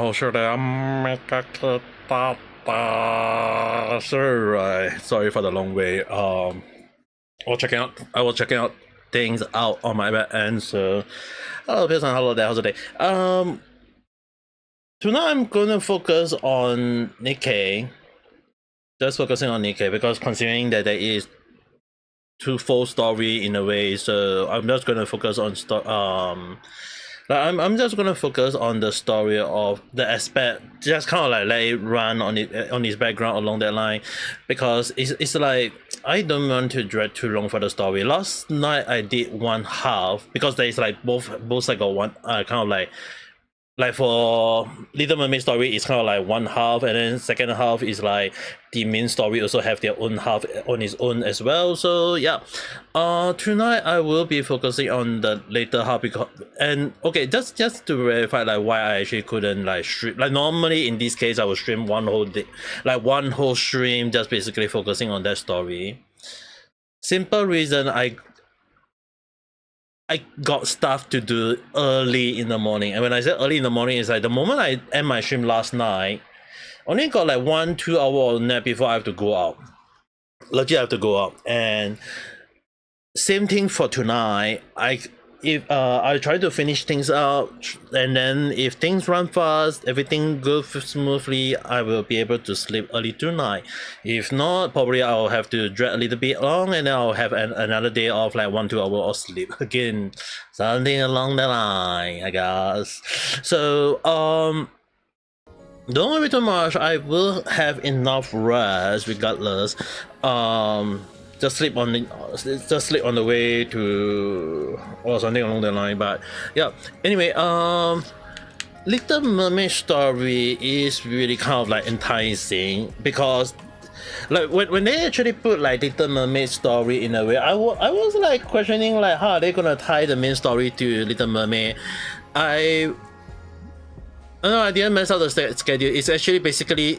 Oh, sure. Ame Gakita. Sure. Sorry for the long way. I was checking out things out on my back end. So, hello, Pearson. Hello there. How's the day? Tonight I'm gonna focus on Nikke. Just focusing on Nikke because considering that there is two-fold story in a way, so I'm just gonna focus on I'm just gonna focus on the story of the aspect, just kind of like let it run on its background along that line, because it's like I don't want to drag too long for the story. Last night I did one half because there is like both like a one kind of like for Little Mermaid story, it's kind of like one half, and then second half is like the main story also have their own half on its own as well. So yeah, tonight I will be focusing on the later half because okay, just to verify like why I actually couldn't like stream. Like normally in this case I would stream one whole day, like one whole stream, just basically focusing on that story. Simple reason, I got stuff to do early in the morning. And when I say early in the morning, it's like the moment I end my stream last night, only got like 1-2 hour nap before I have to go out. Legit, I have to go out. And same thing for tonight. I try to finish things out, and then if things run fast, everything goes smoothly, I will be able to sleep early tonight. If not, probably I'll have to drag a little bit long, and then I'll have another day of like 1-2 hours of sleep again, something along the line, I guess. So don't worry too much. I will have enough rest regardless. Just sleep on the way to or something along the line. But yeah, anyway, Little Mermaid story is really kind of like enticing because like when they actually put like Little Mermaid story in a way, I was like questioning like how are they gonna tie the main story to Little Mermaid. No, I didn't mess up the schedule. It's actually basically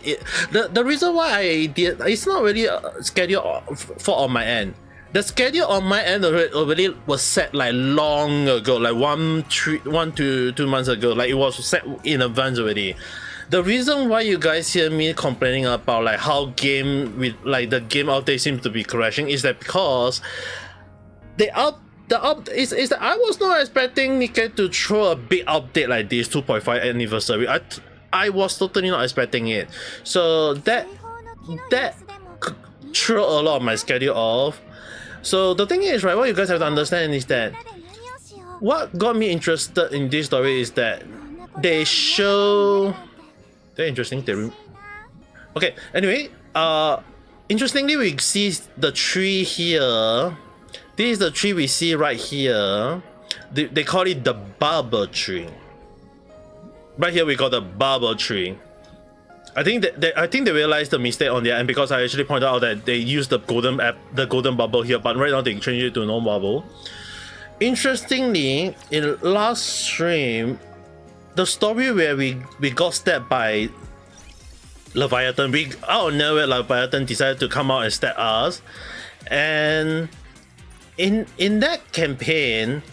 the reason why I did. It's not really a schedule for on my end. The schedule on my end already was set like long ago, like 1 to 2 months ago. Like it was set in advance already. The reason why you guys hear me complaining about like how the game update seems to be crashing is that because is that I was not expecting Nikke to throw a big update like this 2.5 anniversary. I was totally not expecting it. So that threw a lot of my schedule off. So the thing is, right, what you guys have to understand is that what got me interested in this story is that they show interesting. Okay, anyway, interestingly, we see the tree here. This is the tree we see right here. They call it the bubble tree. Right here we got the bubble tree. I think they realized the mistake on their end because I actually pointed out that they used the golden bubble here, but right now they changed it to no bubble. Interestingly, in last stream, the story where we got stabbed by Leviathan, out of nowhere Leviathan decided to come out and stab us, and in that campaign,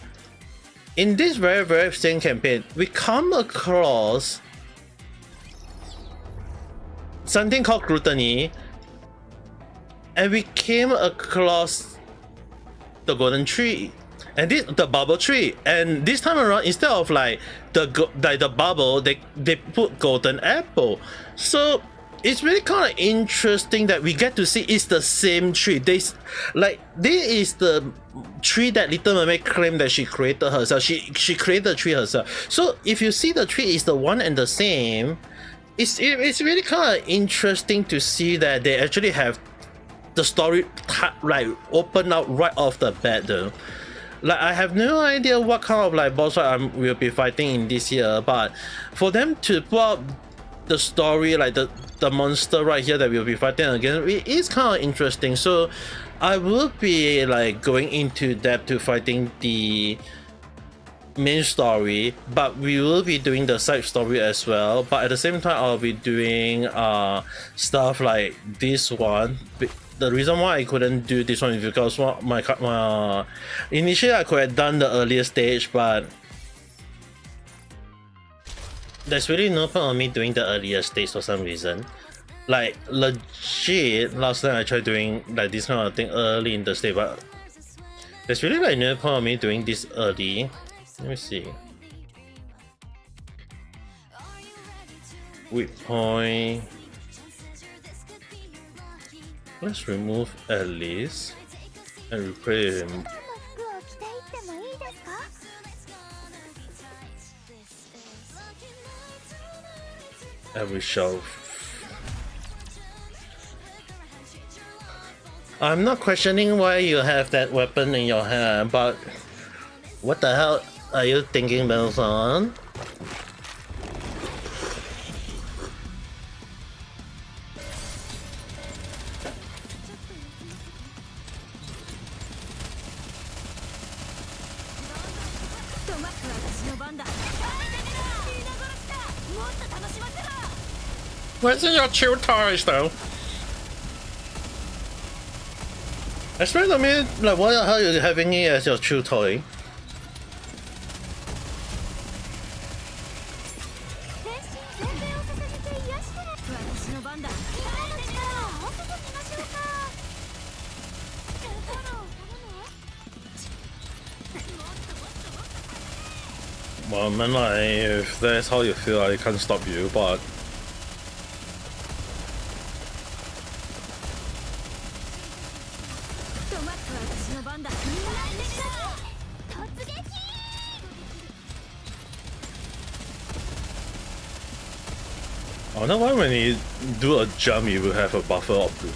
in this very same campaign, we come across something called gluttony, and we came across the golden tree, and the bubble tree. And this time around, instead of like the bubble, they put golden apple. So it's really kind of interesting that we get to see it's the same tree. This is the tree that Little Mermaid claimed that she created herself. She created the tree herself. So if you see the tree is the one and the same, it's really kind of interesting to see that they actually have the story like open out right off the bat though. Like I have no idea what kind of like boss fight we'll be fighting in this year, but for them to put up the story like the monster right here that we'll be fighting against, it is kind of interesting. So I will be like going into depth to fighting the main story, but we will be doing the side story as well. But at the same time, I'll be doing stuff like this one. The reason why I couldn't do this one is because my initially I could have done the earlier stage, but there's really no point of me doing the earlier stage for some reason. Like legit, last time I tried doing like this kind of thing early in the stage, but there's really like no point of me doing this early. Let me see. Weak point. Let's remove Alice and replace him. And we shall. I'm not questioning why you have that weapon in your hand, but what the hell are you thinking, Benson? Where's your chill toys though? Explain to me, like, what the hell are you having here as your chew toy? Well, I mean, like, if that's how you feel, I can't stop you, but... I wonder why when you do a jump you will have a buffer of two.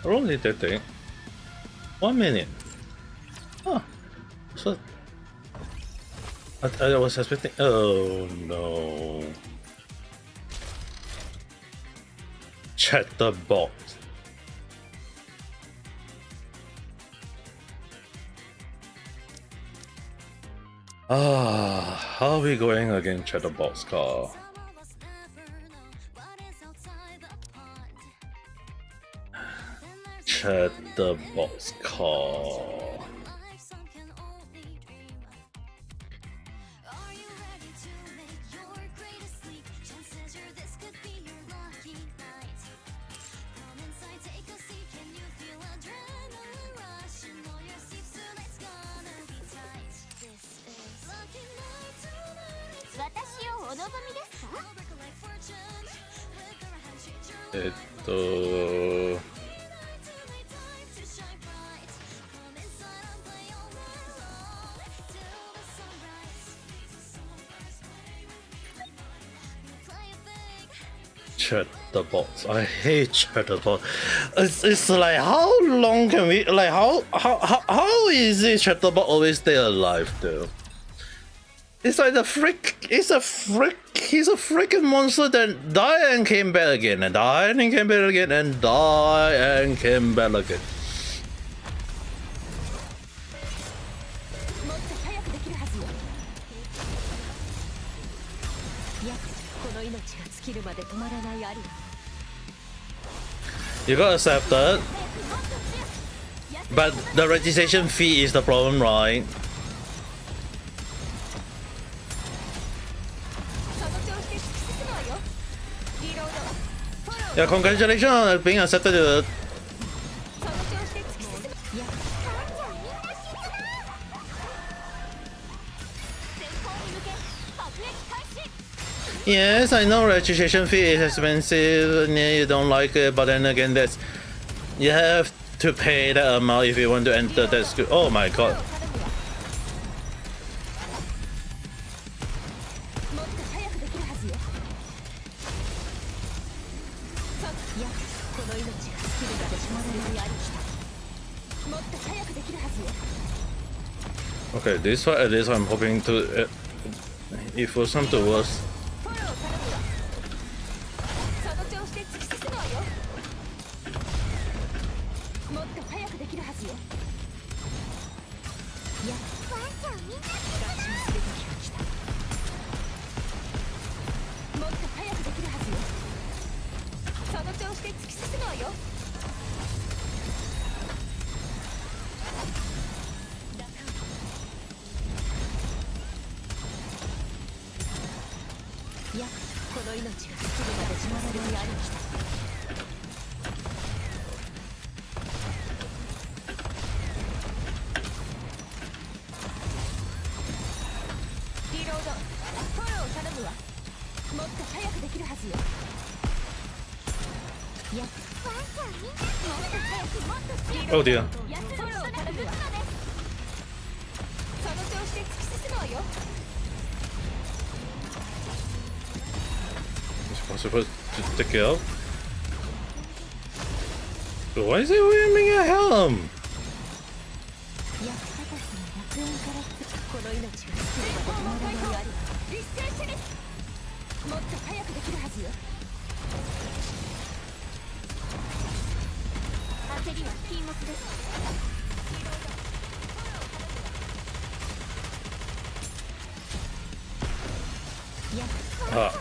How long did that take? 1 minute. Huh. So I was expecting. Oh no. Chatterbox. How are we going against Chatterbox car? Chatterbox car. Chatterbox. I hate Chatterbox. It's like, how long can we, like, how is this Chatterbox always stay alive though? It's like he's a freaking monster that died and came back again and died and came back again and died and came back again. You gotta accept that. But the registration fee is the problem, right? Yeah, congratulations on being accepted to the... Yes, I know registration fee is expensive and you don't like it, but then again, that's... You have to pay that amount if you want to enter that school. Oh my god. Okay, this one at least I'm hoping to... if for some to worse. Oh dear. I'm supposed to take it out? Why is he wearing a helm? Ah.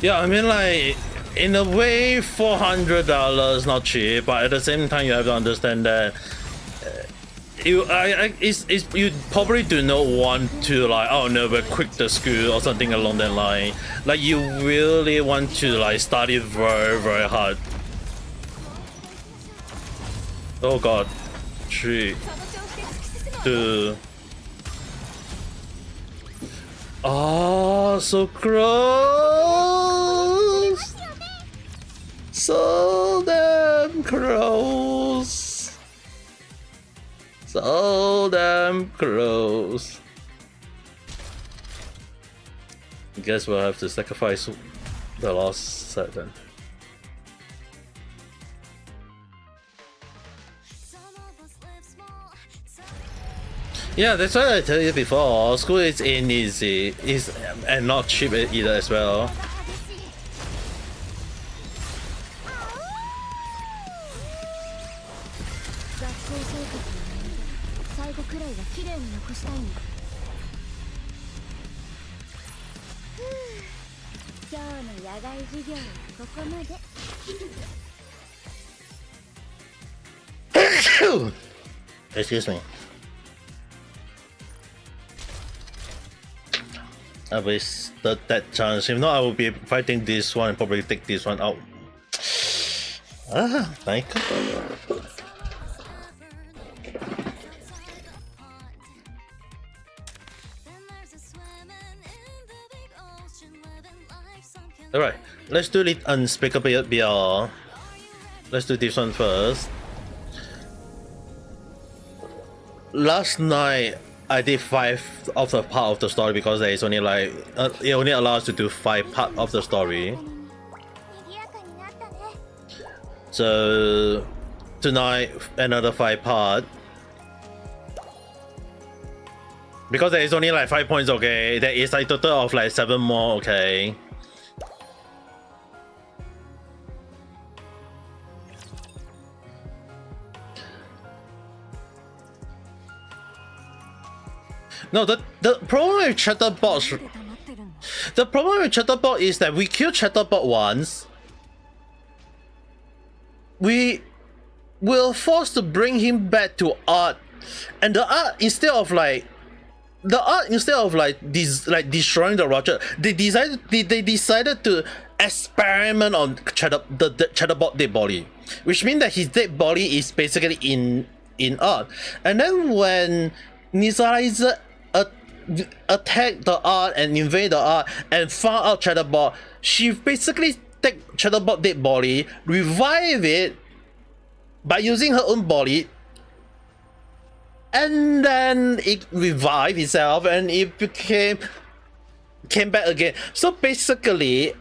Yeah, I mean, like, in a way, $400 not cheap, but at the same time, you have to understand that you probably do not want to, like, oh no, but quit the school or something along that line. Like, you really want to, like, study very, very hard. Oh god. 3, 2. Oh, so close! So damn close! So damn close! I guess we'll have to sacrifice the last set then. Yeah, that's what I tell you before. School is ain't easy, and not cheap either as well. Excuse me. I wasted that chance. If not, I will be fighting this one and probably take this one out. Ah, thank you. Alright, let's do it Unspeakable BR. Let's do this one first. Last night, I did 5 of the part of the story because there is only like it only allows to do 5 parts of the story. So tonight another 5 part. Because there is only like 5 points, okay. There is like total of like 7 more, okay. No, the problem with Chatterbot, is that we kill Chatterbot once, we will force to bring him back to art, and the art instead of destroying the Roger, they decided to experiment on the Chatterbot dead body, which means that his dead body is basically in art, and then when Nisariza attack the art and invade the art and found out Chatterbot, she basically take Chatterbot dead body, revive it by using her own body, and then it revived itself and it came back again. So basically,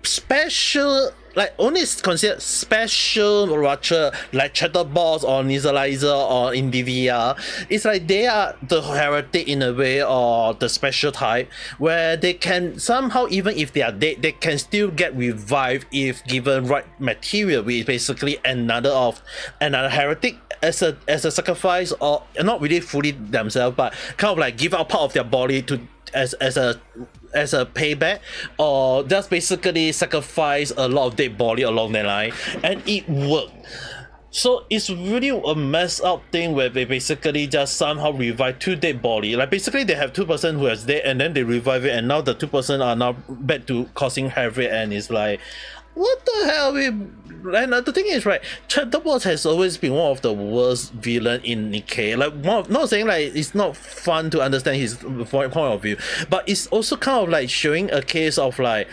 special, like only considered special Ratchet like Chatterbots or Nisalizer or Indivia, it's like they are the heretic in a way, or the special type where they can somehow, even if they are dead, they can still get revived if given right material, which is basically another heretic as a sacrifice, or not really fully themselves, but kind of like give out part of their body to as a payback, or just basically sacrifice a lot of dead body along the line, and it worked. So it's really a messed up thing where they basically just somehow revive two dead body. Like basically they have 2% who is dead and then they revive it, and now the 2% are now back to causing havoc, and it's like, what the hell? And the thing is, right, Shiftup has always been one of the worst villain in Nikke. Like, not saying like it's not fun to understand his point of view, but it's also kind of like showing a case of like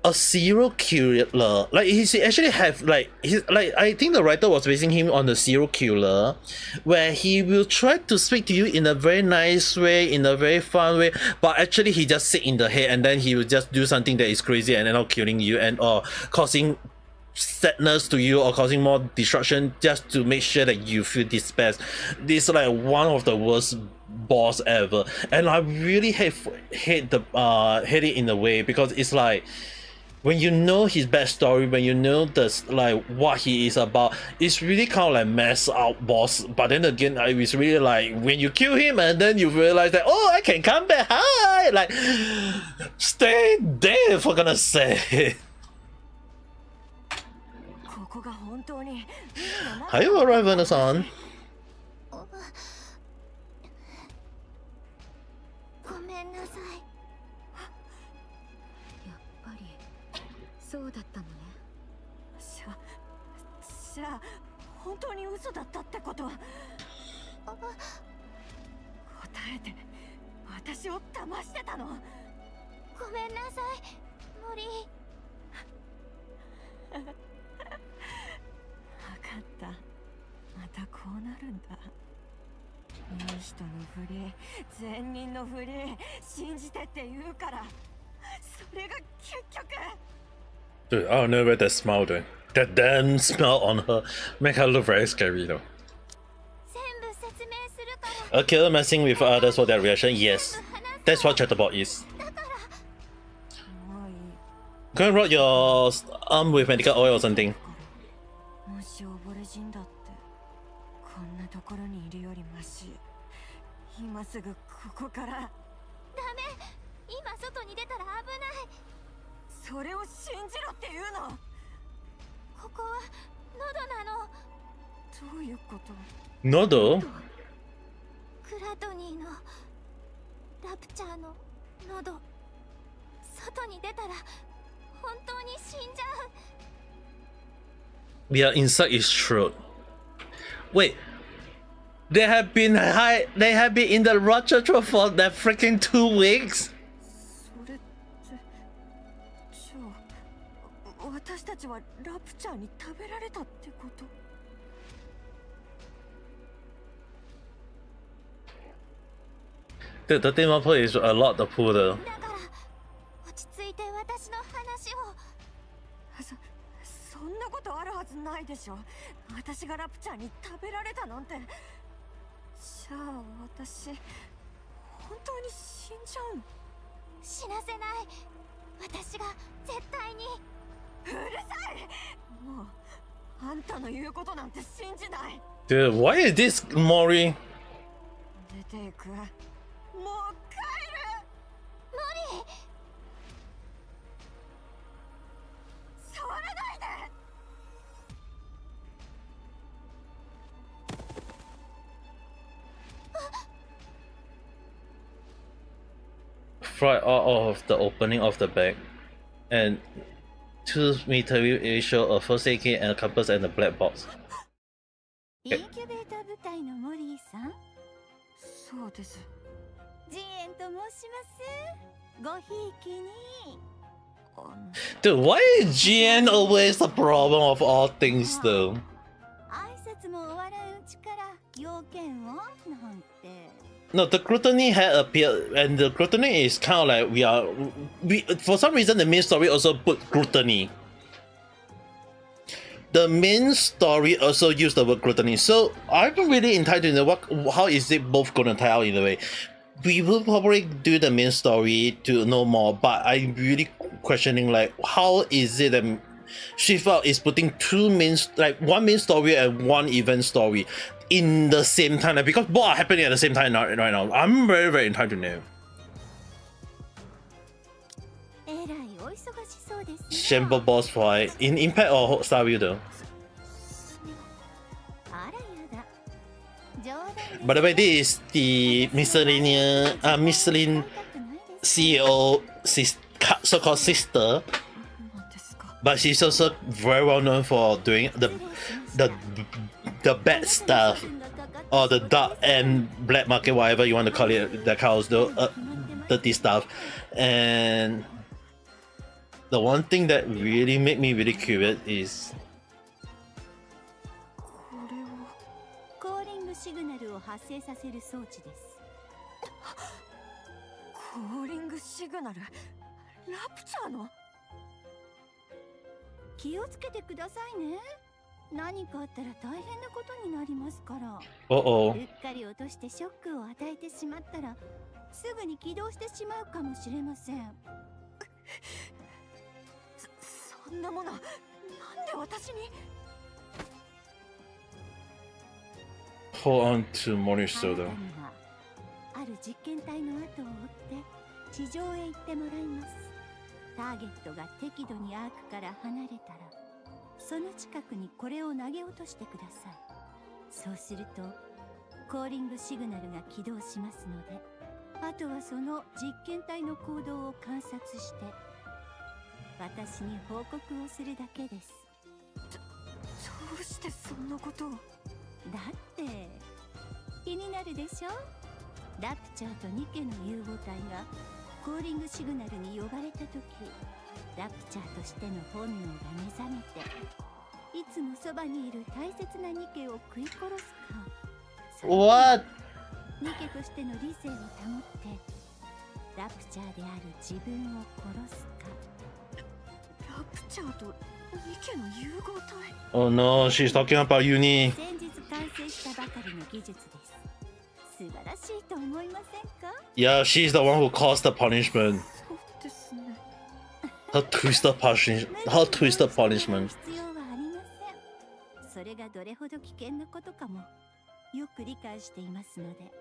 a serial killer. Like he actually have like I think the writer was basing him on the serial killer, where he will try to speak to you in a very nice way, in a very fun way, but actually he just sick in the head, and then he will just do something that is crazy and end up killing you, and or causing sadness to you, or causing more destruction just to make sure that you feel despair. This is like one of the worst boss ever, and I really hate it in a way, because it's like, when you know his backstory, when you know this, like what he is about, it's really kind of like messed up boss. But then again, it's really like when you kill him and then you realize that, oh, I can come back. Hi, like stay there for goodness sake. Are you alright, Vanessa-san? そうだったのね。じゃあ本当に嘘だったってことは。答えて私を騙してたの。ごめんなさい、森。分かった。またこうなるんだ。いい人のふり、善人のふり、信じてって言うから。それが結局。 Dude, I don't know where that smile doing. That damn smile on her make her look very scary though. A killer messing with others for their reaction, yes. That's what Shiftup is. Go and rub your arm with medical oil or something. Nodo? Yeah, inside his throat. Wait, they have been in the Roger throat for that freaking 2 weeks? The 13 month pull is a lot to pull though. Dude, why is this Mori? Fry out of the opening of the bag, and 2 military show a first aid kit and a compass and a black box. Okay. Dude, why is GN always the problem of all things though? No, the gluttony had appeared, and the gluttony is kind of like we for some reason the main story also put gluttony. The main story also used the word gluttony, so I'm really entitled to know how is it both gonna tie out in a way. We will probably do the main story to know more, but I'm really questioning like how is it that Shiftup is putting one main story and one event story in the same time, like, because both are happening at the same time right now. I'm very entitled to know. Shamble boss fight in Impact or Starview though. By the way, this is the Michelin CEO so-called sister, but she's also very well known for doing the bad stuff or the dark and black market, whatever you want to call it, that kind of dirty stuff. And the one thing that really made me really curious is uh-oh. うっかり落としてショックを与えてしまったらすぐに起動してしまうかもしれません。そんなものなんで私に。 Hold on to monitor though. ある実験体の後を追って地上へ行ってもらいます。ターゲットが適度にアークから離れたらその近くにこれを投げ落としてください。そうするとコーリングシグナルが起動しますので、あとはその実験体の行動を観察して私に報告をするだけです。どうしてそんなことを。だって気になるでしょ。ラプチャーとニケの融合体がコーリングシグナルに呼ばれた時、ラプチャーとしての本能が目覚めていつもそばにいる大切なニケを食い殺すか、 What? ニケとしての理性を保ってラプチャーである自分を殺すか。ラプチャーとニケの融合体。 Oh no, she's talking about Uni. 先日完成したばかりの技術です。素晴らしいと思いませんか。 Yeah, she's the one who caused the punishment. そうですね。 Her twisted punishment. 必要はありません。それがどれほど危険なことかもよく理解していますので、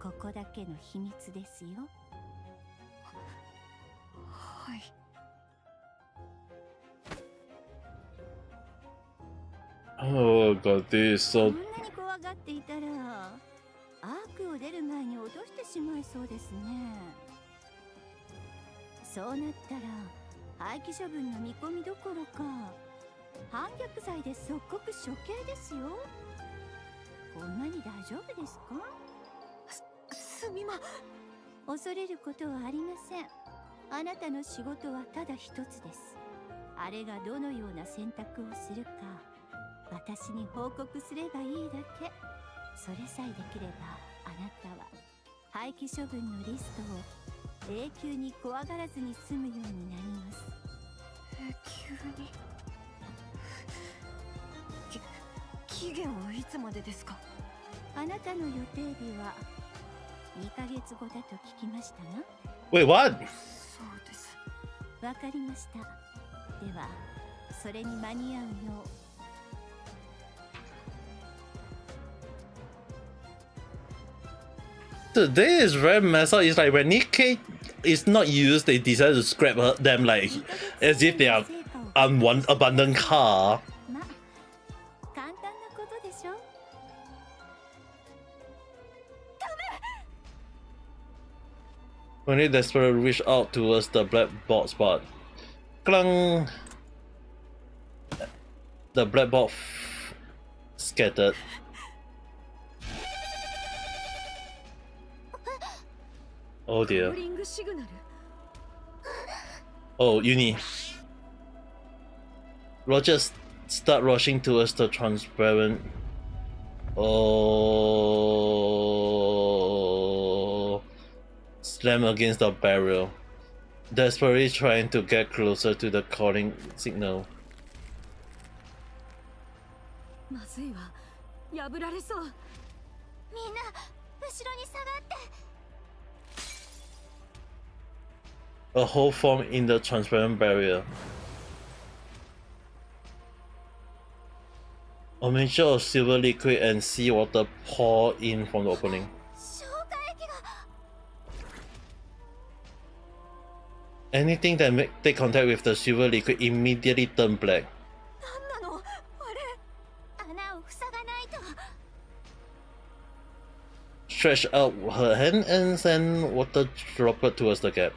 ここだけの秘密ですよ。はい。 Oh god, this is so. こんなに怖がっていたらアークを出る前に落としてしまいそうですね。そうなったら廃棄処分の見込みどころか反逆罪で即刻処刑ですよ。こんなに大丈夫ですか。すみま。恐れることはありません。あなたの仕事はただ一つです。あれがどのような選択をするか私に報告すればいいだけ。それさえできればあなたは廃棄処分のリストを永久に怖がらずに済むようになります。永久に。期限はいつまでですか。あなたの予定日は2ヶ月後だと聞きましたが。 Wait, what? そうです。わかりました。ではそれに間に合うよう。 Today is very messed up. It's like when Nikke is not used, they decide to scrap them like as if they are abandoned car. まあ簡単なことでしょ。 When they desperately reach out towards the black box spot, clang. The black box scattered. Oh dear. Oh, Uni. Rogers start rushing towards the transparent. Oh. Slam against the barrel. Desperately trying to get closer to the calling signal. まずいわ。破られそう。みんな後ろに下がって。 A hole formed in the transparent barrier. A mixture of silver liquid and seawater pour in from the opening. Anything that take contact with the silver liquid immediately turn black. 何なのあれ。穴を塞がないと。Stretch out her hand and send water droplet towards the gap.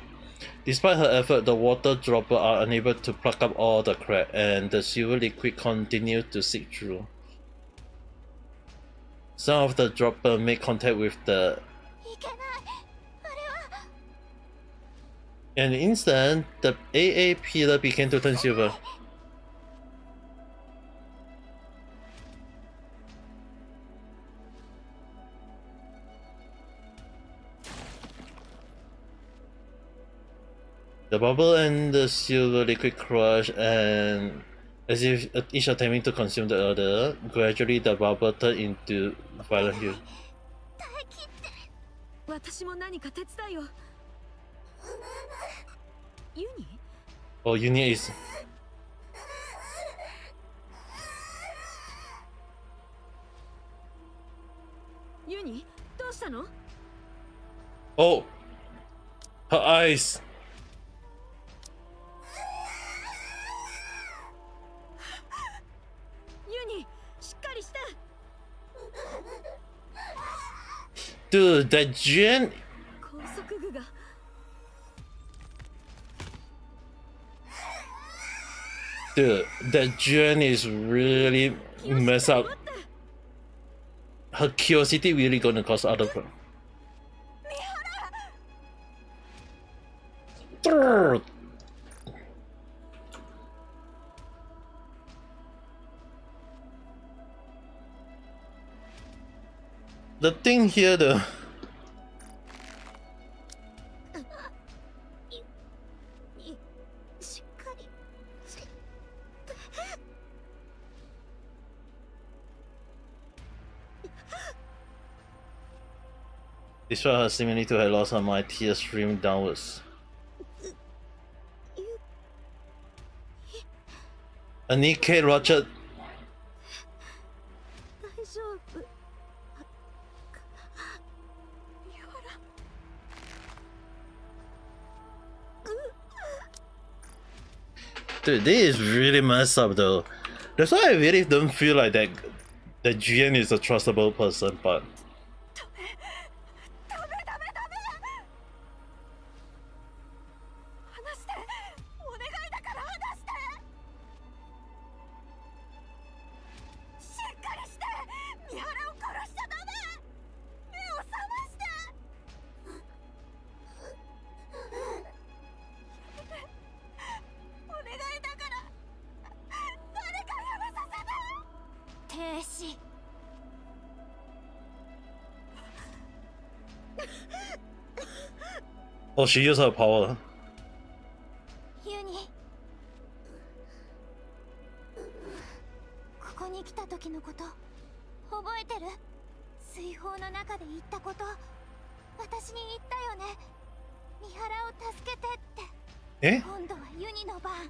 Despite her effort, the water droplets are unable to plug up all the cracks, and the silver liquid continues to seep through. Some of the droplets make contact with the. いけない。あれは。In an instant, the AA pillar began to turn silver. The bubble and the silver liquid crush, and as if each attempting to consume the other, gradually the bubble turned into violent hue. 耐え切って。私も何か手伝いを。ユニ？ Oh, Uni is. ユニ？どうしたの？ Oh, her eyes. ユニ、しっかりして。 Dude, that Jen. 高速具が。Dude, that Jen is really messed up. Her curiosity really gonna cause other problem. The thing here, the despite her seemingly to have lost her mind, tears streamed downwards. A Nikke Roger. 大丈夫。三原。Dude, this is really messed up though. That's why I really don't feel like that Jian is a trustable person, but ダメ。話して。お願いだから話して。しっかりして。三原を殺しちゃダメ。目を覚まして。お願いだから。誰かやめさせて。停止。 oh, she used her power. ユニ。ここに来た時のこと覚えてる？水泡の中で言ったこと。私に言ったよね。三原を助けてって。え？今度はユニの番。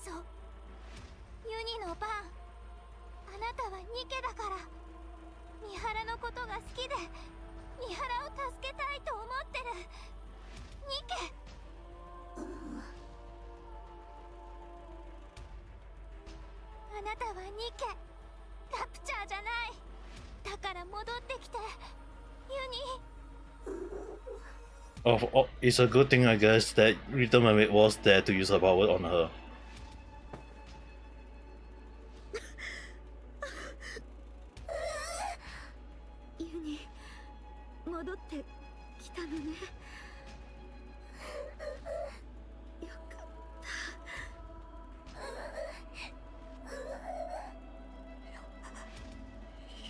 そう、ユニの番。あなたはニケだから。三原のことが好きで三原を助けたいと思ってる。ニケ。あなたはニケ。ラプチャーじゃない。だから戻ってきて。ユニ。 Oh, it's a good thing, I guess, that Little Mermaid was there to use her power on her. ユニ、戻ってきたのね。よかった。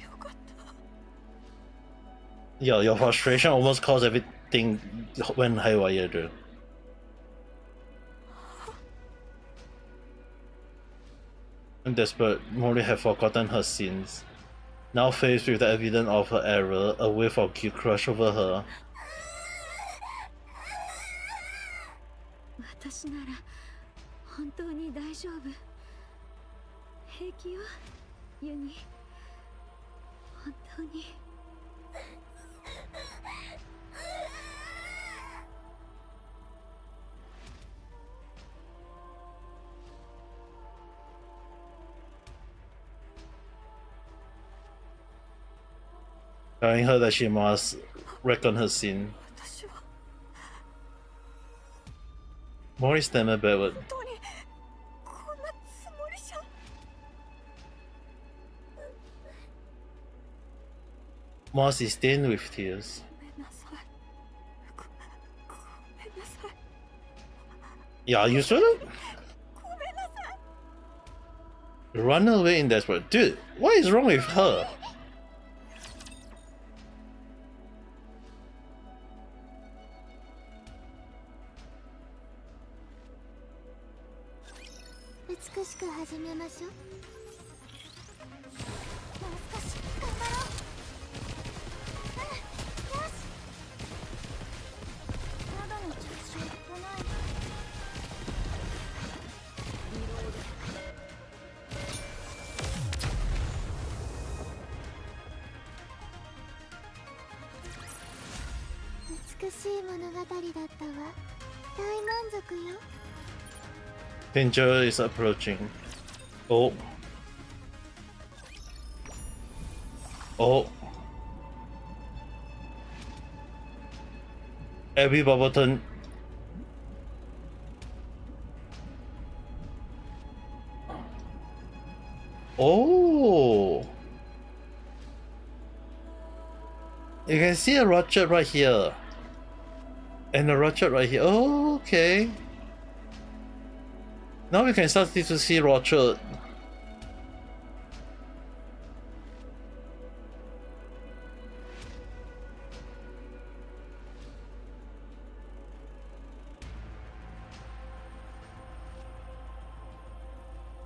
よかった。 Yeah, your frustration almost caused everything went haywire, dude. And desperate, Molly had forgotten her sins. Now faced with the evidence of her error, a wave of guilt crushed over her. 私なら本当に大丈夫。平気よ、ユニ。本当に。telling her that she must reckon her sin. 私は Mori stammered backward. 本当にこんなつもりじゃ。Moss is stained with tears. ごめんなさい。ごめんなさい。 Yeah, you should ごめんなさい。 run away in desperate. Dude, what is wrong with her? 美しく始めましょう。もう少し頑張ろう。よし。喉の調子を整え。リロード。美しい物語だったわ。大満足よ。 Danger is approaching. Oh. Oh. Every bubble turn. Oh. You can see a rocket right here. And a rocket right here. Oh, okay. Now we can start to see Roger.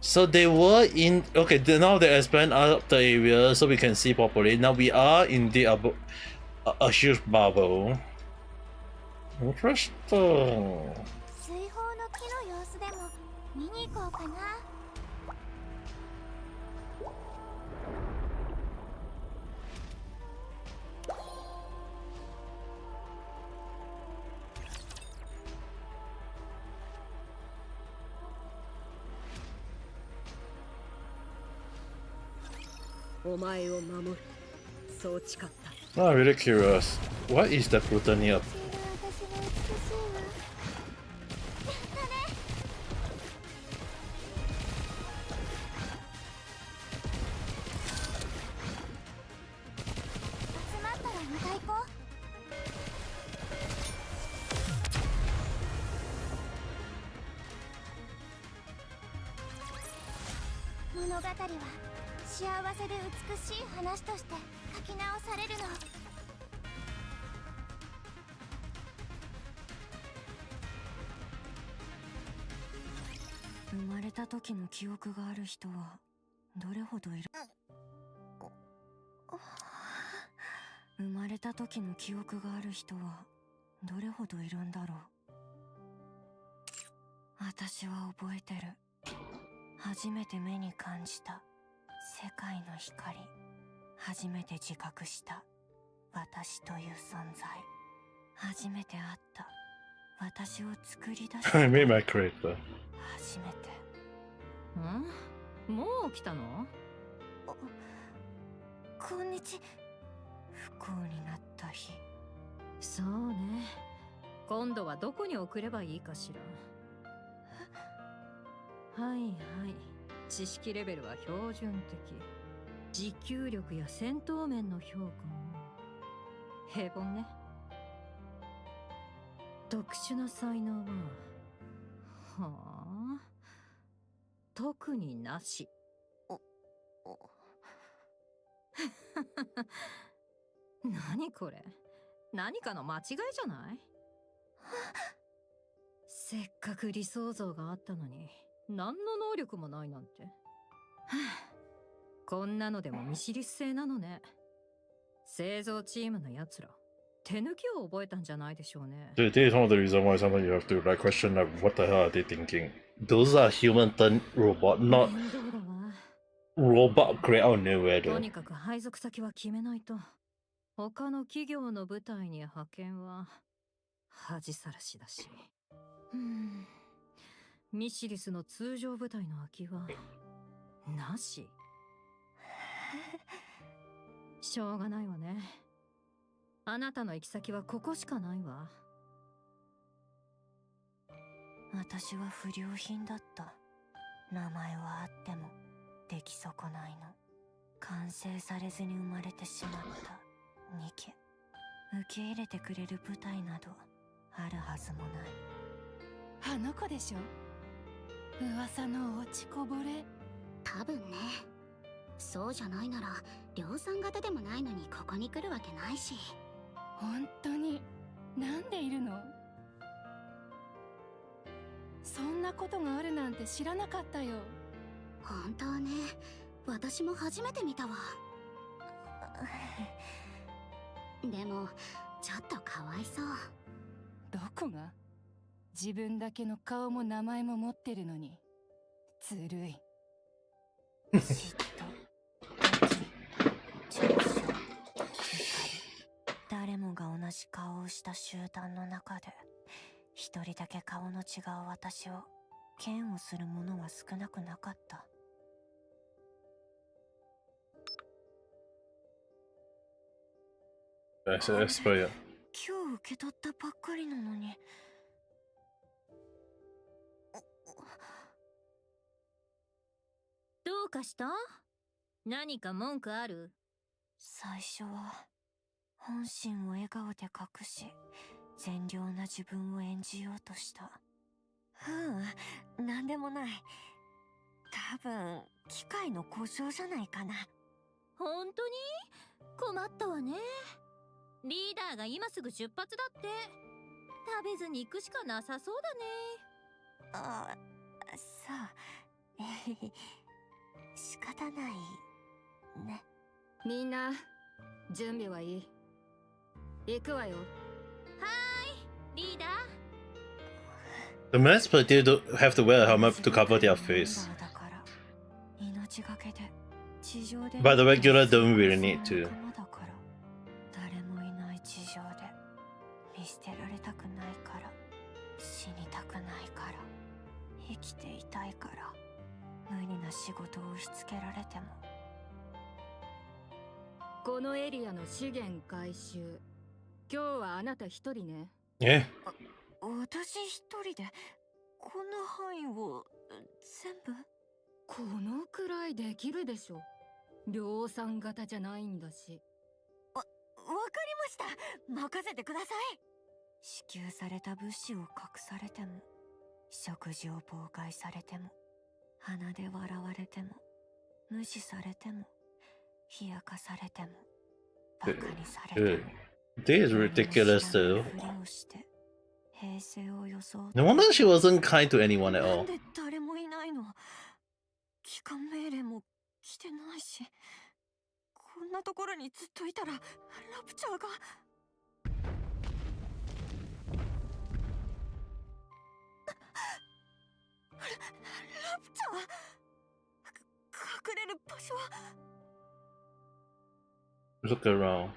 So they were in. Okay, now they expand out the area so we can see properly. Now we are in the a huge bubble. Interesting. 水泡の木の様子でも見に行こうかな。お前を守る。そう誓った。I'm really curious. What is the Plutony up? 私も美しいわ。やったね。集まったらまた行こう。物語は幸せで美しい話として書き直されるの。生まれた時の記憶がある人はどれほどいる？生まれた時の記憶がある人はどれほどいるんだろう。私は覚えてる。初めて目に感じた世界の光。初めて自覚した私という存在。初めて会った私を作り出した。 I made my character. 初めて。ん？もう起きたの？こんにち。不幸になった日。そうね。今度はどこに送ればいいかしら。はいはい。知識レベルは標準的。持久力や戦闘面の評価も平凡ね。特殊な才能ははあ特になし。何これ？何かの間違いじゃない？せっかく理想像があったのに何の能力もないなんて。こんなのでもミシリス製なのね。製造チームのやつら手抜きを覚えたんじゃないでしょうね。 Dude, this is one of the reasons why sometimes you have to like question like what the hell are they thinking? Those are human turned robot, not 面倒だわ。 robot created out of nowhere と though. にかく配属先は決めないと。他の企業の部隊に派遣は恥さらしだし。ミシリスの通常部隊の空きはなし。しょうがないわね。あなたの行き先はここしかないわ。私は不良品だった。名前はあっても出来損ないの。完成されずに生まれてしまったニケ。受け入れてくれる舞台などあるはずもない。あの子でしょ、噂の落ちこぼれ。多分ね。そうじゃないなら量産型でもないのにここに来るわけないし。本当になんでいるの？そんなことがあるなんて知らなかったよ。本当ね、私も初めて見たわ。でもちょっとかわいそう。どこが？自分だけの顔も名前も持ってるのに。ずるい。嫉妬、敵、嘲笑、怒り。誰もが同じ顔をした集団の中で一人だけ顔の違う私を嫌悪する者は少なくなかった。今日受け取ったばっかりなのに。どうかした？何か文句ある？最初は本心を笑顔で隠し善良な自分を演じようとした。なんでもない。多分機械の故障じゃないかな。本当に？困ったわね。リーダーが今すぐ出発だって。食べずに行くしかなさそうだね。あ、そう。仕方ないね。みんな準備はいい？行くわよ。はーい、リーダー。The mass but they don't have to wear a helmet to cover their face. But the regular don't really need to. 誰もいない地上で見捨てられたくないから、死にたくないから、生きていたいから、無理な仕事を押し付けられても。このエリアの資源回収。今日はあなた一人ね。え？私一人でこんな範囲を全部？このくらいできるでしょ。量産型じゃないんだし。わかりました。任せてください。支給された物資を隠されても、食事を妨害されても、鼻で笑われても、無視されても、冷やかされても、バカにされても。This is ridiculous though. ふりをして平静を装って。 No wonder she wasn't kind to anyone at な all. んで誰もいないの？帰還命令も来てないし、こんなところにずっといたらラプチャーが。ラプチャー？隠れる場所は？ Look around.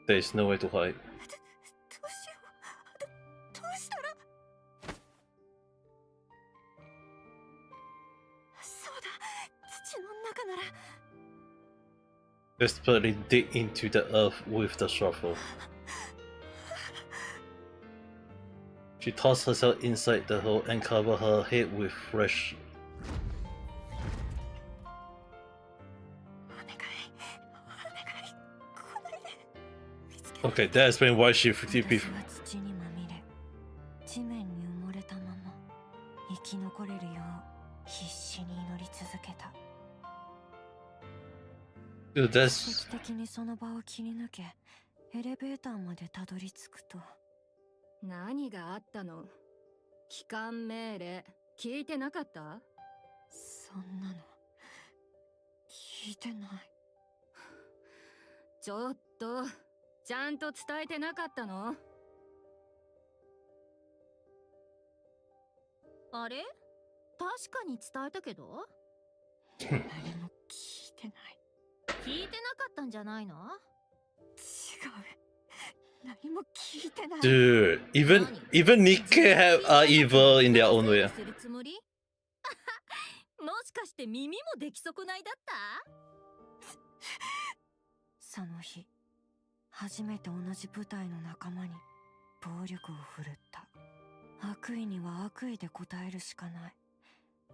There is nowhere to hide. どうしよう。どうしたら。そうだ、土の中なら。Desperately dig into the earth with the shovel. She tossed herself inside the hole and covered her head with fresh. Okay, that explains why she私は土にまみれ、地面に埋もれたまま生き残れるよう必死に祈り続けた。 Dude, 奇 that's 跡的にその場を切り抜け、エレベーターまでたどり着くと。何があったの？帰還命令聞いてなかった？そんなの聞いてない。ちょっとちゃんと伝えてなかったの？あれ？確かに伝えたけど。何も聞いてない。聞いてなかったんじゃないの？違う。何も聞いてない。 dude. Even Nikke are evil in their own way. するつもり？もしかして耳も出来損ないだった？その日、初めて同じ部隊の仲間に暴力を振るった。悪意には悪意で応えるしかない。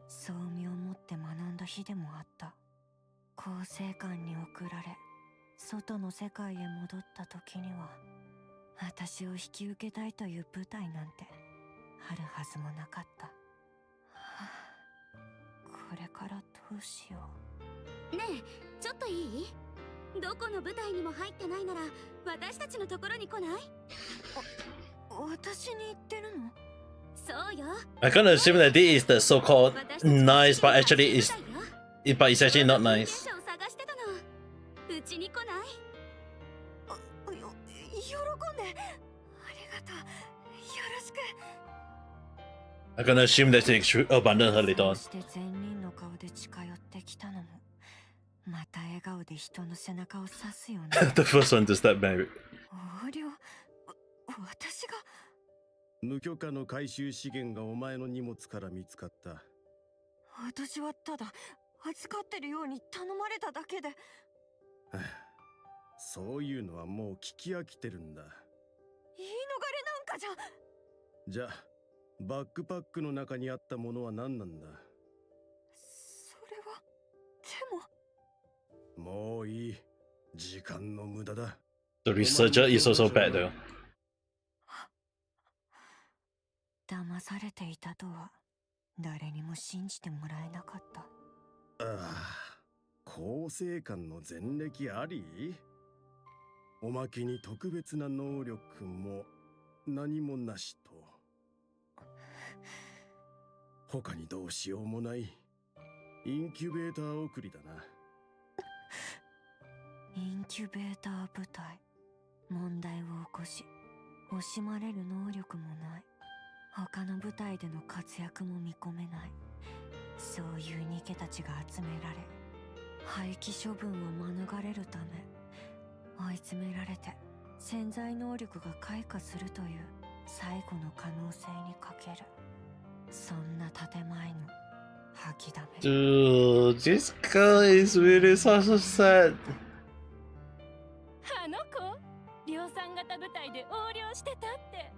そう身をもって学んだ日でもあった。構成館に送られ、外の世界へ戻った時には、私を引き受けたいという部隊なんてあるはずもなかった。はあ、これからどうしよねえ、ちょっといい？どこの部隊にも入ってないなら私たちのところに来ない？私に言ってるの？そうよ。 I kind of assume that this is the so-called nice, but actually but it's actually not nice. うちに来ない？喜んで。ありがとう。よろしく。I'm gonna assume that they should abandon her later on. そして善人の顔で近寄ってきたのも、また笑顔で人の背中を刺すような。The first one to step back. 横領？私が？無許可の回収資源がお前の荷物から見つかった。私はただ預かってるように頼まれただけで。そういうのはもう聞き飽きてるんだ。言い逃れなんかじゃ。じゃあバックパックの中にあったものは何なんだ？それはでも。もういい。時間の無駄だ。The researcher is also bad though. 騙されていたとは誰にも信じてもらえなかった。ああ、構成官の前歴あり？おまけに特別な能力も何もなしと。他にどうしようもない。インキュベーター送りだな。インキュベーター部隊。問題を起こし惜しまれる能力もない。他の部隊での活躍も見込めない。そういうニケたちが集められ、廃棄処分を免れるため追い詰められて潜在能力が開花するという最後の可能性にかける。そんな建前の吐きだめ。 Dude, this girl is really so sad. あの子、量産型部隊で横領してたって。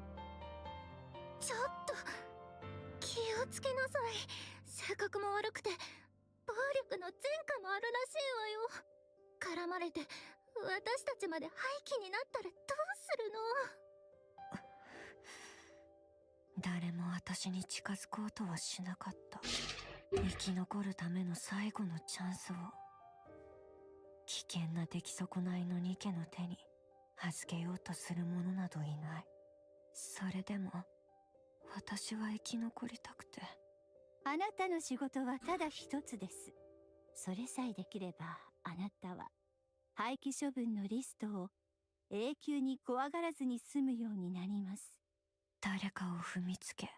ちょっと気をつけなさい。性格も悪くて暴力の前科もあるらしいわよ。絡まれて私たちまで廃棄になったらどうするの？誰も私に近づこうとはしなかった。生き残るための最後のチャンスを危険な出来損ないのニケの手に預けようとする者などいない。それでも私は生き残りたくて。あなたの仕事はただ一つです。それさえできればあなたは廃棄処分のリストを永久に怖がらずに済むようになります。誰かを踏みつけ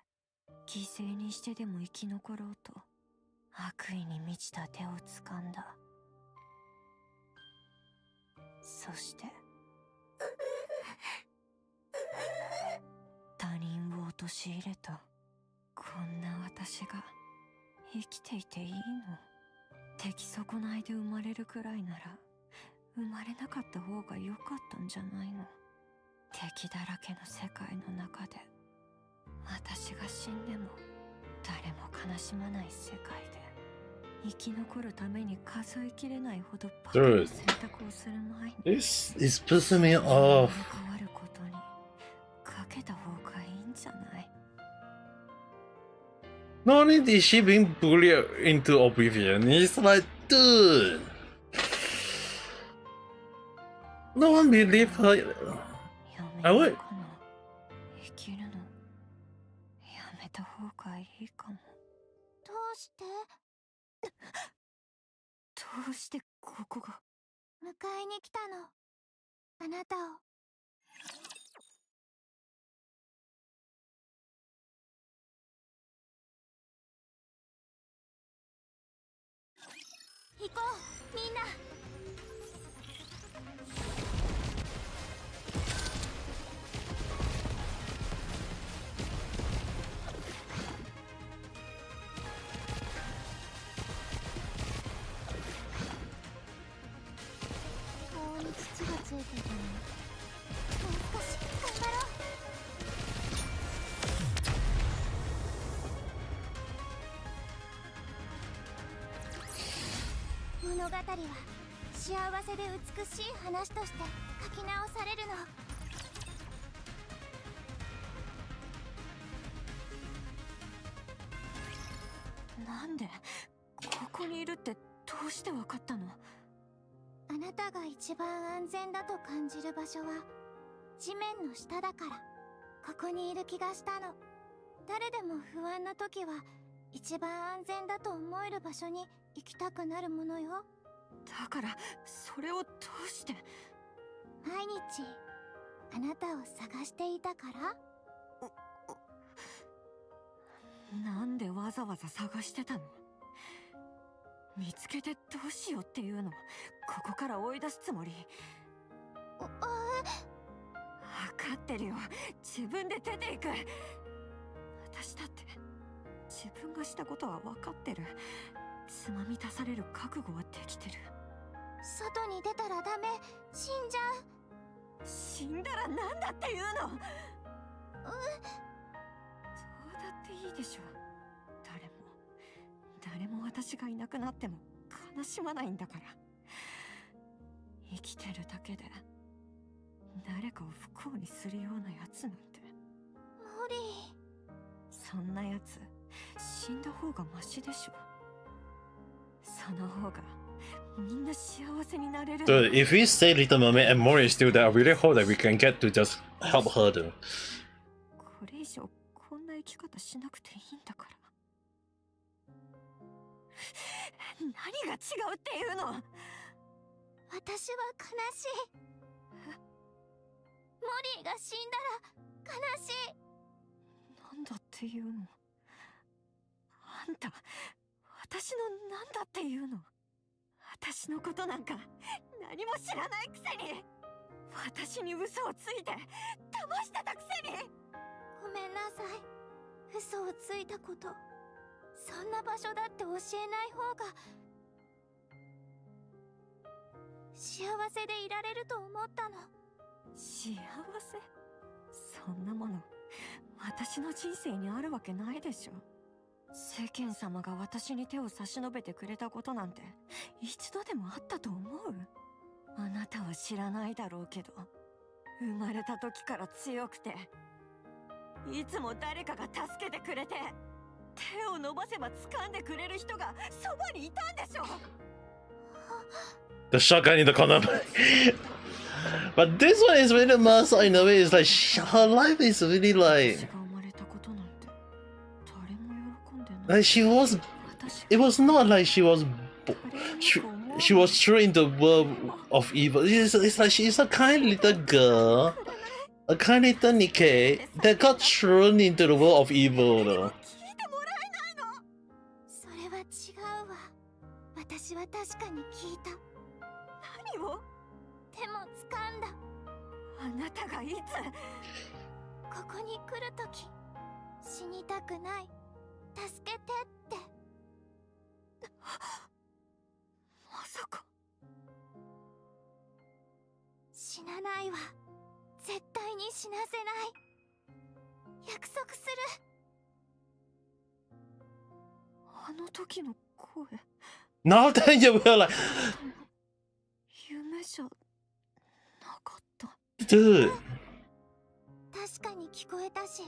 犠牲にしてでも生き残ろうと悪意に満ちた手を掴んだ。そして他人を陥れた。こんな私が生きていていいの？出来損ないで生まれるくらいなら生まれなかった方が良かったんじゃないの？敵だらけの世界の中で私が死んでも誰も悲しまない世界で生き残るために数えきれないほどバカな選択をする前に This is pissing me 変 off. わることにかけた方がいいんじゃない？ Not only is she being bullied into oblivion, it's like, dude. No one believe her. やめよう I would. かな。生きるのやめた方がいいかも。どうして？どうしてここが？迎えに来たの。あなたを。行こう、みんな。顔に土がついてたの。物語は幸せで美しい話として書き直されるの。なんでここにいるってどうしてわかったの？あなたが一番安全だと感じる場所は地面の下だから、ここにいる気がしたの。誰でも不安な時は一番安全だと思える場所に行きたくなるものよ。だからそれをどうして？毎日あなたを探していたから。なんでわざわざ探してたの？見つけてどうしようっていうの？ここから追い出すつもり？分かってるよ。自分で出ていく。私だって自分がしたことは分かってる。つまみ出される覚悟はできてる。外に出たらダメ。死んじゃう。死んだらなんだっていうの？どうだっていいでしょ。誰も私がいなくなっても悲しまないんだから。生きてるだけで誰かを不幸にするようなやつなんて。モリー。そんなやつ死んだ方がマシでしょ。その方がみんな幸せになれる。 Dude, if we stay Little Mermaid and Mori is still there, I really hope that we can get to just help her though. これ以上こんな生き方しなくていいんだから。何が違うっていうの？私は悲しい。モリーが死んだら悲しい。なんだっていうの？あんた、私のなんだっていうの？私のことなんか何も知らないくせに。私に嘘をついて騙してたくせに。ごめんなさい。嘘をついたこと、そんな場所だって教えない方が幸せでいられると思ったの。幸せ？そんなもの私の人生にあるわけないでしょ。世間様が私に手を差し伸べてくれたことなんて一度でもあったと思う？あなたは知らないだろうけど、生まれた時から強くて、いつも誰かが助けてくれて、手を伸ばせば掴んでくれる人がそばにいたんでしょ。 The shotgun in the corner. But this one is really messed up in a way. It's like her life is really like she was. It was not like she was. She was thrown into the world of evil. It's like she's a kind little girl, a kind little Nikke that got thrown into the world of evil. Though. それは違うわ。私は確かに聞いた。何を？手も掴んだ。あなたがいつ？ここに来るとき、死にたくない、助けてって。まさか。死なないわ。絶対に死なせない。約束する。あの時の声。Now that you were like, 夢じゃなかった。dude. 確かに聞こえたし、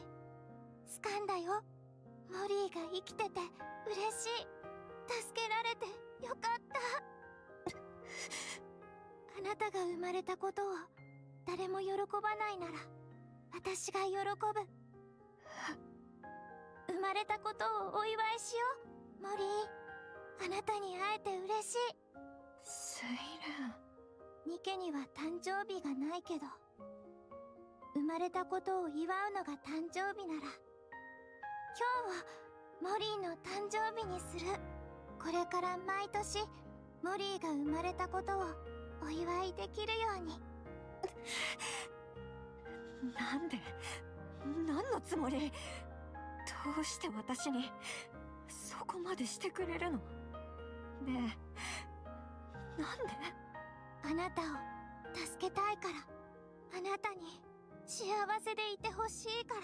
掴んだよ。モリーが生きてて嬉しい。助けられてよかった。あなたが生まれたことを誰も喜ばないなら、私が喜ぶ。生まれたことをお祝いしよう、モリー。あなたに会えて嬉しい。セイレン。ニケには誕生日がないけど、生まれたことを祝うのが誕生日なら、今日はモリーの誕生日にする。これから毎年モリーが生まれたことをお祝いできるように。なんで？何のつもり？どうして私にそこまでしてくれるの？ねえ、なんで？あなたを助けたいから。あなたに幸せでいてほしいから。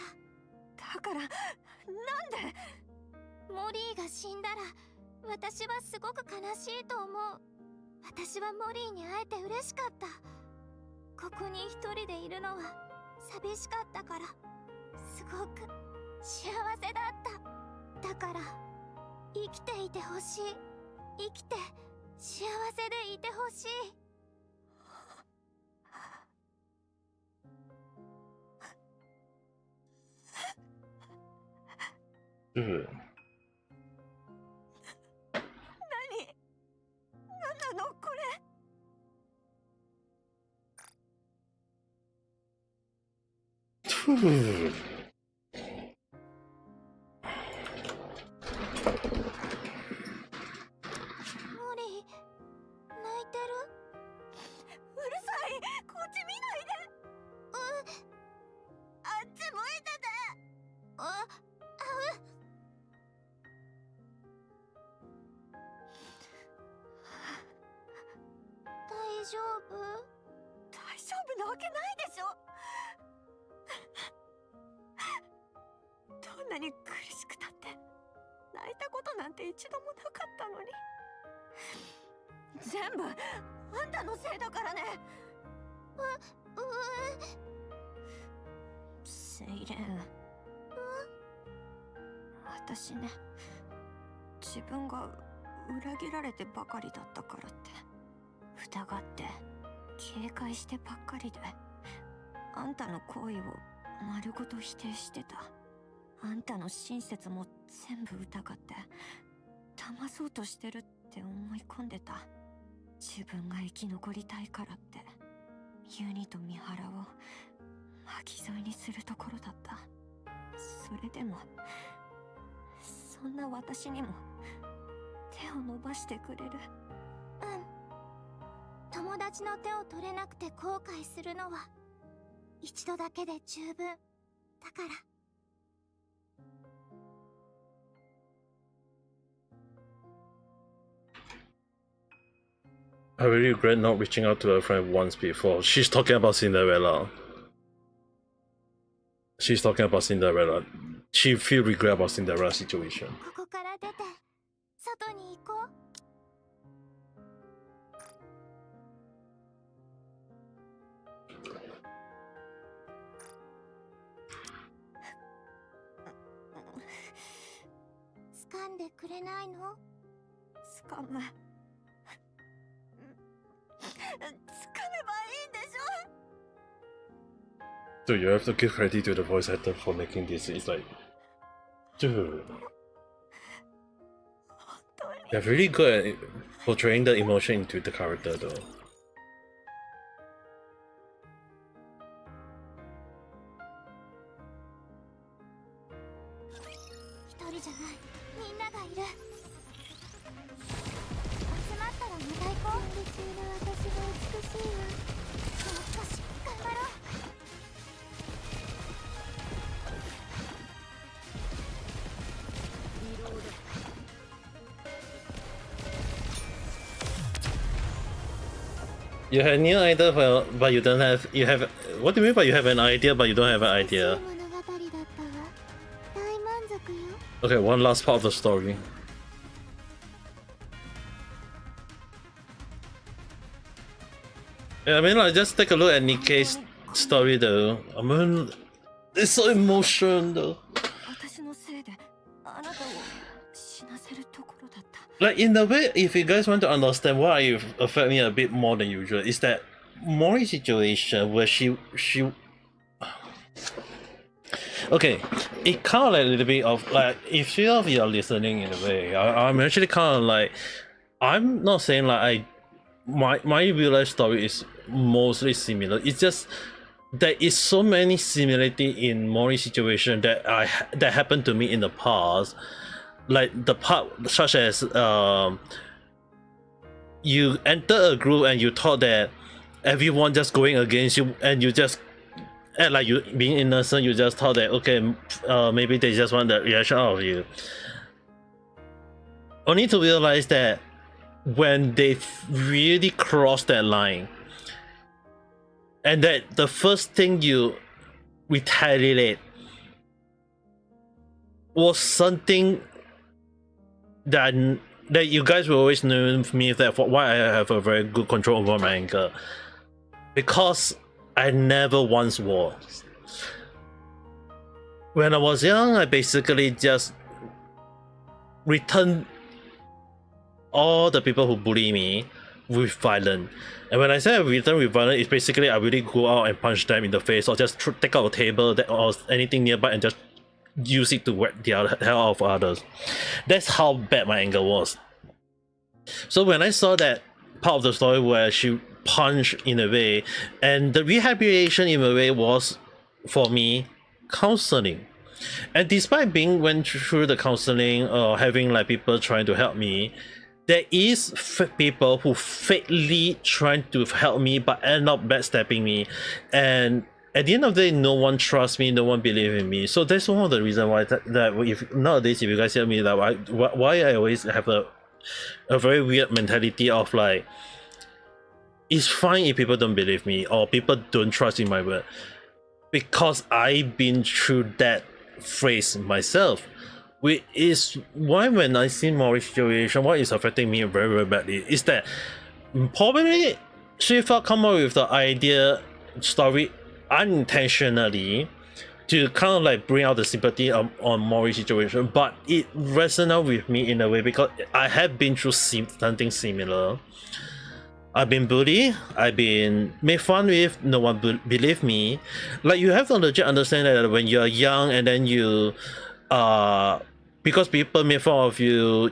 だからなんで？モリーが死んだら私はすごく悲しいと思う。私はモリーに会えて嬉しかった。ここに一人でいるのは寂しかったから、すごく幸せだった。だから生きていてほしい。生きて幸せでいてほしい。嗯。何なのこれ。モリー、泣いてる？うるさい、こっち見ないで。あっち向いてて。大丈夫？大丈夫なわけないでしょ。どんなに苦しくたって泣いたことなんて一度もなかったのに。全部あんたのせいだからね。セイレン、私ね、自分が裏切られてばかりだったからって疑って警戒してばっかりで、あんたの行為を丸ごと否定してた。あんたの親切も全部疑って騙そうとしてるって思い込んでた。自分が生き残りたいからってユニと三原を巻き添えにするところだった。それでもそんな私にも手を伸ばしてくれる。友達の手を取れなくて後悔するのは一度だけで十分だから。I really regret not reaching out to her friend once before. She's talking about Cinderella. She's talking about Cinderella. She feel regret about Cinderella situation. ここから出て外に行こう。掴んでくれないの？掴む。掴めばいいんでしょ。 Dude, you have to give credit to the voice actor for making this. It's like, dude, they're really good at portraying the emotion into the character, though. 一人じゃない、みんながいる。集まったらまた行こう。夢中の私が美しいわ。もう少し頑張ろう。You have new idea, but you don't have. You have. What do you mean by you have an idea, but you don't have an idea? 物語だったわ。大満足よ。 Okay, one last part of the story. Yeah, I mean, like, just take a look at Nikke's story, though. I mean, it's so emotional, though. 私のせいであなたを死なせるところだった。 Like, in a way, if you guys want to understand why it affect me a bit more than usual, is that Mori's situation where she okay, it kind of like a little bit of like, if you are listening in a way, I'm actually kind of like, I'm not saying like my real life story is mostly similar. It's just there is so many similarity in Mori's situation that that happened to me in the past. Like the part such as you enter a group and you thought that everyone just going against you and you just act like you being innocent. You just thought that okay, maybe they just want the reaction out of you. Only to realize that when they really cross that line, and that the first thing you retaliate was something that that you guys will always know me that why I have a very good control over my anger, because I never once was. When I was young, I basically just returned all the people who bully me with violence. And when I say I return with violence, it's basically I really go out and punch them in the face, or just take out a table or anything nearby and just use it to whack the hell out of others. That's how bad my anger was. So when I saw that part of the story where she punched in a way, and the rehabilitation in a way was, for me, counseling. And despite being went through the counseling or having like people trying to help me, there is people who fakely trying to help me but end up backstabbing me, and at the end of the day, no one trusts me, no one believes in me. So that's one of the reasons why that if nowadays, if you guys hear me, that why I always have a very weird mentality of like, it's fine if people don't believe me or people don't trust in my word, because I've been through that phase myself. Which is why when I see Mori's situation, what is affecting me very, very badly is that probably Shiftup come up with the idea story unintentionally to kind of like bring out the sympathy on Mori's situation, but it resonates with me in a way because I have been through something similar. I've been bullied, I've been made fun with, no one believe me. Like, you have to legit understand that when you're young and then you because people made fun of you,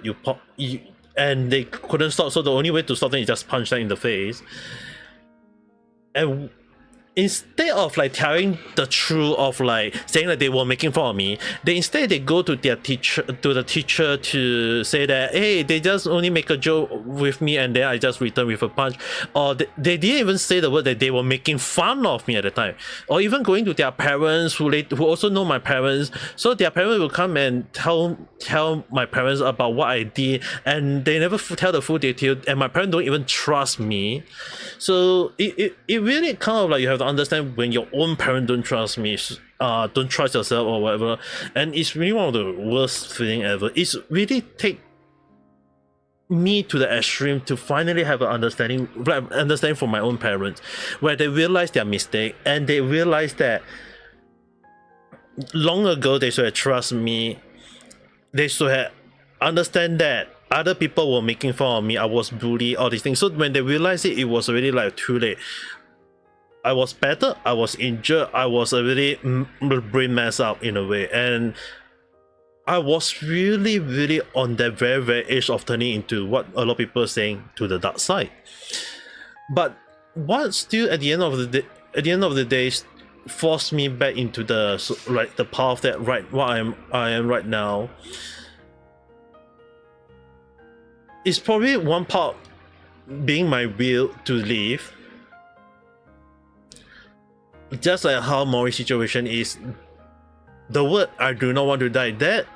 and they couldn't stop, so the only way to stop them is just punch them in the face. And instead of like telling the truth of like saying that they were making fun of me, they go to their teacher, to the teacher, to say that, hey, they just only make a joke with me and then I just return with a punch. Or they didn't even say the word that they were making fun of me at the time. Or even going to their parents who also know my parents, so their parents will come and tell my parents about what I did, and they never tell the full detail, and my parents don't even trust me. So it really kind of like, you have to understand when your own parent don't trust me, don't trust yourself or whatever, and it's really one of the worst feeling ever. It's really take me to the extreme to finally have an understanding from my own parents, where they realize their mistake and they realize that long ago they should have trust me. They should have understand that other people were making fun of me, I was bullied, all these things. So when they realized it, it was already like too late. I was better, I was injured, I was already brain messed up in a way, and I was really, really on that very, very edge of turning into what a lot of people are saying, to the dark side. But what still at the end of the day, forced me back into the path that I am right now, is probably one part being my will to live. Just like how Mori's situation is, the word I do not want to die, that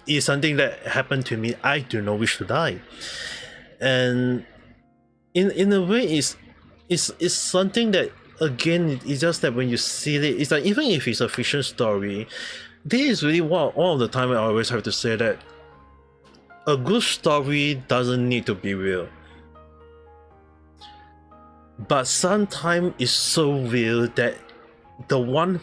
is something that happened to me. I do not wish to die. And in a way, it's something that, again, it's just that when you see it, it's like, even if it's a fiction story, this is really one of the time I always have to say that a good story doesn't need to be real. But sometimes it's so real that the one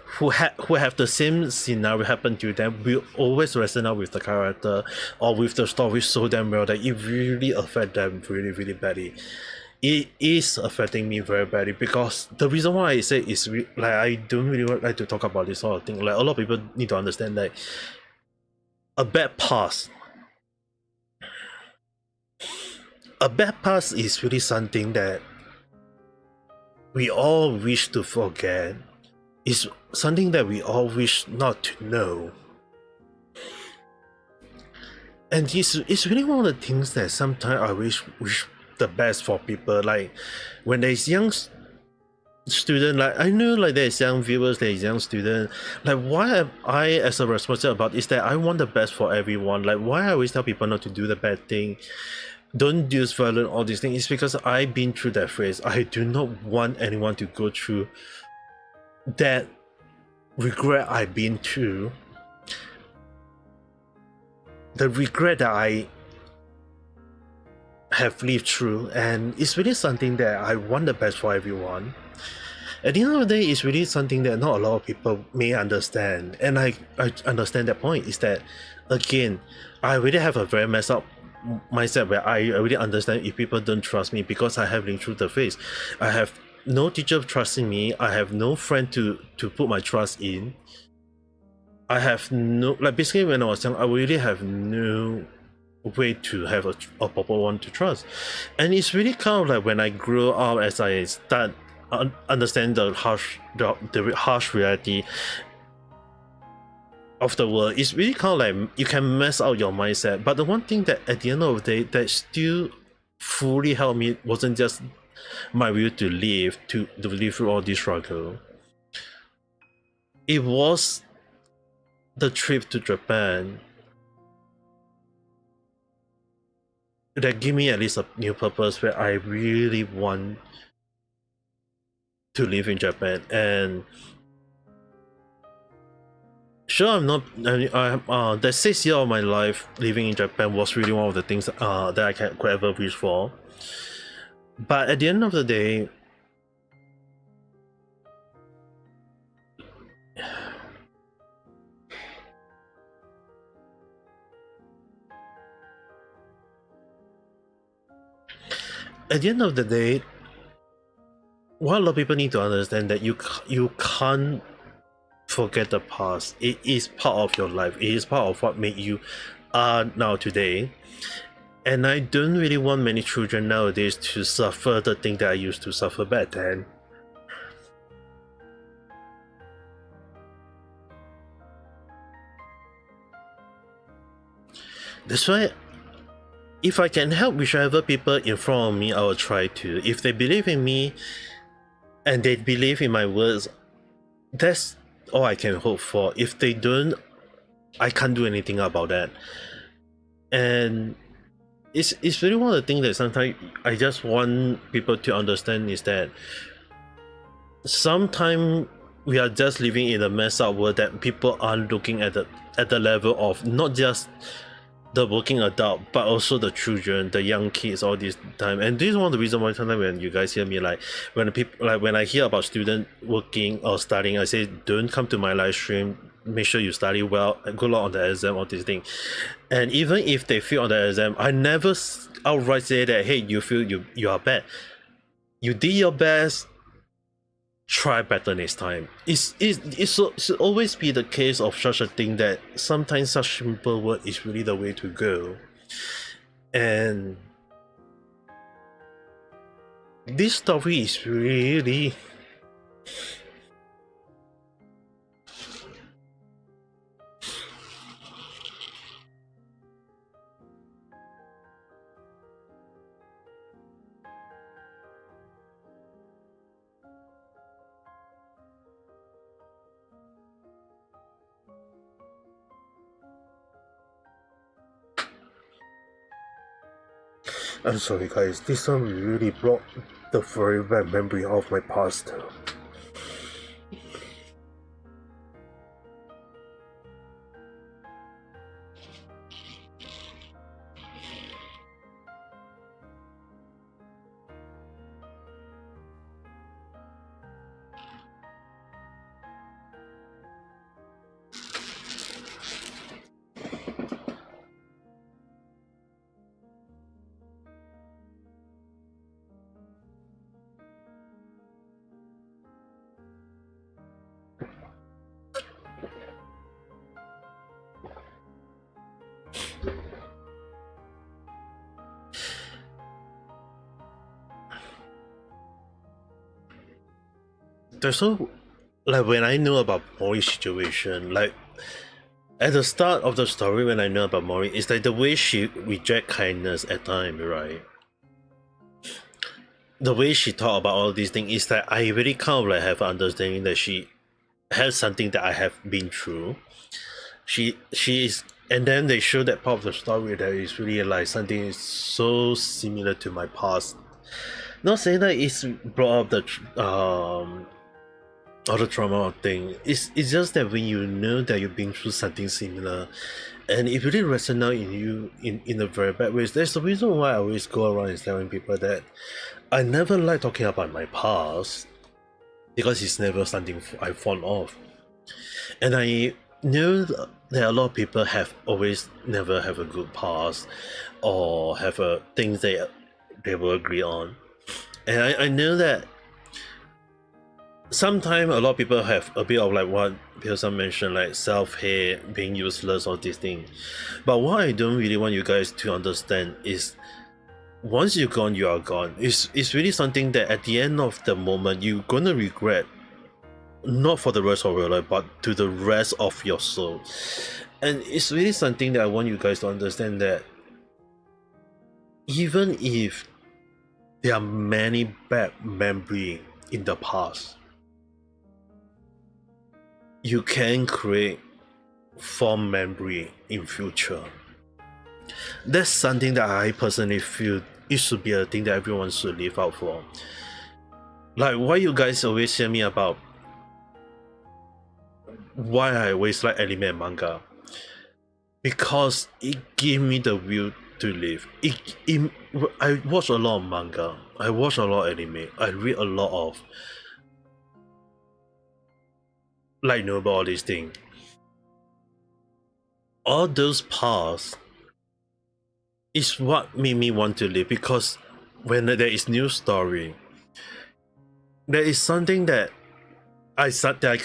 who have the same scenario happen to them will always resonate with the character or with the story so damn well that it really affects them really, really badly. It is affecting me very badly, because the reason why I say is like, I don't really like to talk about this sort of thing. Like, a lot of people need to understand that a bad past is really something that we all wish to forget. It's something that we all wish not to know. And it's really one of the things that sometimes I wish the best for people. Like, when there's young student, like, I know like there's young viewers, there's young student, like, why am I as a responsible about is that I want the best for everyone. Like, why I always tell people not to do the bad thing, don't use violence, all these things, is because I've been through that phase. I do not want anyone to go through that regret I've been through. the regret that I have lived through, and it's really something that I want the best for everyone. At the end of the day, it's really something that not a lot of people may understand, and I understand that point. Is that, again, I really have a very messed up mindset where I really understand if people don't trust me because I have been through the phase. I have no teacher trusting me. I have no friend to put my trust in. I have no, like, basically when I was young, I really have no way to have a proper one to trust. And it's really kind of like when I grow up, as I start understand the harsh reality of the world, it's really kind of like you can mess out your mindset. But the one thing that at the end of the day that still fully helped me wasn't just my will to live through all this struggle. It was the trip to Japan that gave me at least a new purpose where I really want to live in Japan. And sure, I'm not. That 6 years of my life living in Japan was really one of the things that I could ever wish for. But at the end of the day, what a lot of people need to understand that you can't forget the past. It is part of your life. It is part of what made you are now today. And I don't really want many children nowadays to suffer the thing that I used to suffer back then. That's why, if I can help whichever people in front of me, I will try to. If they believe in me and they believe in my words, that's all I can hope for. If they don't, I can't do anything about that. And it's really one of the things that sometimes I just want people to understand is that sometimes we are just living in a messed up world that people are looking at the level of not just the working adult but also the children, the young kids all this time. And this is one of the reasons why sometimes when you guys hear me, like when I hear about students working or studying, I say don't come to my live stream, make sure you study well and good luck on the exam, all these things. And even if they fail on the exam, I never outright say that, hey, you feel you are bad. You did your best, try better next time. It should always be the case of such a thing that sometimes such simple word is really the way to go. And this story is really I'm sorry guys, this one really brought the very bad memory of my past. There's so, like, when I know about Mori's situation, like at the start of the story when I know about Mori, it's like the way she reject kindness at times, right? The way she talk about all these things is that I really kind of like have an understanding that she has something that I have been through. She is, and then they show that part of the story that is really like something is so similar to my past. Not saying that it's brought up the all the trauma thing. It's just that when you know that you've been through something similar and it really resonates in you in a very bad ways. There's the reason why I always go around and telling people that I never like talking about my past because it's never something I'm fond of. And I know that a lot of people have always never have a good past or have a things they will agree on. And I know that sometimes a lot of people have a bit of like what Pearson mentioned, like self-hate, being useless, all these things. But what I don't really want you guys to understand is once you're gone, you are gone. It's really something that at the end of the moment you're gonna regret, not for the rest of your life, but to the rest of your soul. And it's really something that I want you guys to understand, that even if there are many bad memories in the past, you can create fond memory in future. That's something that I personally feel it should be a thing that everyone should live out for. Like why you guys always hear me about why I always like anime and manga, because it gave me the will to live. I watch a lot of manga, I watch a lot of anime, I read a lot of light novel, all these things. All those paths is what made me want to live, because when there is new story, there is something that I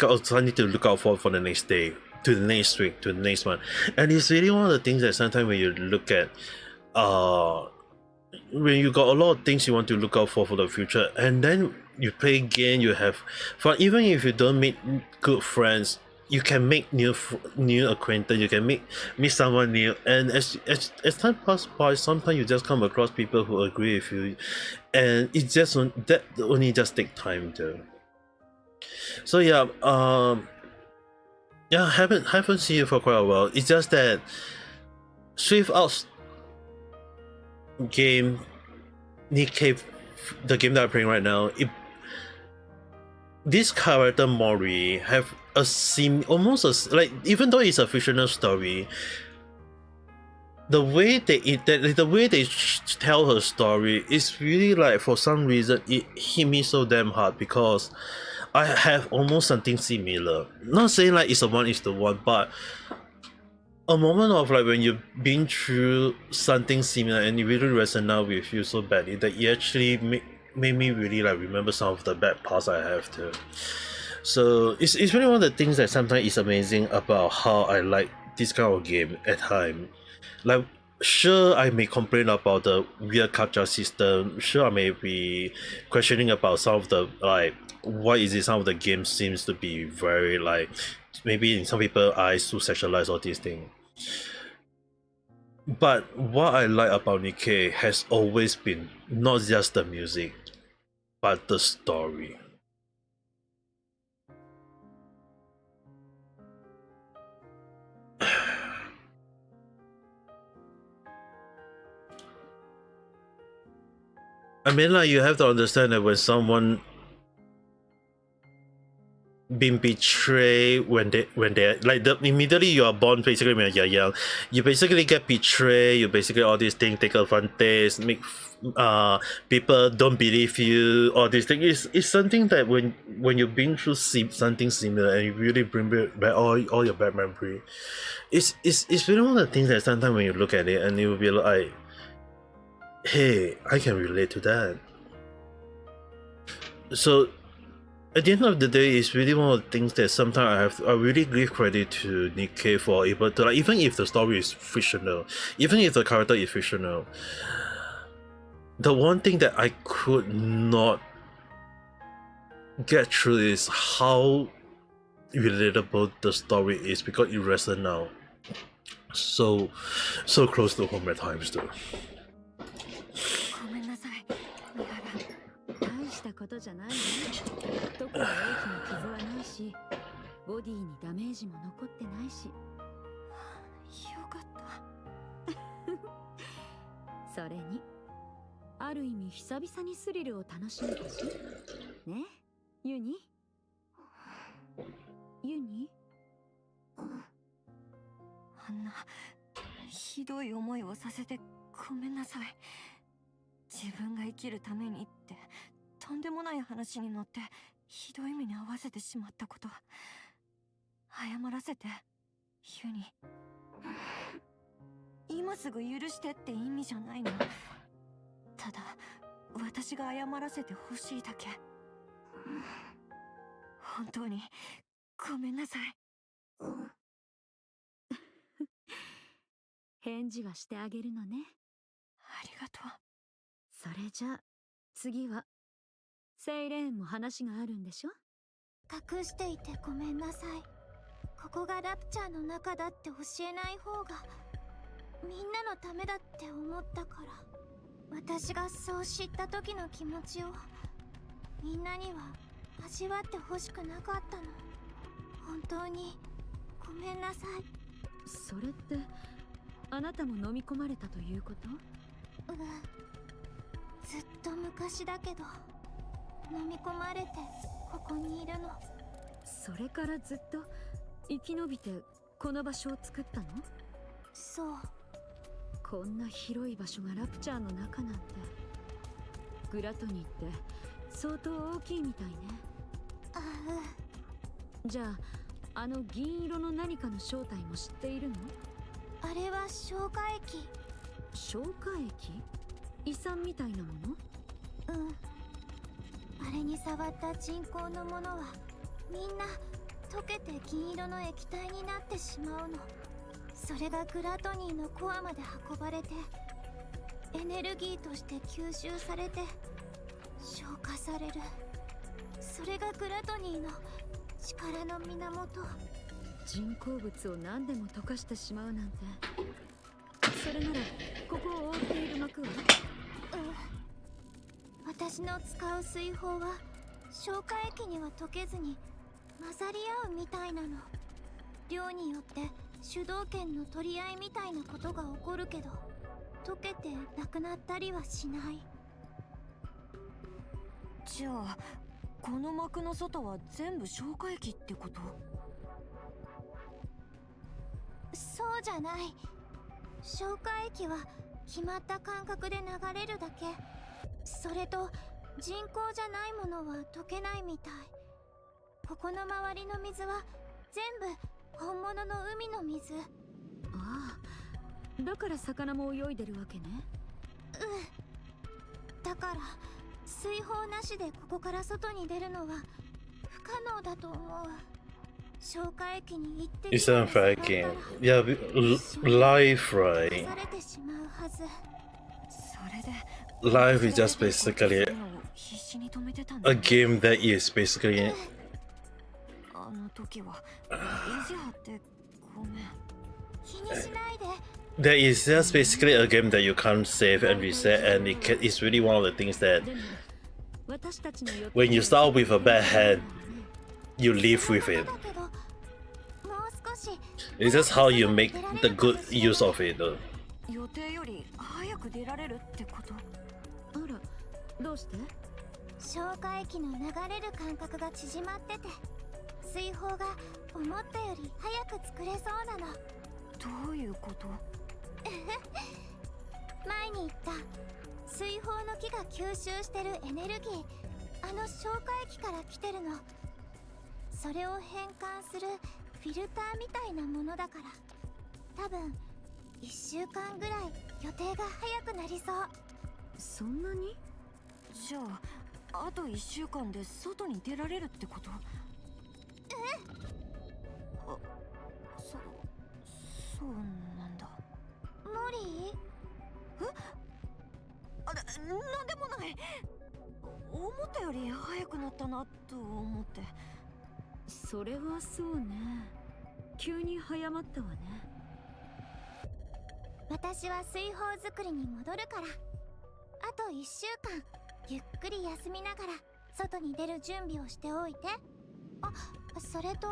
also need to look out for the next day, to the next week, to the next one. And it's really one of the things that sometimes when you look at when you got a lot of things you want to look out for the future, and then you play game, you have fun. Even if you don't meet good friends, you can make new acquaintance, you can meet someone new, and as time passes by, sometimes you just come across people who agree with you, and it just that only just take time though. So yeah, yeah, haven't seen you for quite a while. It's just that Shiftup game, Nikke, the game that I'm playing right now, this character Mori have a almost a like, even though it's a fictional story, the way they tell her story is really like, for some reason it hit me so damn hard, because I have almost something similar. Not saying like it's a 1:1, but a moment of like when you've been through something similar and it really resonates with you so badly that it actually made me really like remember some of the bad parts I have too. So it's really one of the things that sometimes is amazing about how I like this kind of game at time. Like, sure, I may complain about the weird gacha system, sure I may be questioning about some of the like, why is it some of the games seems to be very like, maybe in some people's eyes too sexualized, all these things. But what I like about Nikke has always been not just the music, but the story. I mean, like, you have to understand that when someone been betrayed, when they like immediately you are born, basically when you're young, you basically get betrayed, you basically all these things, take advantage, make people don't believe you, all these things. It's something that when you've been through something similar and you really bring back all your bad memory, it's really one of the things that sometimes when you look at it and you will be like, hey, I can relate to that. So at the end of the day, it's really one of the things that sometimes I really give credit to Nikke for able to, like, even if the story is fictional, even if the character is fictional, the one thing that I could not get through is how relatable the story is, because it resonates so close to home at times too. ごめんなさい、三原。大したことじゃないね。特に大きな傷はないし、ボディにダメージも残ってないし。よかった。それに、ある意味久々にスリルを楽しめたし。ね、ユニ？ユニ？んなひどい思いをさせてごめんなさい。自分が生きるためにってとんでもない話に乗ってひどい目に遭わせてしまったこと、謝らせてユニ。今すぐ許してって意味じゃないの。ただ私が謝らせてほしいだけ。本当にごめんなさい。返事はしてあげるのね。ありがとう。それじゃあ次はセイレーンも話があるんでしょ。隠していてごめんなさい。ここがラプチャーの中だって教えない方がみんなのためだって思ったから。私がそう知った時の気持ちをみんなには味わってほしくなかったの。本当にごめんなさい。それってあなたも飲み込まれたということ？ずっと昔だけど飲み込まれてここにいるの。それからずっと生き延びてこの場所を作ったの？そう。こんな広い場所がラプチャーの中なんて。グラトニーって相当大きいみたいね。あじゃああの銀色の何かの正体も知っているの？あれは消化液。消化液？胃酸みたいなもの？あれに触った人工のものはみんな溶けて銀色の液体になってしまうの。それがグラトニーのコアまで運ばれてエネルギーとして吸収されて消化される。それがグラトニーの力の源。人工物を何でも溶かしてしまうなんて。それならここを覆っている膜は？私の使う水泡は消化液には溶けずに混ざり合うみたいなの。量によって主導権の取り合いみたいなことが起こるけど溶けてなくなったりはしない。じゃあこの膜の外は全部消化液ってこと？そうじゃない。消化液は決まった間隔で流れるだけ。それと人工じゃないものは溶けないみたい。ここの周りの水は全部本物の海の水。ああ、だから魚も泳いでるわけね。だから水泡なしでここから外に出るのは不可能だと思う。消化液に行って It's unfaking. Yeah, life, right? されてしまうはず。それで Life is just basically 必死に止めてたんだ a game that is basically あの時は意地張ってごめん。気にしないで。 that is just basically a game that you can't save and reset, and it's really one of the things that でも私たちの予定 when you start with a bad hand, you live with it. だけどもう少し It's just how you make the good use of it. 予定より早く出られるってこと？あら、どうして？消化液の流れる間隔が縮まってて水泡が思ったより早く作れそうなの。どういうこと？前に言った水泡の木が吸収してるエネルギー、あの消化液から来てるの。それを変換するフィルターみたいなものだから多分1週間ぐらい予定が早くなりそう。そんなに？じゃああと1週間で外に出られるってこと？そうなんだ。モリー？なんでもない。思ったより早くなったなと思って。それはそうね。急に早まったわね。私は水泡作りに戻るからあと1週間ゆっくり休みながら外に出る準備をしておいて。あ、それと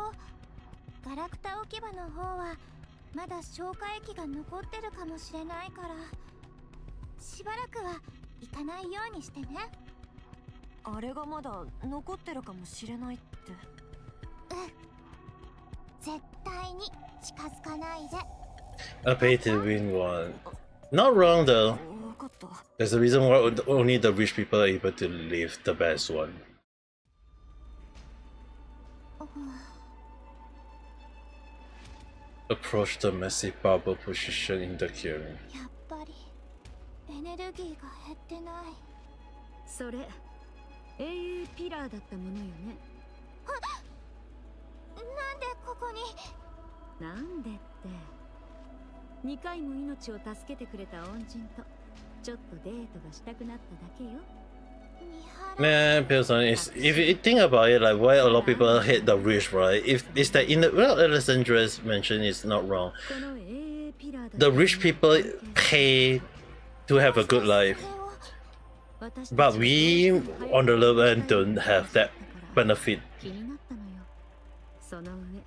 ガラクタ置き場の方はまだ消化液が残ってるかもしれないからしばらくは行かないようにしてね。あれがまだ残ってるかもしれないって。絶対に近づかないで。A pay to win one. Not wrong though. 分かった。 There's a reason why only the rich people are able to live the best one. Approach the massive bubble position in the curing. やっぱりエネルギーが減ってない。それ英雄ピラーだったものよね。なんでここに。なんでって2回も命を助けてくれた恩人とちょっとデートがしたくなっただけよ。 Man, person is if you think about it, like why a lot of people hate the rich, right? If it's that in the well, Alessandra's mentioned is not wrong. この英雄ピラーだった The rich people pay to have a good life, but we on the low end don't have that benefit. 気になったのよ。その上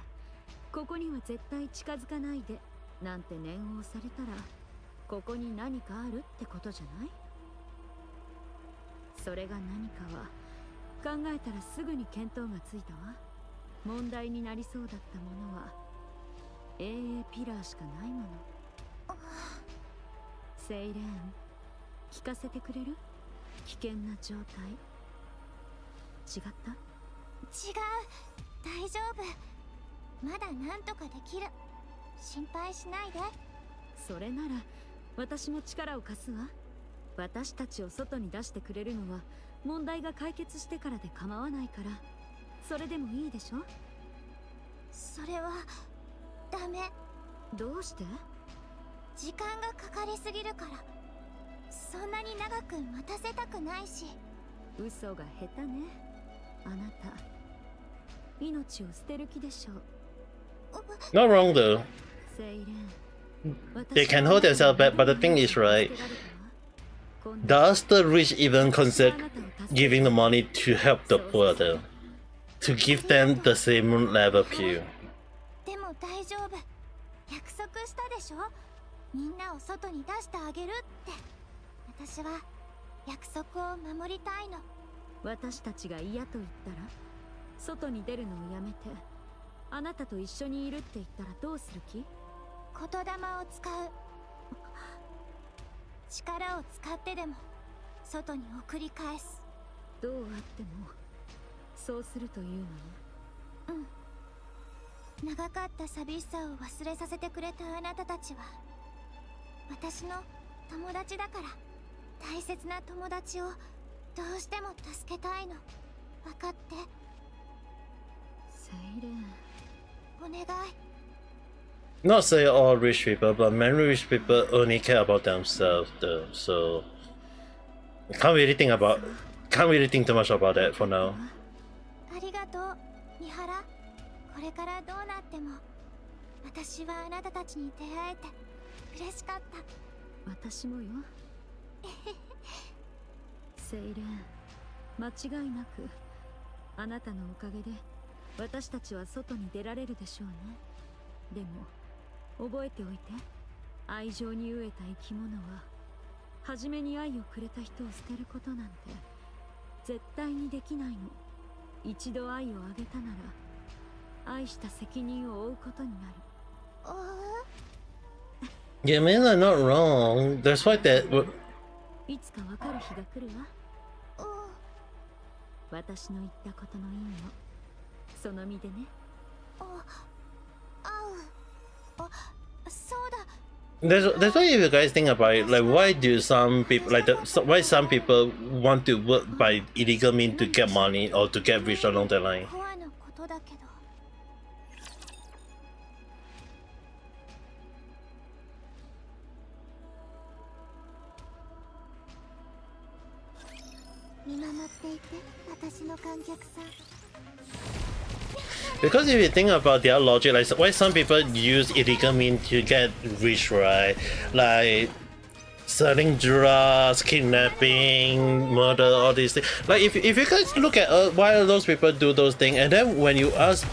ここには絶対近づかないでなんて念を押されたらここに何かあるってことじゃない？それが何かは考えたらすぐに見当がついたわ。問題になりそうだったものは英雄ピラーしかないもの。セイレーン、聞かせてくれる？危険な状態。違った？違う、大丈夫。まだなんとかできる。心配しないで。それなら私も力を貸すわ。私たちを外に出してくれるのは問題が解決してからで構わないから、それでもいいでしょ？それはダメ。どうして？時間がかかりすぎるから。そんなに長く待たせたくないし。嘘が下手ね。あなた命を捨てる気でしょう。 Not wrong though. セイレン、 They can hold themselves back, but the thing is, right? Does the rich even consider giving the money to help the poor though? To give them the same level view? でも大丈夫。約束したでしょ。みんなを外に出してあげるって。私は約束を守りたいの。私たちが嫌と言ったら外に出るのをやめてあなたと一緒にいるって言ったらどうする気？言霊を使う。力を使ってでも外に送り返す。どうあってもそうするというのね。うん。長かった寂しさを忘れさせてくれたあなたたちは私の友達だから。大切な友達をどうしても助けたいの。分かって。セイレン、お願い。 Not say all rich people, but many rich people only care about themselves though, so can't really think too much about that for now. ありがとう、三原。これからどうなっても私はあなたたちに出会えて嬉しかった。私もよ。セイレン、間違いなくあなたのおかげで私たちは外に出られるでしょうね。でも覚えておいて、愛情に飢えた生き物は初めに愛をくれた人を捨てることなんて絶対にできないの。一度愛をあげたなら愛した責任を負うことになる。Yeah, man, they're not wrong. That's why that. いつかわかる日が来るわ。私の言ったことの意味をその身でね。そうだ。 That's why if you guys think about it, like why do some people why some people want to work by illegal means to get money or to get rich along the line? コアのことだけど。見守っていて、私の観客さん。 Because if you think about their logic, like why some people use illegal means to get rich, right? Like selling drugs, kidnapping, murder, all these things. Like if you guys look at why those people do those things, and then when you ask,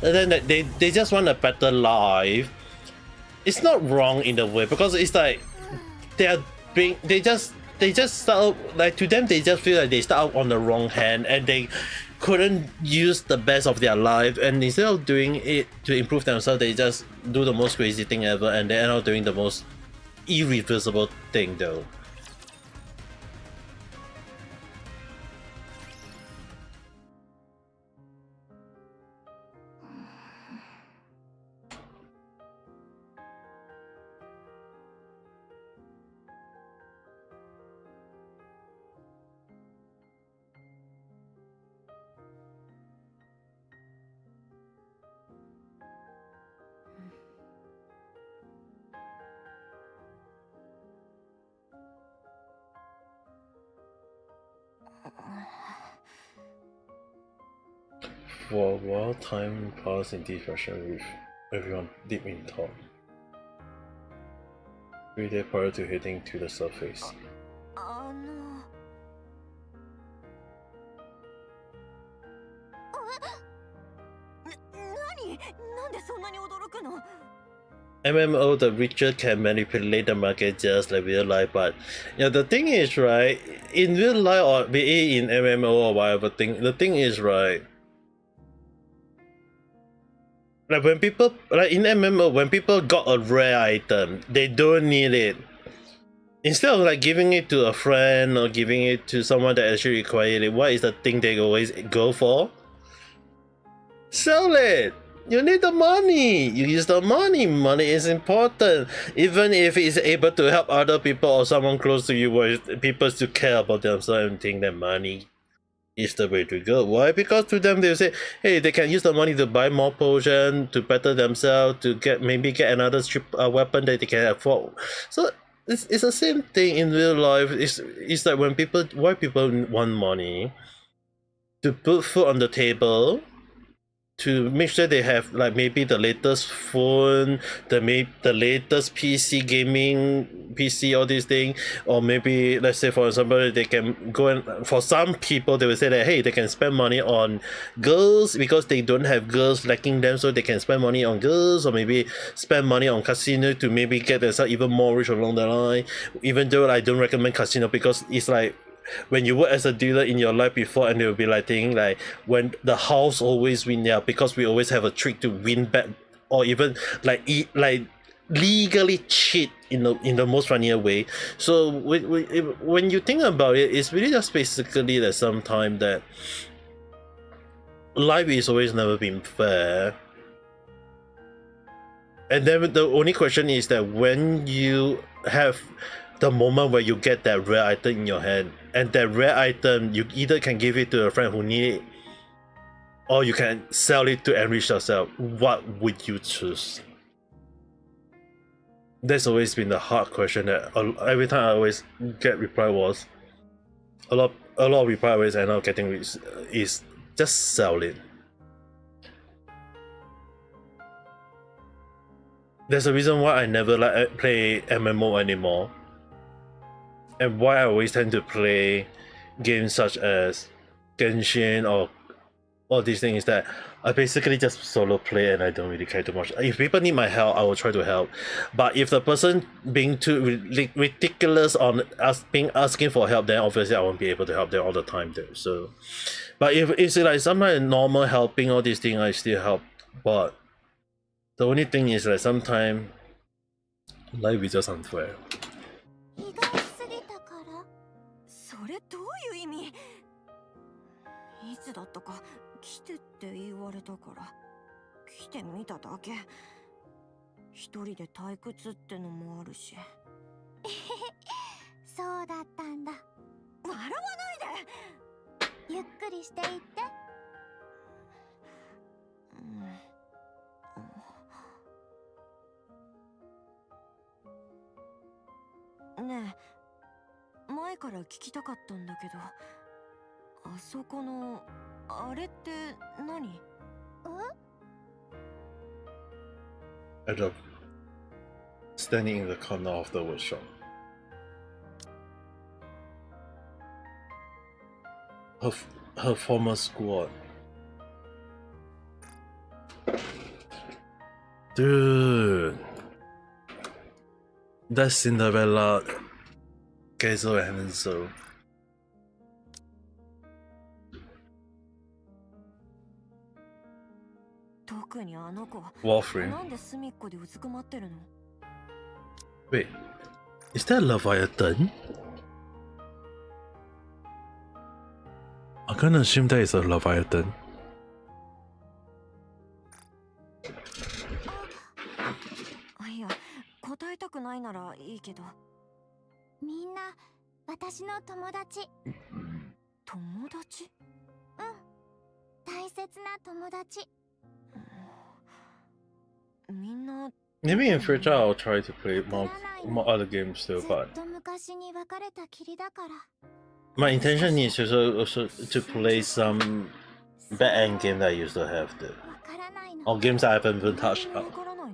then they just want a better life. It's not wrong in a way because it's like they just start out, like to them they just feel like they start out on the wrong hand and they couldn't use the best of their life, and instead of doing it to improve themselves, they just do the most crazy thing ever, and they end up doing the most irreversible thing though. For a while, time passed in discussion with everyone deep in thought. 3 days prior to hitting to the surface. なんでそんなに驚くの？ MMO, the richer can manipulate the market just like real life, but yeah, the thing is, right, in real life or be it in MMO or whatever thing, the thing is, right, like when people, like in MMO, when people got a rare item, they don't need it. Instead of like giving it to a friend or giving it to someone that actually requires it, what is the thing they always go for? Sell it! You need the money! You use the money! Money is important! Even if it's able to help other people or someone close to you, where people still care about themselves and think that money is the way to go. Why? Because to them they say, hey, they can use the money to buy more potion, to better themselves, to maybe get another weapon that they can afford. So it's the same thing in real life. It's like when why people want money? To put food on the table, to make sure they have like maybe the latest phone, the latest PC gaming PC, all these things, or maybe let's say for example they can go and for some people they will say that hey, they can spend money on girls because they don't have girls liking them, so they can spend money on girls, or maybe spend money on casino to maybe get themselves even more rich along the line. Even though I don't recommend casino because it's like when you work as a dealer in your life before, and they will be like thinking like when the house always win, yeah, because we always have a trick to win back, or even like legally cheat in the most funnier way. So when you think about it, it's really just basically that sometimes that life is always never been fair. And then the only question is that when you have the moment where you get that rare item in your hand, and that rare item you either can give it to a friend who need it, or you can sell it to enrich yourself, what would you choose? That's always been the hard question that every time I always get reply was a lot of reply always end up getting is just sell it. There's a reason why I never like play MMO anymore, and why I always tend to play games such as Genshin or all these things, is that I basically just solo play and I don't really care too much. If people need my help, I will try to help. But if the person being too ridiculous on asking for help, then obviously I won't be able to help them all the time though. So, but if it's like sometimes normal helping, all these things, I still help. But the only thing is that sometimes life is just unfair. それどういう意味？いつだったか来てって言われたから来てみただけ。一人で退屈ってのもあるし。そうだったんだ。笑わないで。ゆっくりしていって。ねえ、前から聞きたかったんだけど、あそこのあれって何？Adam, standing in the corner of the workshop. Her former squad. Dude, that's Cinderella, Keizo and Enzo. 特にあの子 Warframe. なんで隅っこでうずくまってるの？ Wait, is that Leviathan? I'm gonna assume that is a Leviathan. いや、答えたくないならいいけど。みんな私の友達。友達？大切な友達。みんな Maybe in future I'll try to play more other games too, ずっ but と昔に別れたきりだから。 my intention is also to play some back end game that I used to have though. わからないの。 Or games I haven't even touched わからないの？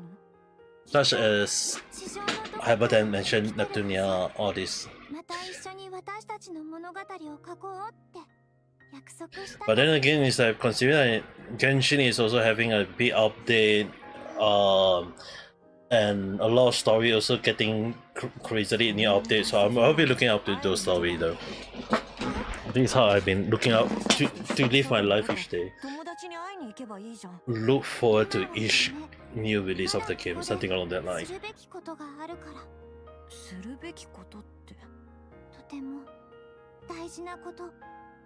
such as 地上のどこか Hyperdimension, Neptunia, all this. また一緒に私たちの物語を書こうって約束した。 But then again, it's like considering that Genshin is also having a big update, and a lot of story also getting crazily new updates. So I'll be looking up to those story though. This is how I've been looking up to live my life each day. 友達に会いに行けばいいじゃん。 Look forward to each new release of the game, something along that line. するべきことがあるから。するべきことって。とても大事なこと。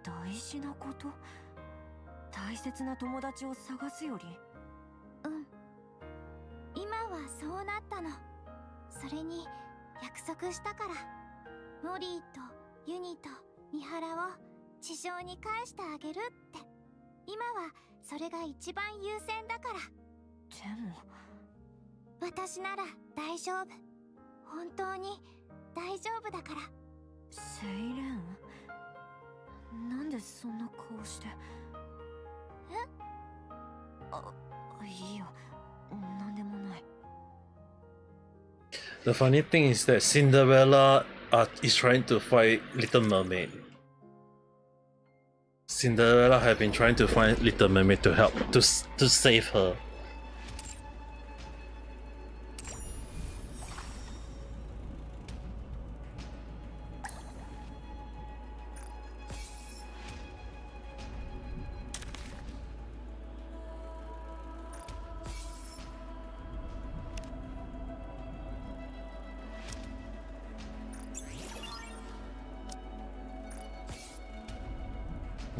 大事なこと？大切な友達を探すより？今はそうなったの。それに約束したから。モリーとユニと三原を地上に返してあげるって。今はそれが一番優先だから。でも私なら大丈夫。本当に大丈夫だから。セイレーン？なんでそんな顔して？いいよ。なんでもない。 The funny thing is that Cinderella is trying to fight Little Mermaid. Cinderella have been trying to find Little Mermaid to help to save her.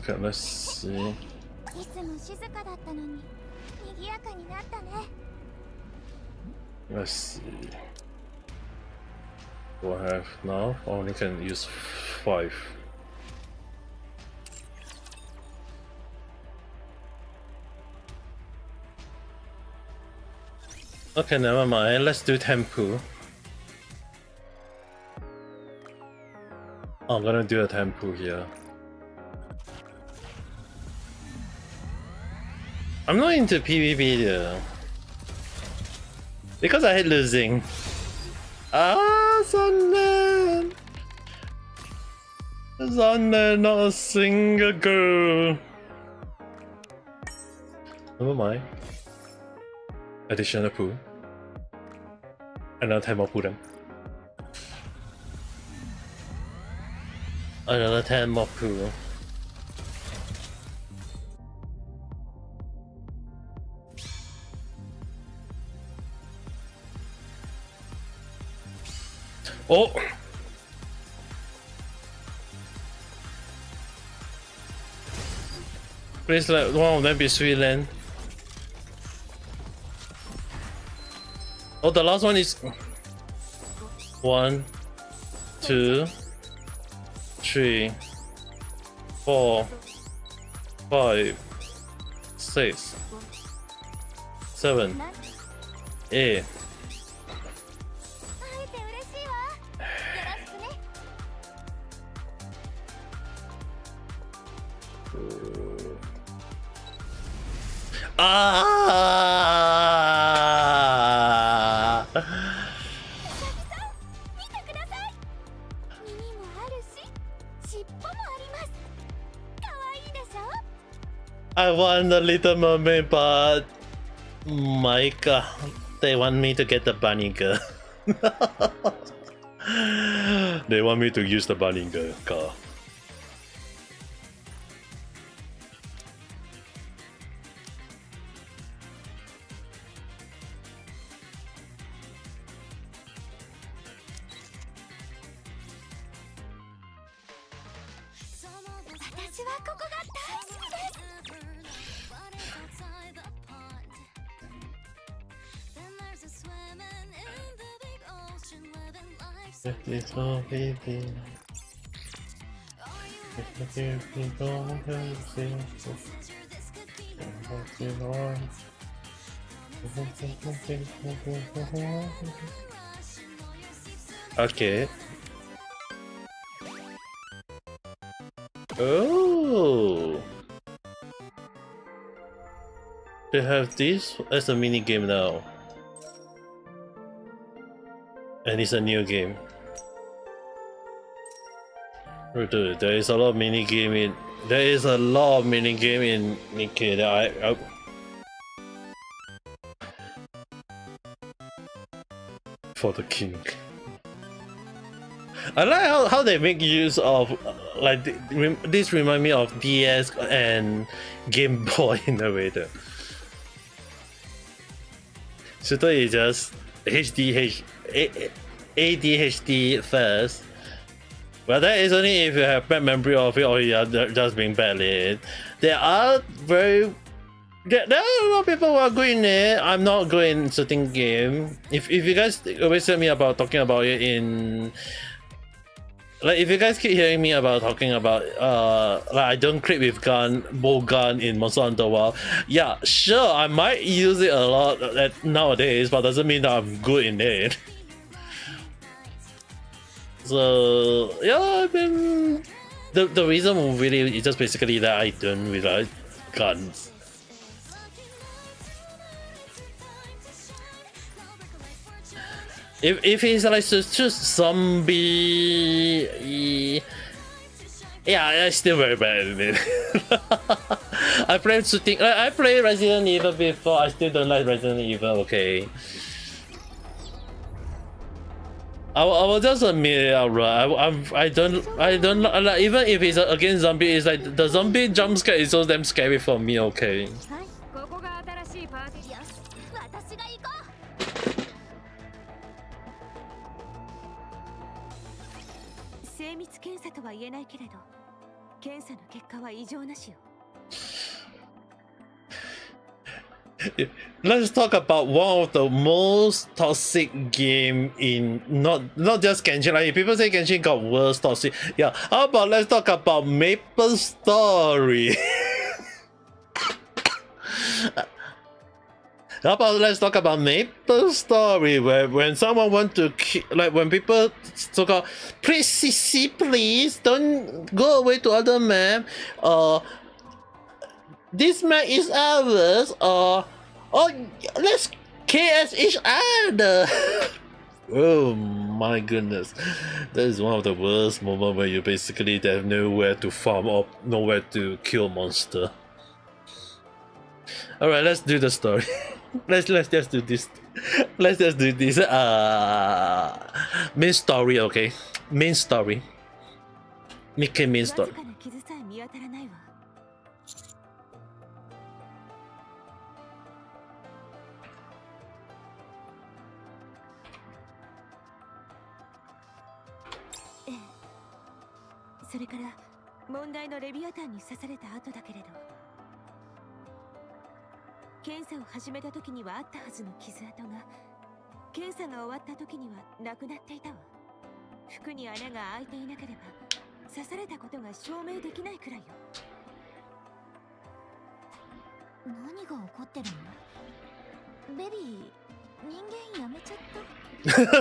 Okay, let's see. いつも静かだったのに賑やかになったね。 Let's see. What I have now? I only can use 5. Okay, never mind. Let's do Tempu. I'm gonna do a Tempu here. I'm not into PvP though. Because I hate losing. Ah, Sunday! Sunday, not a single girl. Never mind. Additional pool. Another 10 more pool then. Another 10 more pool. Oh! Please let one of them be sweet land. Oh, the last one is 1, 2, 3, 4, 5, 6, 7, 8. 会えて嬉しいわ。よろしくね。 Ah! 見てください。耳もあるし、尻尾もあります。可愛いでしょ？ I want the Little Mermaid, but my God, they want me to get the bunny girl. They want me to use the bunny girl car. ここが大好きです。Okay. Oh. They have this as a mini game now. And it's a new game. Oh, dude, there is a lot of mini game in. There is a lot of mini game in Nikke that I for the king. I like how they make use of like this remind me of DS and Game Boy in a way though. So you just ADHD first. But that is only if you have bad memory of it or you are just being badly. There are a lot of people who are good in it. I'm not good in certain game. If you guys always tell me about talking about it in like if you guys keep hearing me about talking about like I don't click with bow gun in Monster Hunter World, yeah, sure, I might use it a lot nowadays, but doesn't mean that I'm good in it. So yeah, I mean the reason really is just basically that I don't really like guns. If it's like just zombie, yeah, I'm still very bad at it. I played shooting. I played Resident Evil before. I still don't like Resident Evil. Okay. I will just admit it outright. I don't like, even if it's against zombie. It's like the zombie jump scare is so damn scary for me. Okay. Let's talk about one of the most toxic game in not just Genshin. Like people say Genshin got worse toxic. Yeah, how about let's talk about Maple Story. How about let's talk about Maple Story, where when someone want to like when people talk about please CC, please don't go away to other map. This map is ours. Oh, let's KS each other. Oh my goodness, that is one of the worst moments where you basically have nowhere to farm or nowhere to kill monster. All right, let's do the story. let's just do this. Let's just do this. Main story, okay? Main story. Nikke main story.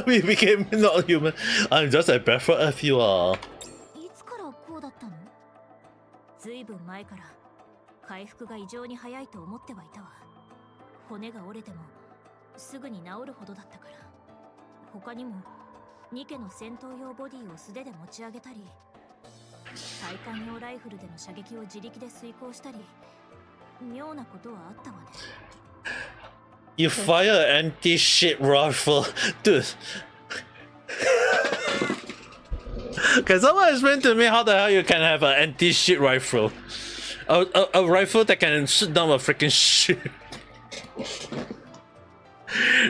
We became not human. I'm just a breath of you all. ずいぶん前から回復が異常に早いと思ってはいたわ。骨が折れてもすぐに治るほどだったから。他にもニケの戦闘用ボディを素手で持ち上げたり、体感用ライフルでの射撃を自力で遂行したり、妙なことはあったわね。You fire an anti-shit rifle, dude. Can someone explain to me how the hell you can have an anti-shit rifle? A rifle that can shoot down a freaking ship.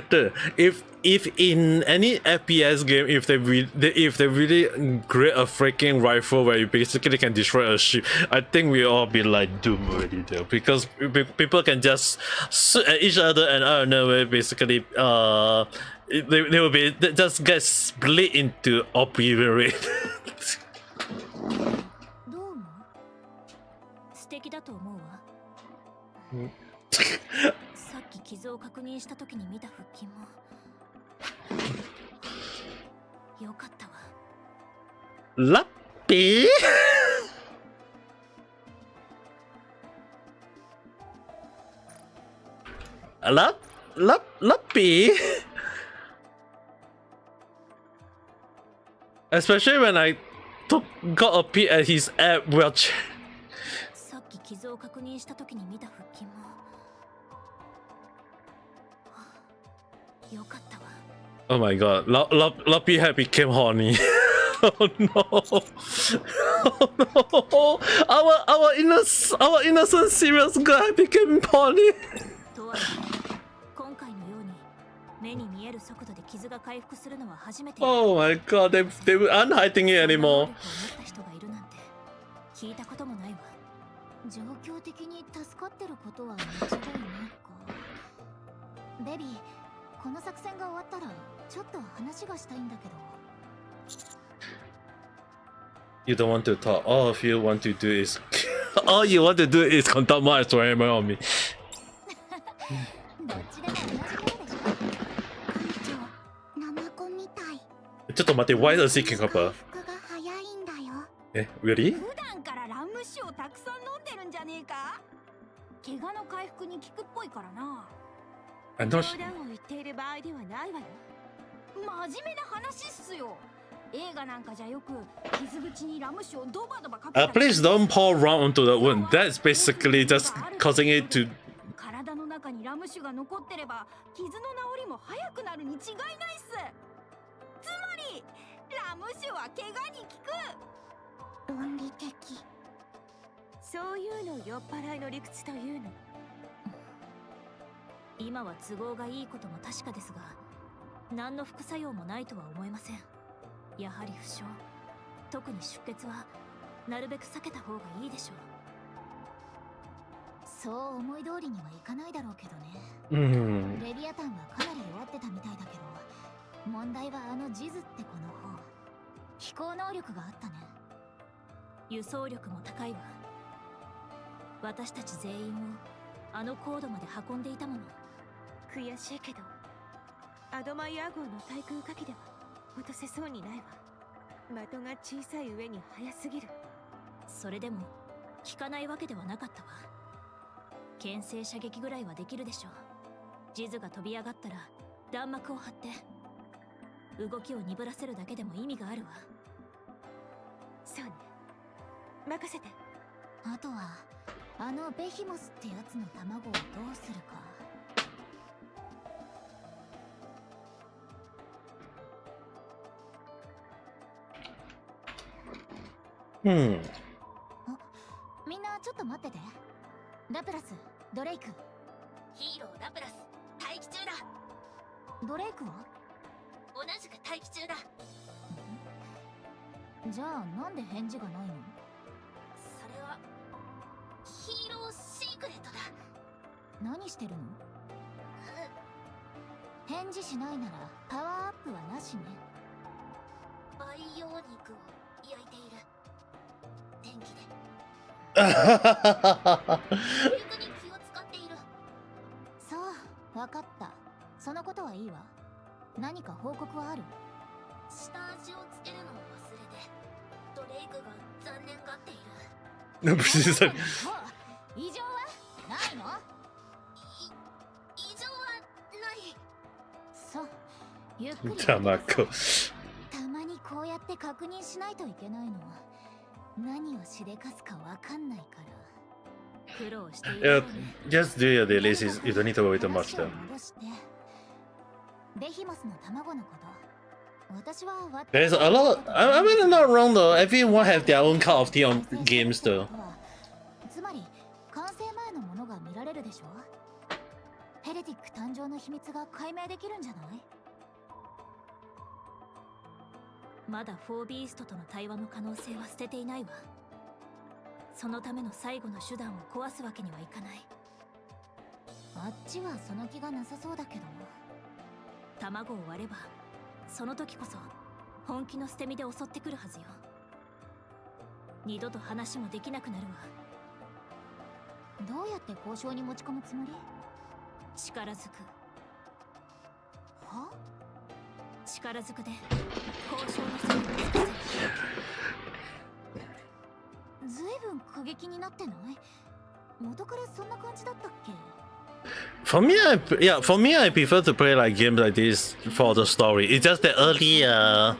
Dude, if if in any FPS game, if they really create a freaking rifle where you basically can destroy a ship, I think we all be like doomed already there, because people can just shoot at each other and I don't know, basically they will be just get split into obliterate. どう思う？素敵だと思うわ。さっき傷を確認した時に見た腹筋もよかったわ。ラッピーラッピー Especially when I got a peek at his app watch. さっき傷を確認した時に見た腹筋もよかったわ。 Oh my god, Loppy had became horny. Oh no. Oh no. Our innocent serious guy became horny. とはいえ今回のように目に見える速度で傷が回復するのは初めて。 Oh my god, they aren't hiding it anymore. 人がいるなんて聞いたこともないわ。状況的に助かってることは間違いないか。ベビー、この作戦が終わったらちょっと話がしたいんだけど。 You don't want to talk. All of you want to do is all you want to do is conduct more experiment on me. どっちでも同じことでしょ。艦長、ナマコみたい。ちょっと待って、why does he kick up her? 回復が早いんだよ。え、really? 普段からラム酒をたくさん飲んでるんじゃねえか？怪我の回復に効くっぽいからな。 I'm not 冗談を言っている場合ではないわよ。真面目な話っすよ。映画なんかじゃよく傷口にラム酒をドバドバかけたり。 please don't pour rum onto the wound. That's basically just causing it to. 体の中にラム酒が残ってれば傷の治りも早くなるに違いないっす。つまりラム酒は怪我に効く。論理的。そういうのを酔っ払いの理屈というの。今は都合がいいことも確かですが、何の副作用もないとは思えません。やはり負傷、特に出血はなるべく避けた方がいいでしょう。そう思い通りにはいかないだろうけどね。レビアタンはかなり弱ってたみたいだけど、問題はあのジズって子の方。飛行能力があったね。輸送力も高いわ。私たち全員をあの高度まで運んでいたもの。悔しいけどアドマイア号の対空火器では落とせそうにないわ。的が小さい上に速すぎる。それでも効かないわけではなかったわ。牽制射撃ぐらいはできるでしょう。ジズが飛び上がったら弾幕を張って動きを鈍らせるだけでも意味があるわ。そうね、任せて。あとはあのベヒモスってやつの卵をどうするか。みんなちょっと待ってて。ラプラス、ドレイク。ヒーローラプラス、待機中だ。ドレイクは？同じく待機中だ。じゃあなんで返事がないの？それはヒーローシークレットだ。何してるの？返事しないならパワーアップはなしね。培養肉を焼いている。電気で。気に気を使っている。そう、わかった。そのことはいいわ。何か報告はある？下味をつけるのを忘れてドレイクが残念がっている。異常はないの？異常はない。そう、ゆっくり。たまにこうやって確認しないといけないの。何をしでかすかわかんないから。苦労している。Just do your daily. You don't need to worry too much though. ベヒモスの卵のこと。私は There's a lot. I mean, I'm not wrong though. Everyone have their own cup of tea on games though. つまり完成前のものが見られるでしょ。ヘレティック誕生の秘密が解明できるんじゃない？まだフォービーストとの対話の可能性は捨てていないわ。そのための最後の手段を壊すわけにはいかない。あっちはその気がなさそうだけど。卵を割ればその時こそ本気の捨て身で襲ってくるはずよ。二度と話もできなくなるわ。どうやって交渉に持ち込むつもり？力ずく。は？力ずくで交渉の線をつかせる。ずいぶん過激になってない？元からそんな感じだったっけ？ For me, for me, I prefer to play like games like this for the story. It's just that earlier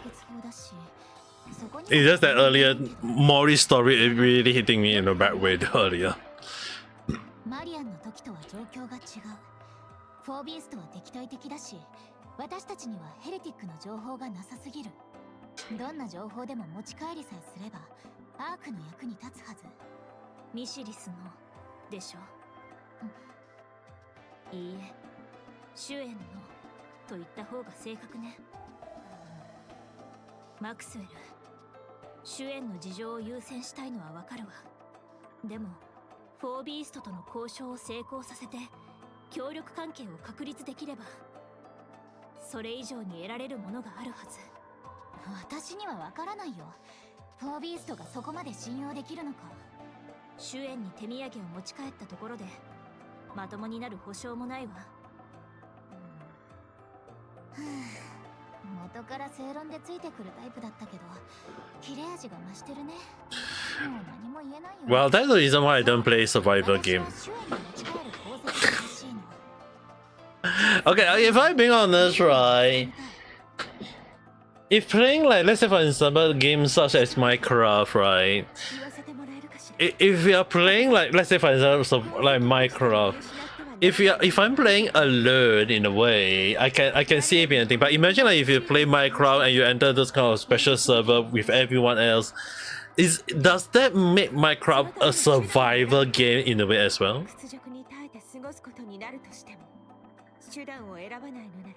Mori's story is really hitting me in a bad way earlier. マリアンの時とは状況が違う。フォービーストは敵対的だし、私たちにはヘレティックの情報がなさすぎる。どんな情報でも持ち帰りさえすればアークの役に立つはず。ミシリスのでしょ。いいえ、シュエンのと言った方が正確ね。マクスウェル、シュエンの事情を優先したいのはわかるわ。でもフォービーストとの交渉を成功させて協力関係を確立できればそれ以上に得られるものがあるはず。私にはわからないよ。フォービーストがそこまで信用できるのか。シュエンに手土産を持ち帰ったところでまともになる保証もないわ。元から正論でついてくるタイプだったけど切れ味が増してるね。もう何も言えないよ。 Well, that's the reason why I don't play survival game. Okay, if I'm being honest, right? If playing like, let's say for example, games such as Minecraft, right? If we are playing like, let's say for example, like Minecraft, if I'm playing alone in a way, I can see anything. But imagine like if you play Minecraft and you enter this kind of special server with everyone else, does that make Minecraft a survival game in a way as well? 手段を選ばないのなら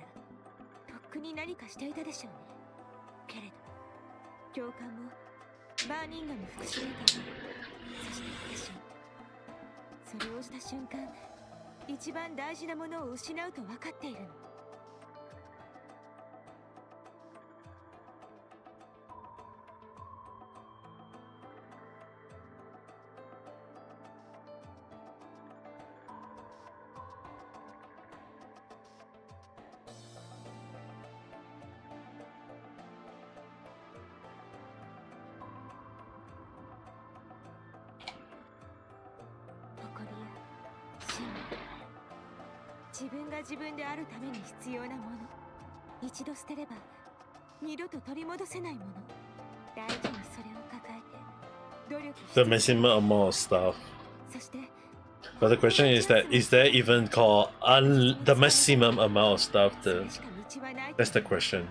とっくに何かしていたでしょうね。けれど教官もバーニンガム副司令官もそして私もそれをした瞬間一番大事なものを失うと分かっているの。自分が自分であるために必要なもの、一度捨てれば二度と取り戻せないもの、大事にそれを抱えて努力して The maximum amount of stuff. そして But the question is that is there even called the maximum amount of stuff? That's the question.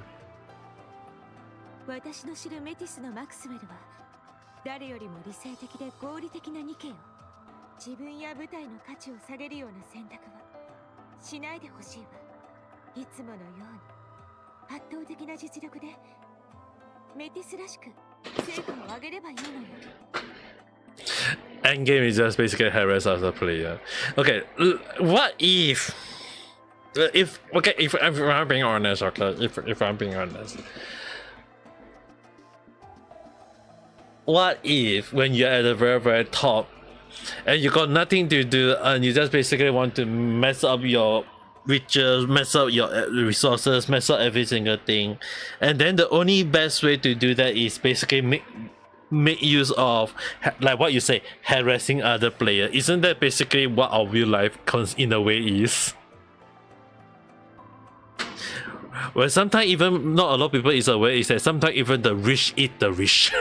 私の知るメティスのマクスウェルは誰よりも理性的で合理的なニケよ。自分や部隊の価値を下げるような選択はしないでほしいわ。いつものように圧倒的な実力でメティスらしく成果を上げればいいのよ。Endgame is just basically harass as a player. Okay, what if I'm being honest, okay, if I'm being honest, what if when you're at the very very top and you got nothing to do and you just basically want to mess up your riches, mess up your resources, mess up every single thing, and then the only best way to do that is basically make use of, like what you say, harassing other players? Isn't that basically what our real life in a way is? Well, sometimes even not a lot of people is aware is that sometimes even the rich eat the rich.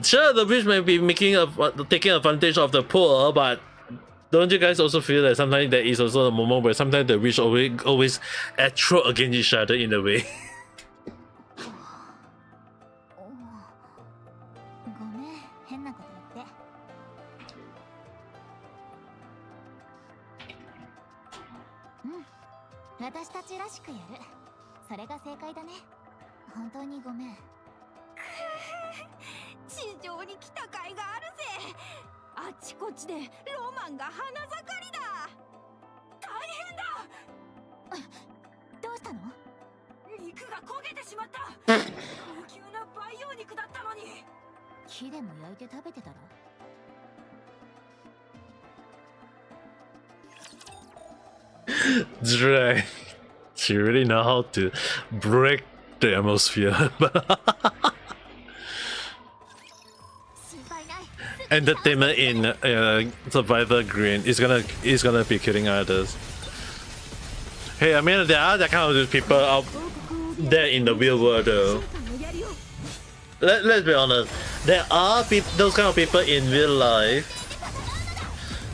Sure, the rich may be taking advantage of the poor, but don't you guys also feel that sometimes there is also a moment where sometimes the rich always throw against each other in a way? ごめん、変なこと言って。私たちらしくやる。それが正解だね。本当にごめん。地上に来た甲斐があるぜ。あちこちでロマンが花盛りだ。大変だ。どうしたの？肉が焦げてしまった。高級な培養肉だったのに。木でも焼いて食べてたら？Dre, she really know how to break the atmosphere. Entertainment in Survivor Green is gonna be killing others. Hey, I mean there are that kind of people out there in the real world though. Let's be honest, there are those kind of people in real life.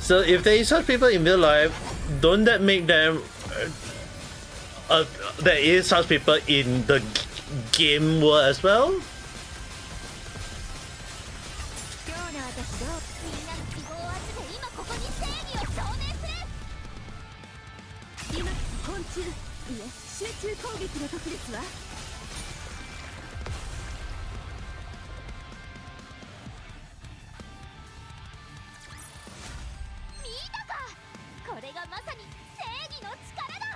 So if there is such people in real life, don't that make them there is such people in the game world as well? 集中攻撃の時ですわ。見たか？これがまさに正義の力だ。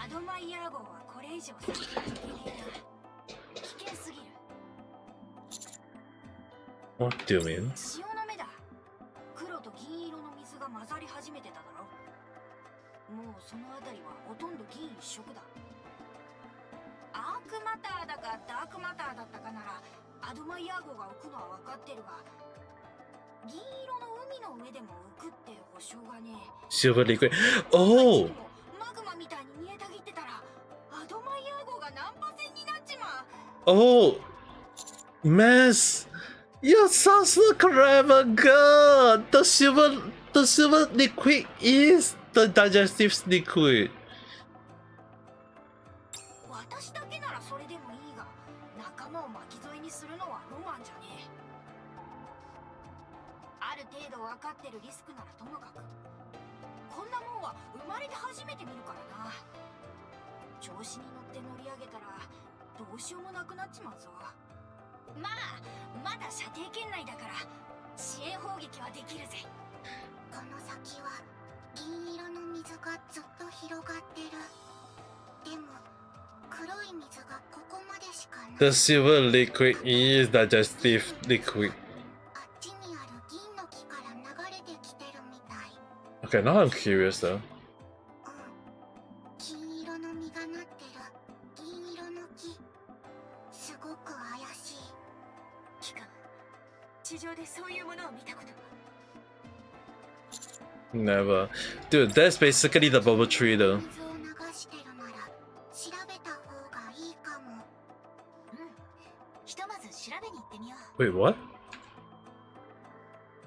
アドマイヤー号はこれ以上先に行けねえな。危険すぎる。 What do you mean? 潮の目だ。黒と銀色の水が混ざり始めてただろ。もうそのあたりはほとんど銀一色だ。アークマターだかダークマターだったかならアドマイヤー号が浮くのは分かってるが、銀色の海の上でも浮くって保証がね。 Silver liquid. Oh! マグマみたいに煮えたぎってたらアドマイヤー号が難破船になっちまう。 Oh! Mess! You're so clever, girl! The silver liquid is the digestive liquid. 私だけならそれでもいいが、仲間を巻き添えにするのはロマンじゃねえ。ある程度分かってるリスクならともかく、こんなもんは生まれて初めて見るからな。調子に乗って乗り上げたらどうしようもなくなっちまうぞ。まあまだ射程圏内だから支援砲撃はできるぜ。この先は銀色の水がずっと広がってる。でも黒い水がここまでしかない。 The silver liquid is digestive liquid. あっちにある銀の木から流れてきてるみたい。 Okay, now I'm curious though. 金色の実がなってる銀色の木、すごく怪しい。聞く。地上でそういうものを見たことは？ Never. Dude, that's basically the bubble tree though. 水を流してるなら調べた方がいいかも。ひとまず調べに行ってみよう。 Wait, what?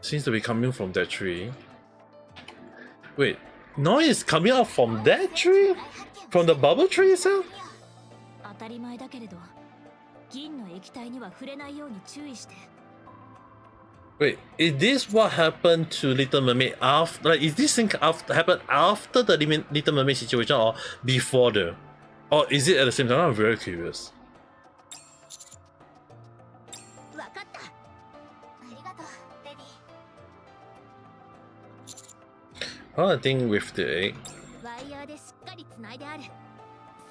Seems to be coming from that tree. Wait, noise coming out from that tree? From the bubble tree itself? 当たり前だけれど、銀の液体には触れないように注意して。 Wait, is this what happened to Little Mermaid after? Like, is this thing happened after the Little Mermaid situation or before the? Or is it at the same time? I'm very curious. わかった。ありがとう、レディ。 I think with the egg. ワイヤーでしっかりつないである。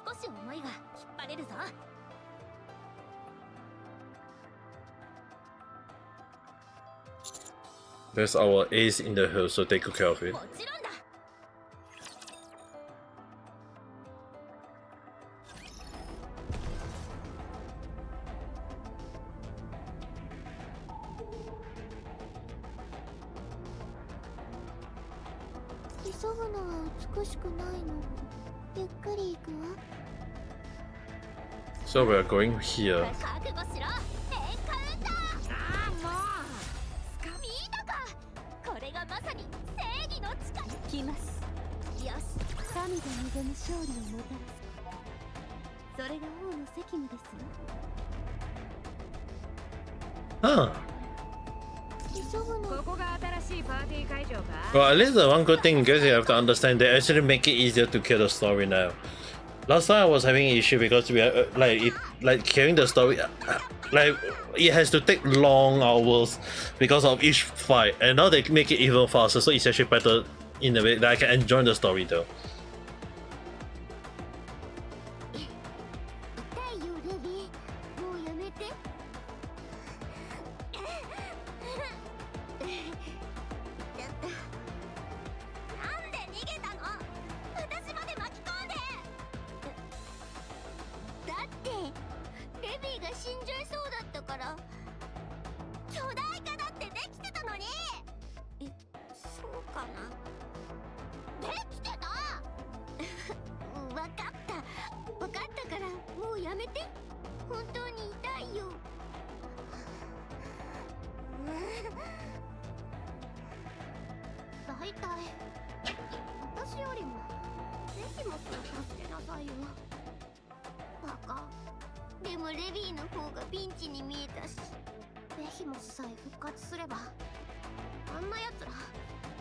少し重いが引っ張れるぞ。 There's our ace in the hill, so take good care of it. もちろんだ。 急ぐのは美しくないの。ゆっくり行くわ。 So we're going here. 覚悟しろ。エンカウンター。ああもう。見たか。これがまさに正義の力。来ます。よし。神が望む勝利をもたらす。それが王の責務ですわ。 Huh. 急ぐの。ここが新しいパーティー会場か。 Well, at least the one good thing, guys, you have to understand they actually make it easier to kill the story now. Last time I was having an issue because we are like carrying the story, like it has to take long hours because of each fight, and now they make it even faster, so it's actually better in a way that I can enjoy the story though. 痛いよレビー、もうやめて。なんで逃げたの？私まで巻き込んで。だってレビーが死んじゃいそうだったから。巨大化だってできてたのに。そうかな。できてた。わかったからもうやめて。本当に痛いよ。だいたい私よりもレヒモスを助けなさいよ。バカ。でもレビーの方がピンチに見えたし、レヒモスさえ復活すればあんなやつら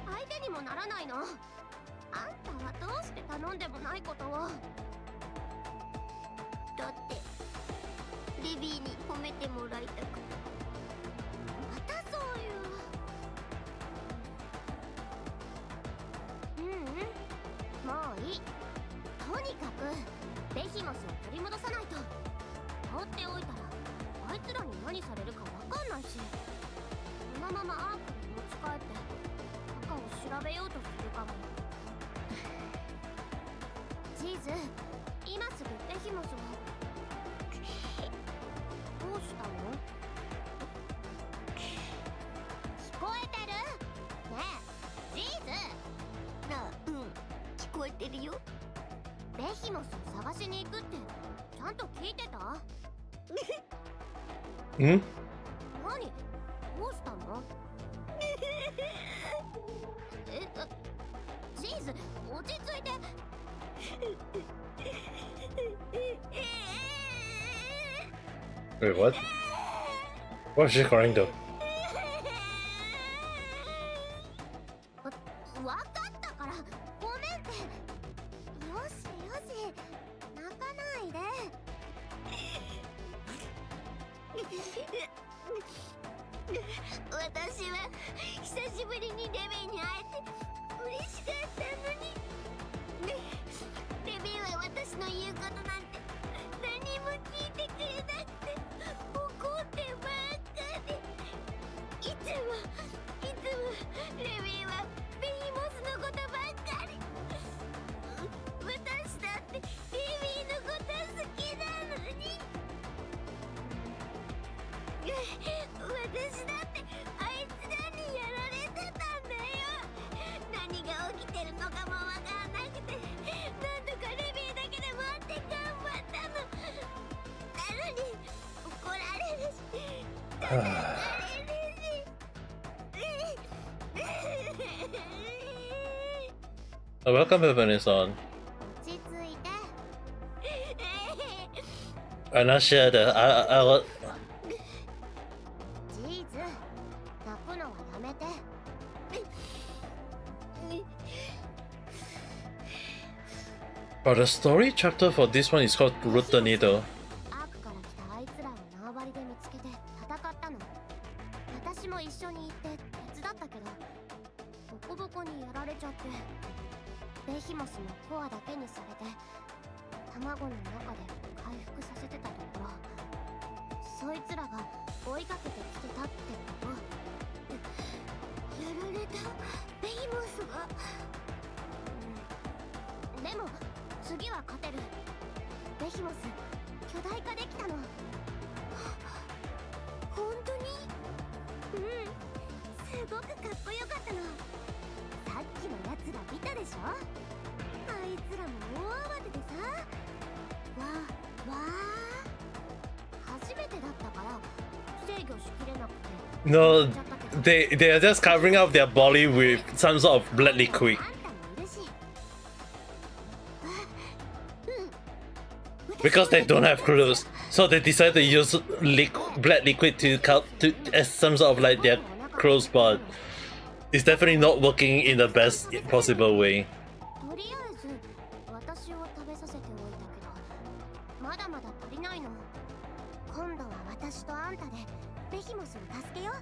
相手にもならないの。あんたはどうして頼んでもないことを。だってレビーに褒めてもらいたくて。またそういう。もういい。とにかくレヒモスを取り戻さないと。放っておいたらあいつらに何されるかわかんないし、このままアークに持ち帰って中を調べようとするかも。ジーズ、今すぐレヒモスを。どうしたの？聞こえてる？ねえ、ジーズ。聞こえてるよ。レヒモスを探しに行くってちゃんと聞いてた？Hmm? 何？どうしたの？ジーズ、落ち着いて。Wait, what? What is she crying to? わかったからごめんって。よしよし、泣かないで。私は久しぶりにレビーに会えて嬉しかったのに。レビーは私の言うことなんて何も聞いてくれなくて怒ってばっかで。いつもレビーはベイモスのことばっかり。私だってレビーのこと好きなのに。私だってあいつらにやられてたんだよ。何が起きてるのかもわかんなくて、なんとかレビーだけで待って頑張ったの。なのに怒られるし叩かれるし。Welcome, Peppermint-san. 落ち着いて。I'm not sure that I was. ジーズ、泣くのはやめて。But the story chapter for this one is called Root the Needle. アークから来たあいつらを縄張りで見つけて戦ったの。私も一緒に行って手伝ったけど、ボコボコにやられちゃって。ベヒモスのコアだけにされて卵の中で回復させてたところ、そいつらが追いかけてきてたってこと。やられたベヒモスが。でも次は勝てる。ベヒモス巨大化できたの。本当に？すごくかっこよかったの。さっきのやつら見たでしょ？あいつらも大慌てでさ。わー。初めてだったから制御しきれなくて。No, they are just covering up their body with some sort of blood liquid. Because they don't have clothes, so they decide to use black liquid to as some sort of like their clothes, but it's definitely not working in the best possible way. とりあえず私を食べさせておいたけまだまだ足りないの。今度は私とあんたでベヒモスを助けよう。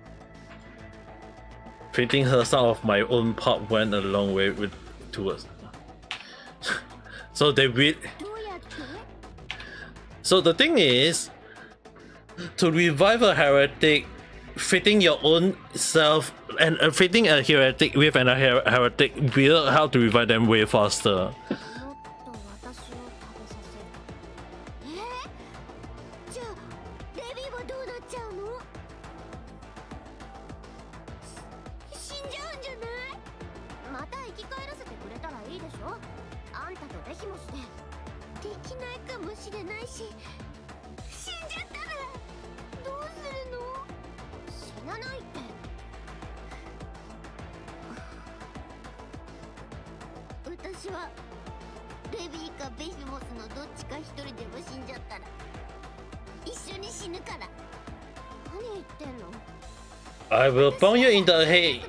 Fitting her some of my own part went a long way with towards. So they will. どうやって？ So the thing is, to revive a heretic, fitting your own self and fitting a heretic with an heretic will help to revive them way faster. もっと私を食べさせる。じゃあレビーはどうなっちゃうの？死んじゃうんじゃない？また生き返らせてくれたらいいでしょ。あんたとベヒモスで。できないかもしれないし、死んじゃったらどうするの？死なないって。私はレビーかベヒモスのどっちか一人でも死んじゃったら一緒に死ぬから。何言ってんの？ I will bomb you in the head,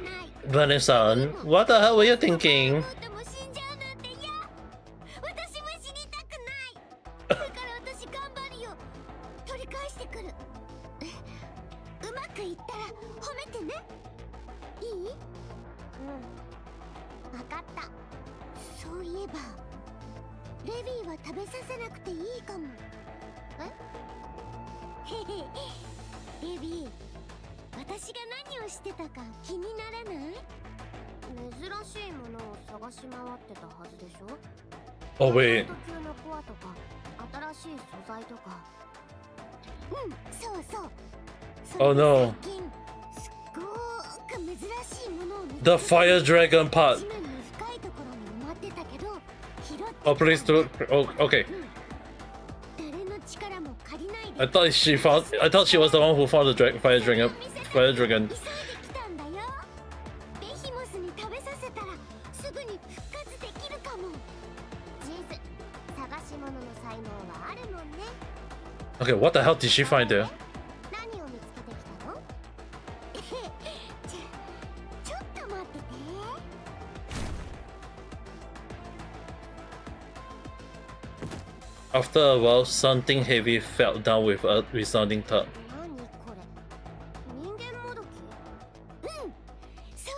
Vanessa. What the hell were you thinking? でも死んじゃうなんて嫌。私も死にたくない。だから私頑張るよ。取り返してくる。うまくいったら褒めてね。いい？うん。わかった。そういえばレビーは食べさせなくていいかも。へへ。レビー、私が何をしてたか気にならない？珍しいものを探し回ってたはずでしょ。 Oh wait. 途中のコアとか新しい素材とか。うん、そうそう。 Oh no. 最近すっごーく珍しいものを見つけ The fire dragon part. 地面の深いところに埋まってたけど拾って Oh please do. Oh, okay. 誰の力も借りないで。 I thought she found. I thought she was the one who found the fire dragon. Fire dragon. 急いできたんだよ。ベヒモスに食べさせたらすぐに復活できるかも。ジーズ、探し物の才能はあるもんね。 Okay, what the hell did she find there? 何を見つけてきたの？ちょっと待ってて。 After a while, something heavy fell down with a resounding thud. 何これ？人間もどき？うん、そ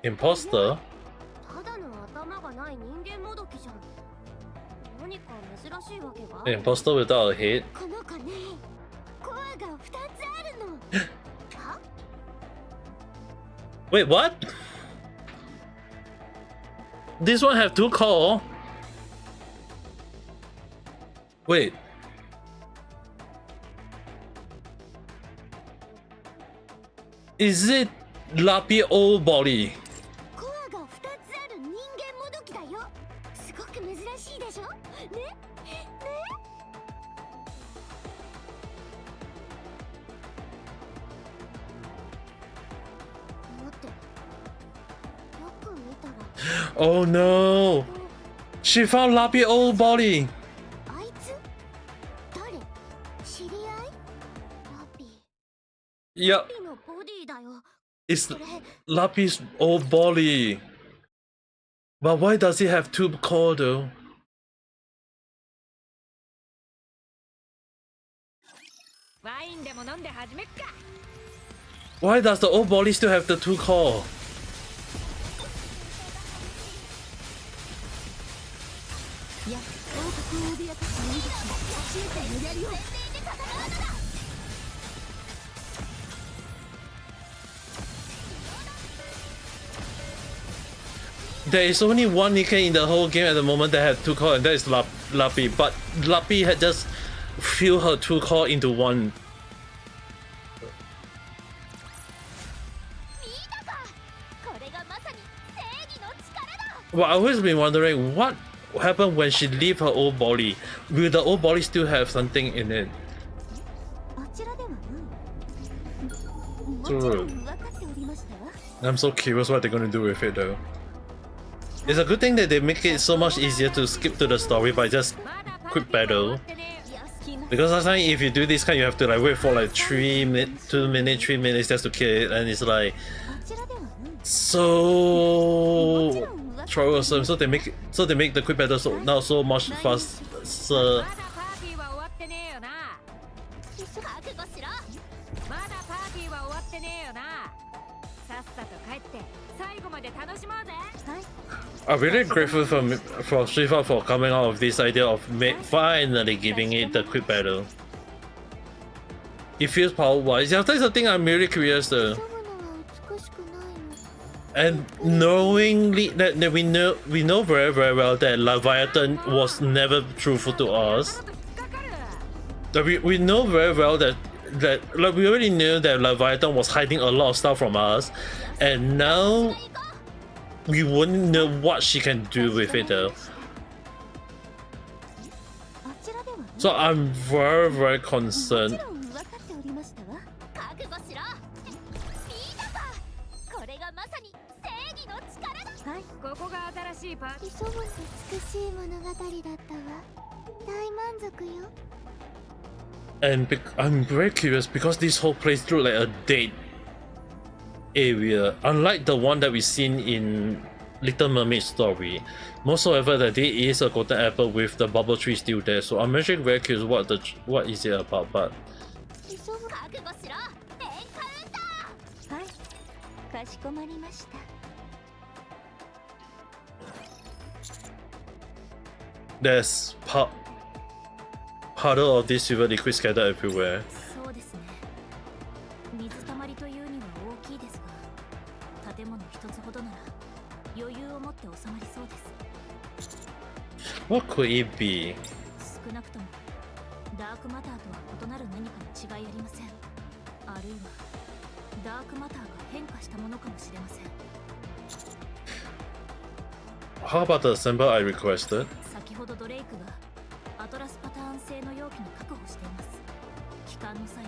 う。 Imposter? ただの頭がない人間もどきじゃん。何か珍しいわけが？ Imposter without a head? この子ね、コアが2つあるの。は？ Wait, what? This one have two core? Wait. Is it Lappy old body? コアが2つある人間もどきだよ。すごく珍しいでしょ？ね？ね？待って。よく見たら。 Oh no! She found Lappy old body! あいつ？誰？知り合い？ラピー。 Yep, ラピーのボディだよ。 it's それ。 Lappy's old body. But why does he have two core though? ワインでも飲んで始めっか。 Why does the old body still have the two core? いや、王国を脅かす人間が教えて無理やりよ。 There is only one Nikke in the whole game at the moment that had two core, and that is Lappy. But Lappy had just filled her two core into one. 見たか？これがまさに正義の力だ。 Well, I've always been wondering what happened when she leave her old body. Will the old body still have something in it? あちらではない。もち True. ろん分かっておりましたわ。 I'm so curious what they're gonna do with it though. It's a good thing that they make it so much easier to skip to the story by just quick battle. Because last time if you do this kind you have to like wait for like 2 minutes, 3 minutes just to kill it, and it's like あちらではない。 so troublesome. So they make the quick battle so now so much faster. まだパーティーは終わってってねえよな。覚悟しろ。まだパーティーは終わってねえよな。さっさと帰って最後まで楽しもうぜ。I'm really grateful for Shiftup for coming out of this idea of finally giving it the quick battle. It feels power-wise. Yeah, that's the thing I'm really curious though. And knowingly that we know very well that Leviathan was never truthful to us. That we know very well that like we already knew that Leviathan was hiding a lot of stuff from us, and now we wouldn't know what she can do with it though. So I'm very concerned. ここが新しいパーティー。急ぐ美しい物語だったわ。大満足よ。 And I'm very curious because this whole plays through like a date area, unlike the one that we've seen in Little Mermaid story. Moreover, that there is a golden apple with the bubble tree still there. So I'm actually very curious what is it about. But はい、かしこまりました。 there's puddle of this silver liquid scattered everywhere. そうですね。水たまりというには大きいですが、建物一つほどなら余裕を持って収まりそうです。What could it be? 少なくともダークマターとは異なる何かの違いありません。あるいはダークマターが変化したものかもしれません。 How about the symbol I requested? 先ほどドレイクがアトラスパターン製の容器に確保しています。帰還の際、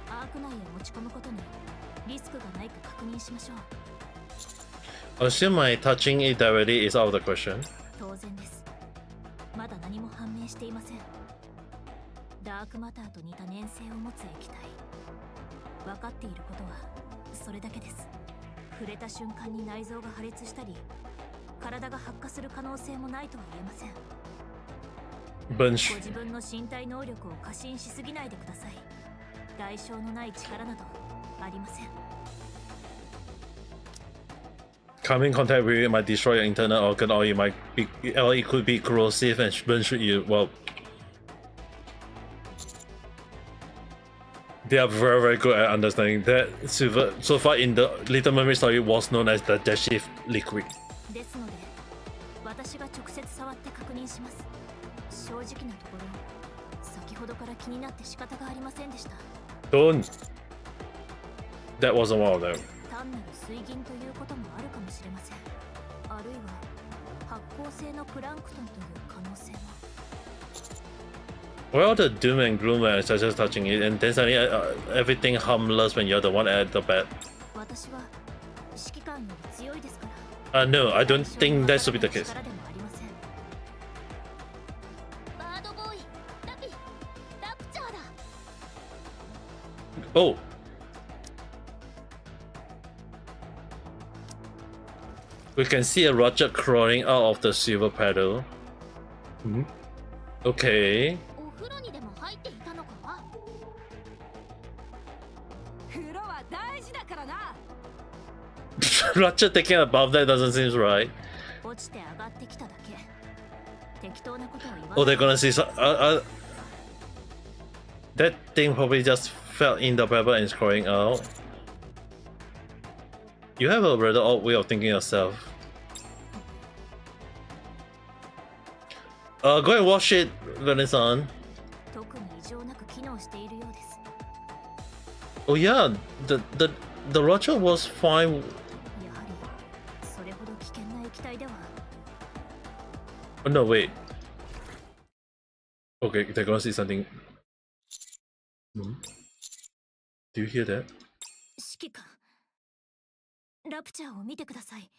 アーク内へ持ち込むことにリスクがないか確認しましょう。 Assume my touching it directly is out of the question. 当然です。まだ何も判明していません。ダークマターと似た粘性を持つ液体。分かっていることはそれだけです。触れた瞬間に内臓が破裂したり、体が発火する可能性もないとは言えません。 Bunch. ご自分の身体能力を過信しすぎないでください。代償のない力などありません。 Come in contact with it might destroy your internal organ, or it could be corrosive and burn you. Well, they are very good at understanding that. Silver so far in the Little Mermaid story was known as the Shift liquid. ですので、私が直接触って確認します。正直なところ、先ほどから気になって仕方がありませんでした。Don't. That wasn't one of them. 単なる水銀ということもあるかもしれません。あるいは発光性のプランクトンという可能性も。 Well, the doom and gloom when I started touching it, and then suddenly everything harmless when you're the one at the bed. 私は指揮官より強いですから。 No, I don't think that should be the case. Oh. We can see a Roger crawling out of the silver paddle. Hmm? Okay. お風呂にでも入っていたのか。風呂は大事だからな。 Roger taking above that doesn't seem right. 落ちて上がってきただけ。適当なことは言わない。 Oh, they're gonna see some. That thing probably just fell in the pebble and is crawling out. You have a rather odd way of thinking yourself. Go and wash it, Renaissance. 特に異常なく機能しているようです。 Oh yeah, the Roger was fine. やはりそれほど危険な液体では。 Oh no, wait. Okay, they're gonna see something. Hmm? Do you hear that? 指揮官、ラプチャーを見てください。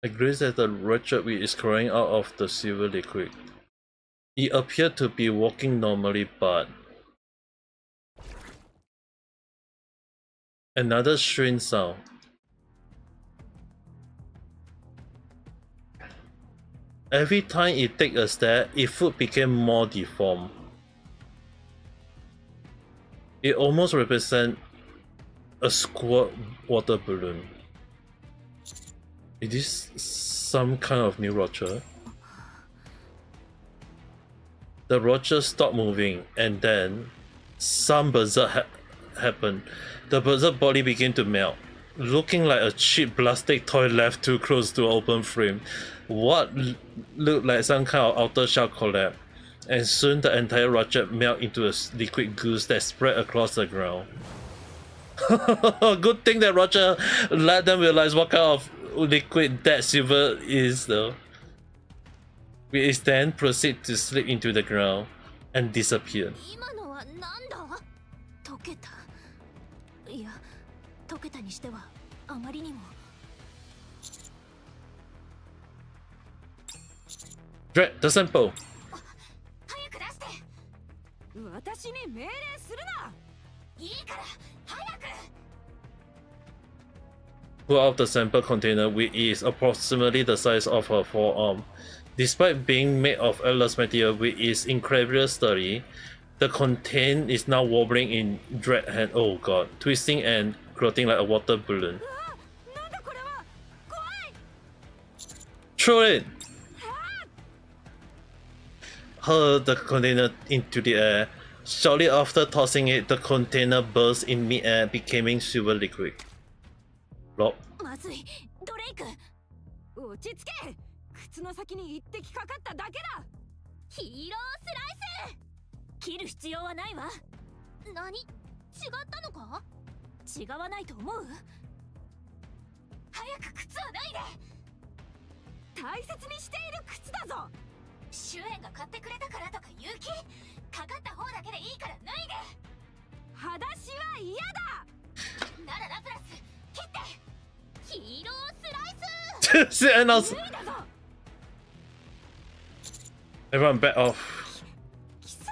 I agree that the Roger is crawling out of the silver liquid. It appeared to be walking normally, but another strange sound. Every time it take a step, its foot became more deformed. It almost represents a squirt water balloon. Is this some kind of new Roger? The Roger stopped moving, and then some berserk happened. The berserk body began to melt, looking like a cheap plastic toy left too close to open frame. What looked like some kind of outer shell collapsed, and soon the entire Roger melted into a liquid goose that spread across the ground. Good thing that Roger let them realize what kind of liquid that silver is, though. We then proceed to slip into the ground and disappear. 今のはなんだ？溶けた。いや、溶けたにしてはあまりにも。Dread the sample. 早く出して。私に命令するな。いいから早く。 Pull out the sample container, which is approximately the size of her forearm. Despite being made of atlas material, which is incredibly sturdy, the content is now wobbling in Dread hand. Oh god, twisting and floating like a water balloon. なんだこれは。怖い。 Throw it! Hurl the container into the air. Shortly after tossing it, the container burst in mid-air, becoming silver liquid. Plop. まずい、ドレイク。落ち着け。靴の先に一滴かかっただけだ。ヒーロースライ切る必要はないわ。ス。何？違ったのか？違わないと思う？早く靴を脱いで。大切にしている靴だぞ。シュエンが買ってくれたからとか言う気？かかった方だけでいいから脱いで。裸足は嫌だ。ならラプラス切って。ヒーロースライス。And also, 脱いだぞ。 everyone back off. 貴様、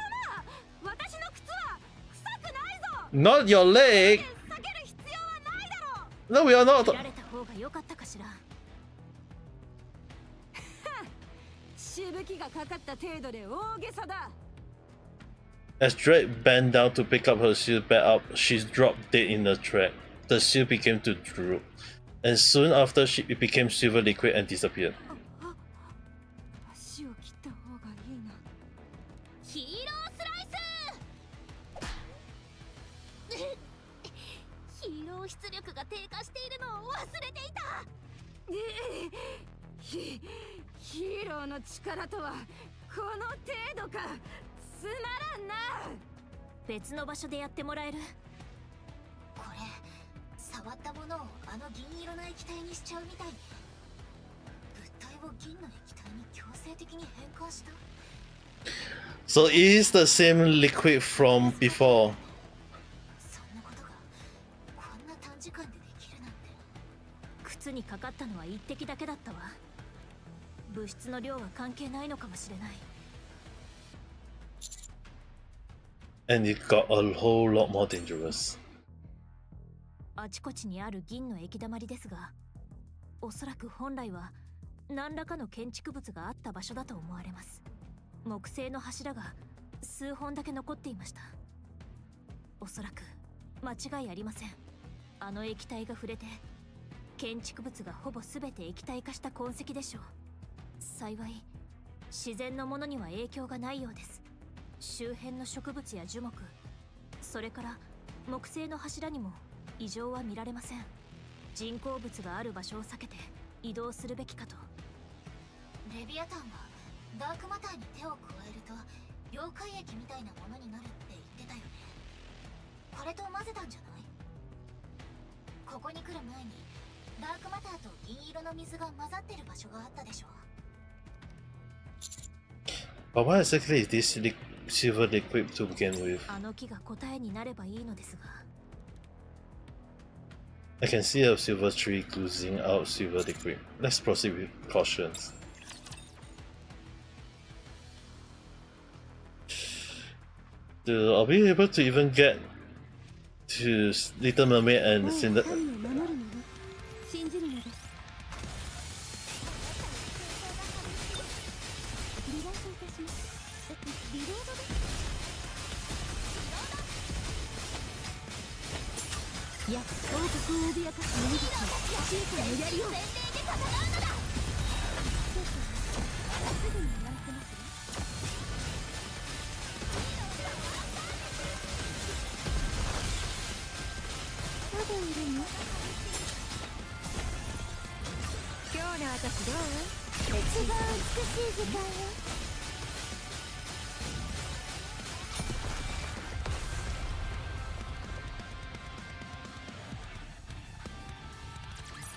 私の靴は臭くないぞ。 Not your leg! 避ける必要はないだろう。 No, we are not. 切られた方が良かったかしら。しぶきがかかった程度で大げさだ。 As Drake bent down to pick up her shield back up, she dropped dead in the track. The shield began to droop, and soon after it became silver liquid and disappeared. 足を切った方がいいな。ヒーロースライス。ヒーロー出力が低下しているのを忘れていた。ヒーローの力とはこの程度か。つまらんな。別の場所でやってもらえる？これ触ったものをあの銀色の液体にしちゃうみたいに。物体を銀の液体に強制的に変換した。 So it is the same liquid from before. そんなことがこんな短時間でできるなんて。靴にかかったのは一滴だけだったわ。物質の量は関係ないのかもしれない。 And it got a whole lot more dangerous. あちこちにある銀の液だまりですが、おそらく本来は何らかの建築物があった場所だと思われます。木製の柱が数本だけ残っていました。おそらく間違いありません。あの液体が触れて建築物がほぼ全て液体化した痕跡でしょう。幸い自然のものには影響がないようです。周辺の植物や樹木、それから木製の柱にも異常は見られません。人工物がある場所を避けて移動するべきかと。レビアタンはダークマターに手を加えると妖怪液みたいなものになるって言ってたよね。これと混ぜたんじゃない？ここに来る前にダークマターと銀色の水が混ざってる場所があったでしょ。 But what exactly is this silver liquid to begin with? あの木が答えになればいいのですが。 I can see a silver tree oozing out silver liquid. Let's proceed with cautions. Are we able to even get to Little Mermaid and Cinder? 信じるのです。リロードです。いや、王国を脅かす鬼たちの小さな槍を前例で戦うのだ。すぐに言われてますよ。まだいるの？今日の私どう？一番美しい時間よ。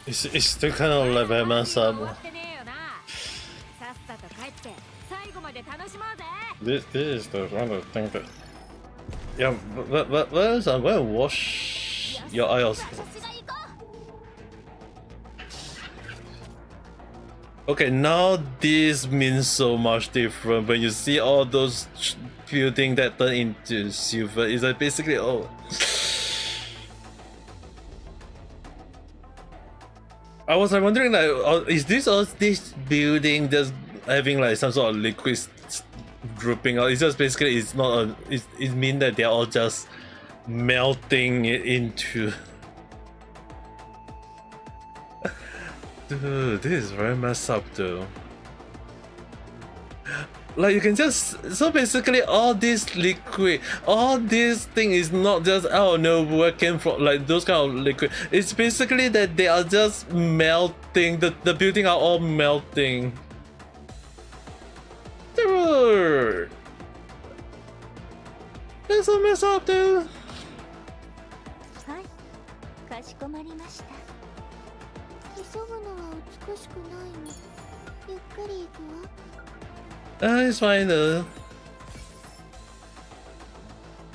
It's still kind of like very messed up. 終わってねえよな。さっさと帰って最後まで楽しもうぜ。This is the kind of thing that. Yeah, but where's I'm gonna wash your eyes. Okay, now this means so much different when you see all those buildings that turn into silver. It's like basically oh. I was like wondering like, is this building just having like some sort of liquid dripping out? It's just basically it's not a it means that they're all just melting it into. Dude, this is very messed up though. Like you can just so basically all this liquid, all this thing is not just out of nowhere came from like those kind of liquid. It's basically that they are just melting. The building are all melting. Dude, that's so messed up, dude. はい、かしこまりました。急ぐのは美しくないの。ゆっくり行くわ。It's fine though.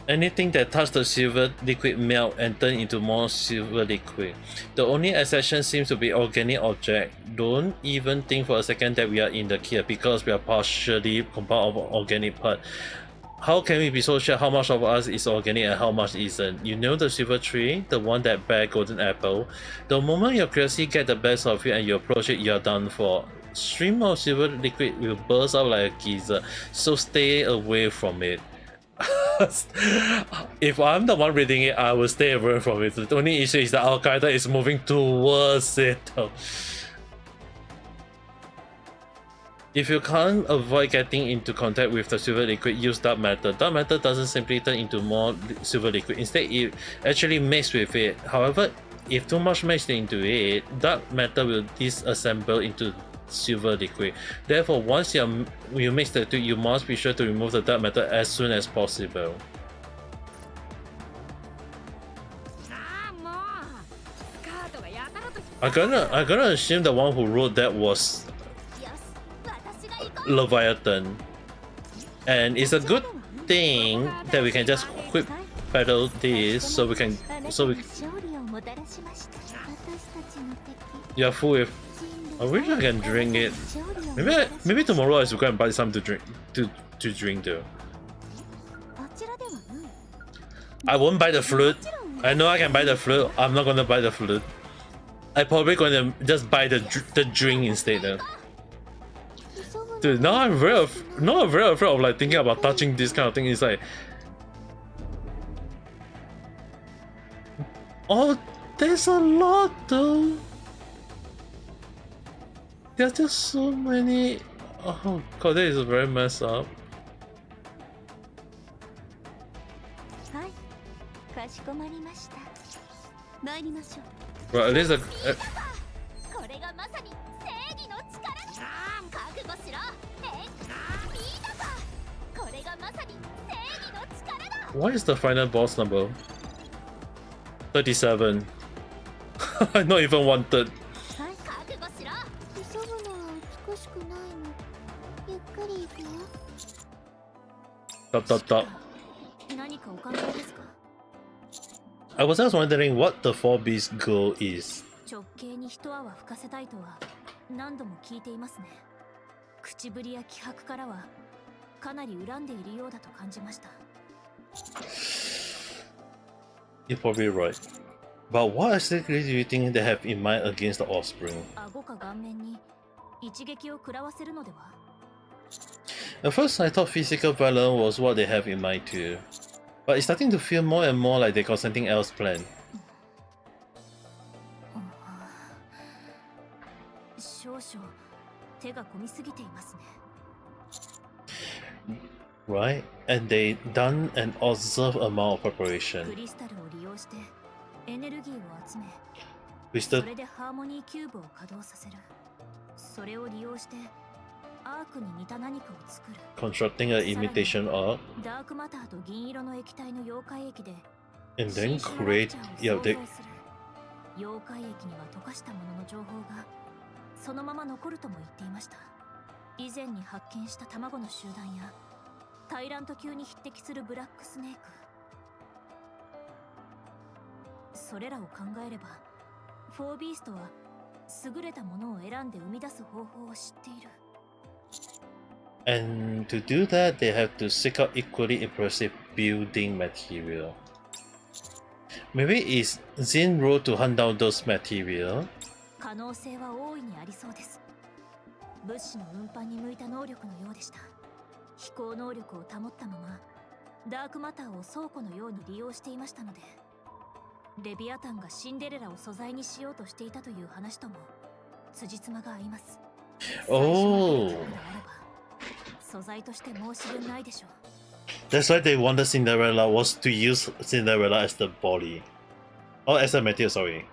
Anything that touches the silver liquid melt and turn into more silver liquid. The only exception seems to be organic object. Don't even think for a second that we are in the clear because we are partially compound of organic part. How can we be so sure how much of us is organic and how much isn't? You know the silver tree, the one that bear golden apple. The moment your curiosity get the best of you and you approach it, you are done for. Stream of silver liquid will burst out like a geyser, so stay away from it. If I'm the one reading it, I will stay away from it. The only issue is that our character is moving towards it. If you can't avoid getting into contact with the silver liquid, use dark matter. Dark matter doesn't simply turn into more silver liquid. Instead, it actually mixes with it. However, if too much mixed into it, dark matter will disassemble into silver liquid. Therefore, once you mix the two, you must be sure to remove the dark matter as soon as possible. I'm gonna assume the one who wrote that was Leviathan, and it's a good thing that we can just quick battle this so we you're full with. I wish I can drink it. Maybe tomorrow I should go and buy some to drink to drink though. I won't buy the flute. I know I can buy the flute. I'm not gonna buy the flute. I'm probably gonna just buy the drink instead though. Dude, now I'm very afraid of like thinking about touching this kind of thing. It's like, oh, there's a lot though. There's just so many. Oh god, that is very messed up. Right, at least what is the final boss number? 37. Not even 1/3. Dot. I was just wondering what the 4B's goal is. 直径に一泡吹かせたいとは何度も聞いていますね。口ぶりや気迫からはかなり恨んでいるようだと感じました。You're probably right. But what exactly do you think they have in mind against the offspring? 顎か顔面に一撃を食らわせるのでは At first I thought physical violence was what they have in mind too. But it's starting to feel more and more like they got something else planned. 少々手が込みすぎていますね。 Right? And they done an observed amount of preparation. クリスタルを利用してエネルギーを集め、 Crystal それでハーモニーキューブを稼働させる。それを利用してアークに似た何かを作る。 constructing an imitation of ダークマターと銀色の液体の溶解液で and then 新種の create ラプチャーを yeah 想 they 像する。溶解液には溶かしたものの情報がそのまま残るとも言っていました。以前に発見した卵の集団やタイラント級に匹敵するブラックスネーク、それらを考えればフォービーストは優れたものを選んで生み出す方法を知っている。 and to do that they have to seek out equally impressive building material. Maybe it's Zin role to hunt down those material. 可能性は大いにありそうです。物資の運搬に向いた能力のようでした。飛行能力を保ったままダークマターを倉庫のように利用していましたので、レビアタンがシンデレラを素材にしようとしていたという話とも辻褄が合います。 Oh, 素材として申し分ないでしょう。 that's why they wanted Cinderella was to use Cinderella as the body. Or as a material, sorry.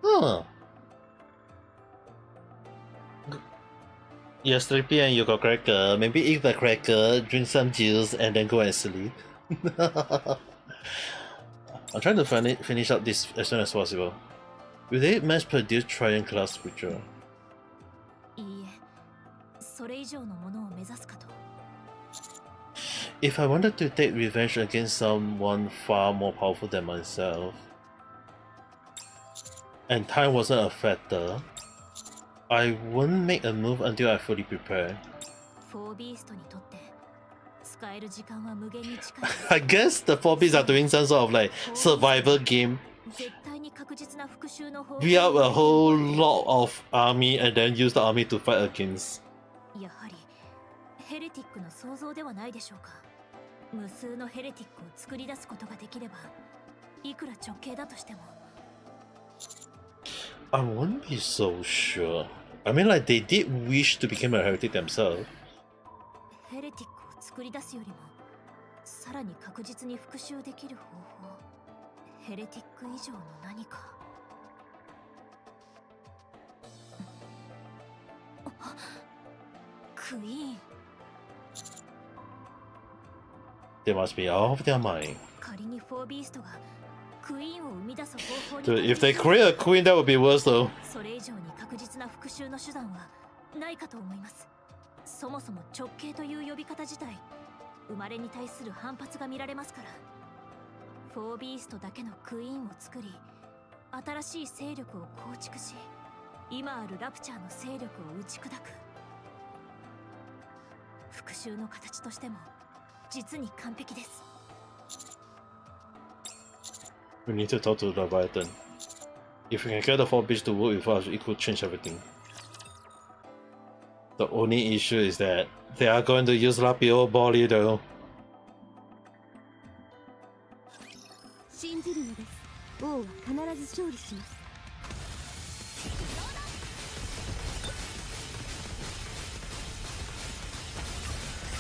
Huh. You're sleepy and you got cracker. Maybe eat the cracker, drink some juice, and then go and sleep. I'm trying to finish up this as soon as possible. Will they mass produce Triton class creature? いいえ、それ以上のものを目指すかと。 If I wanted to take revenge against someone far more powerful than myself, and time wasn't a factor, I wouldn't make a move until I fully prepared. フォービーストにとって使える時間は無限に近い。 I guess the four beasts are doing some sort of like survival game. 絶対に確実な復讐の方法。 Build up a whole lot of army and then use the army to fight against. やはりヘレティックの想像ではないでしょうか。無数のヘレティックを作り出すことができれば、いくら直径だとしても。 I wouldn't be so sure. I mean, like they did wish to become a heretic themselves. ヘレティックを作り出すよりもさらに確実に復讐できる方法、ヘレティック以上の何か。クイーン。 They must be out of their mind. 仮にフォービーストがクイーンを生み出す方法に Dude, if they create a queen, that would be worse though. それ以上に確実な復讐の手段はないかと思います。そもそも直系という呼び方自体、生まれに対する反発が見られますから。フォービーストだけのクイーンを作り、新しい勢力を構築し、今あるラプチャーの勢力を打ち砕く。復讐の形としても実に完璧です。 We need to talk to the Leviathan. If we can get the four beasts to work with us, it could change everything. The only issue is that they are going to use Lapio body though. 信じるのです。王は必ず勝利します。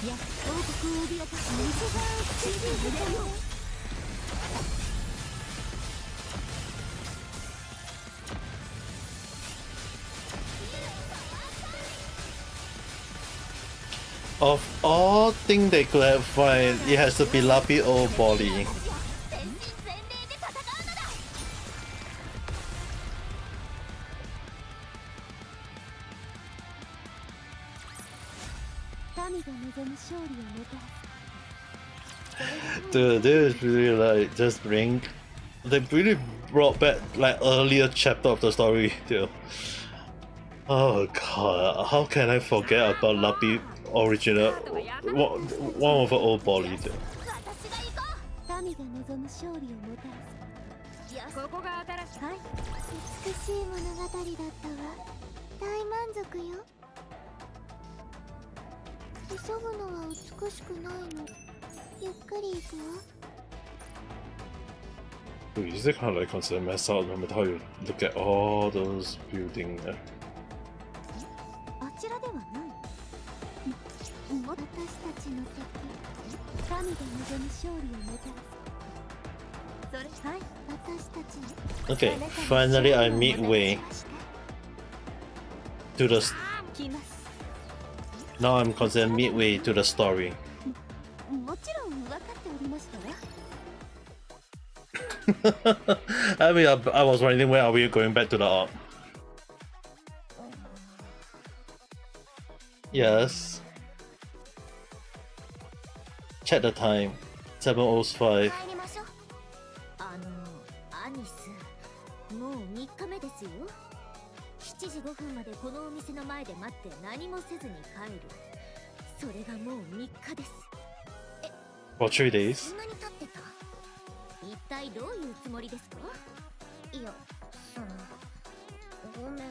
いや、王国を脅かす水が信じるよ。 Of all things they could have find, it has to be Lapio body. 神が望む勝利をもたらす。 Dude, they really like just bring. They really brought back like earlier chapter of the story, dude. Oh god, how can I forget about Lapi original one of the old body, dude. 神が望む勝利をもたらす。ここが新しい。はい。美しい物語だったわ。大満足よ。急ぐのは美しくないの。ゆっくり行くわ。 Dude, is it kind of like considered messed up no matter how you look at all those buildings there? あちらではない。私たちの敵、神で望む勝利をもたらす。それ、はい、私たちの。 Okay, finally I midway to the. Now I'm considered midway to the story. もちろん分かっておりましたわ。 I mean, I was wondering where are we going back to the arc? Yes. Check the time. 7:05. 帰りましょう。アニス、もう3日目ですよ。7時5分までこのお店の前で待って何もせずに帰る。それがもう3日です。 For 3 days. そんなに経ってた？一体どういうつもりですか？いや、ごめん。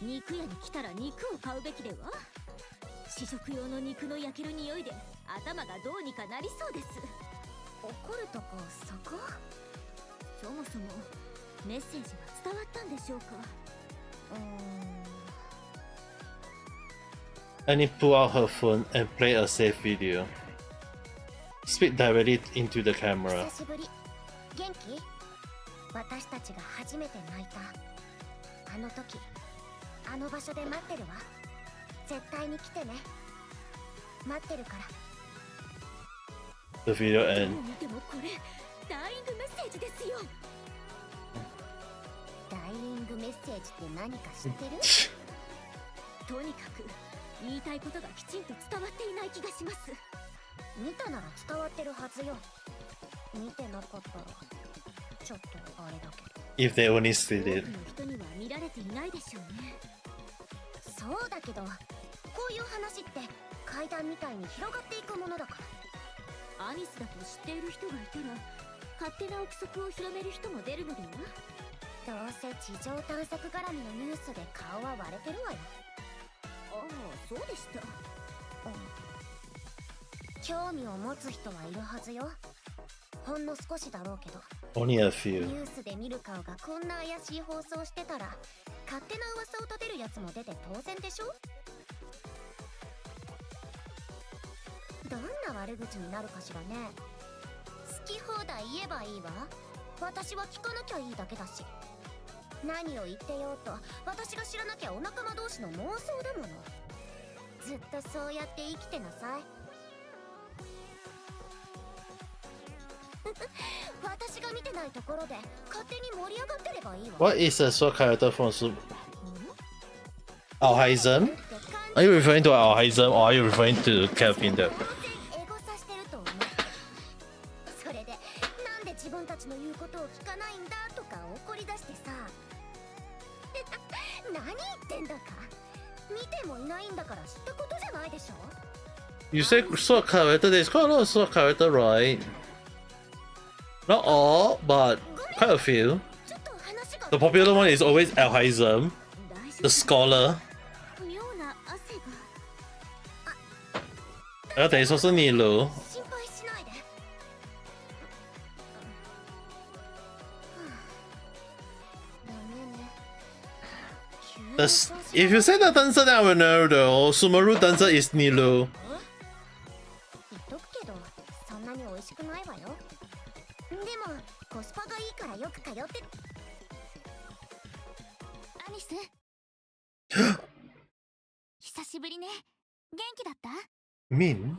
肉屋に来たら肉を買うべきでは？試食用の肉の焼ける匂いで頭がどうにかなりそうです。怒るとこそこ？そもそもメッセージは伝わったんでしょうかAnnie pulled out her phone and played a safe video. Speak directly into the camera. 久しぶり。元気？私たちが初めて泣いた。あの時、あの場所で待ってるわ。絶対に来てね。待ってるから。 The video ends. でもこれ、ダイイングメッセージですよ。ダイイングメッセージって何か知ってる？とにかく言いたいことがきちんと伝わっていない気がします。見たなら伝わってるはずよ。見てなかったらちょっとあれだけど。 If they only see it. 多くの人には見られていないでしょうね。そうだけど、こういう話って階段みたいに広がっていくものだから。アニスだと知っている人がいたら勝手な憶測を広める人も出るのでは？どうせ地上探索絡みのニュースで顔は割れてるわよ。ああ、そうでした。興味を持つ人はいるはずよ。ほんの少しだろうけど。 Only a ニ few. ュースで見る顔がこんな怪しい放送してたら勝手な噂を立てるやつも出て当然でしょ。どんな悪口になるかしらね。好き放題言えばいいわ。私は聞かなきゃいいだけだし。何を言ってようと私が知らなきゃお仲間同士の妄想だもの。ずっとそうやって生きてなさい。私が見てないところで勝手に盛り上がってればいいわ。 What is a sword character from Alhazen? Are you referring to Alhazen or are you referring to Kelvin there? エゴサしてると思う。それでなんで自分たちの言うことを聞かないんだとか怒り出してさ。何言ってんだか。見てもいないんだから知ったことじゃないでしょ。 You say sword character, there's quite a lot of sword character, right? Not all, but quite a few. The popular one is always Alhazen, the scholar. 妙な汗が。 And there's also Nilo. 心配しないで。ダメね。 If you say the dancer, then I will know though. Sumaru dancer is Nilo. 言っとくけど、そんなに美味しくないわよ。でもコスパがいいからよく通って。アニス久しぶりね。元気だった？ Min?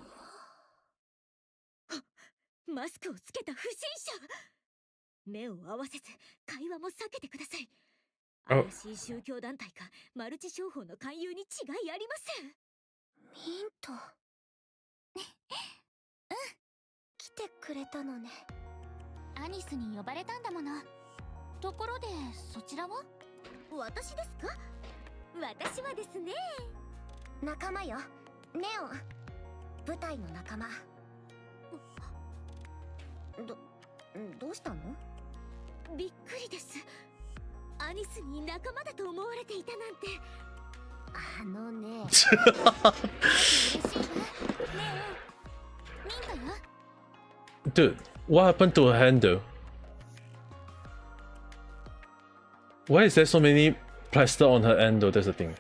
マスクをつけた不審者。目を合わせず会話も避けてください。怪しい宗教団体かマルチ商法の勧誘に違いありません。ミント。来てくれたのね。アニスに呼ばれたんだもの。ところでそちらは？私ですか？私はですね、仲間よ。ネオ、舞台の仲間。どうしたの？びっくりです。アニスに仲間だと思われていたなんて。あのね嬉しいわ。Dude, what happened to her hand though? Why is there so many plaster on her hand though? That's the thing.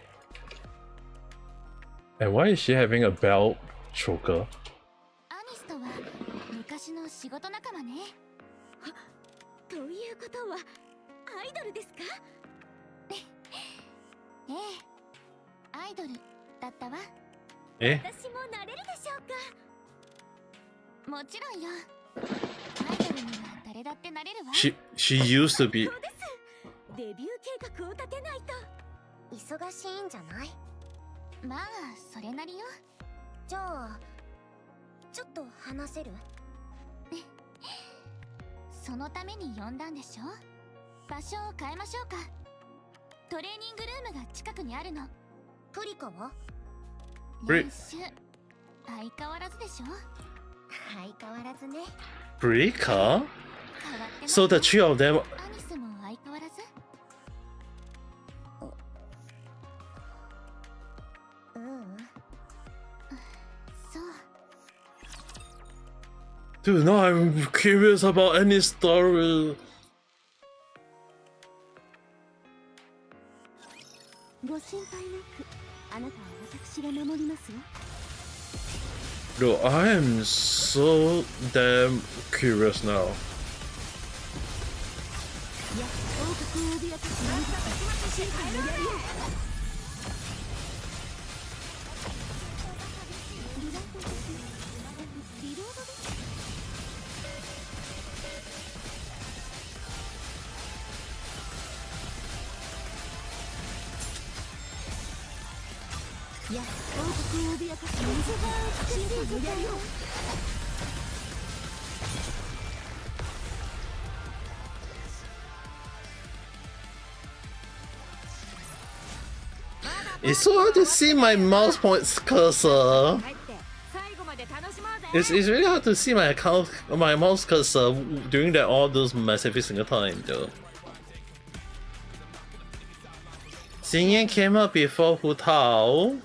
And why is she having a bell choker? アニスとは昔の仕事仲間ね。ということはアイドルですか？ええ、アイドルだったわ。Eh? 私もなれるでしょうか？もちろんよ。アイドルには誰だってなれるわ。She used to be. そうです。デビュー計画を立てないと。忙しいんじゃない？まあそれなりよ。じゃあちょっと話せる？そのために呼んだんでしょ？場所を変えましょうか。トレーニングルームが近くにあるの。プリカは？練習相変わらずでしょ？相変わらずね。 Breaker? So the three of them. アニスも相変わらず？そう。 Dude, no, I'm curious about any story. ご心配なく、あなたは私が守りますよ。 Dude, I am so damn curious now. 王国を脅かす何か進化のやりよう。リロードです。いや、王国を脅かす何か進化のやりよう。 It's so hard to see my mouse points cursor. It's really hard to see my mouse cursor doing that all those every single time though. Xingyan came up before Hu Tao.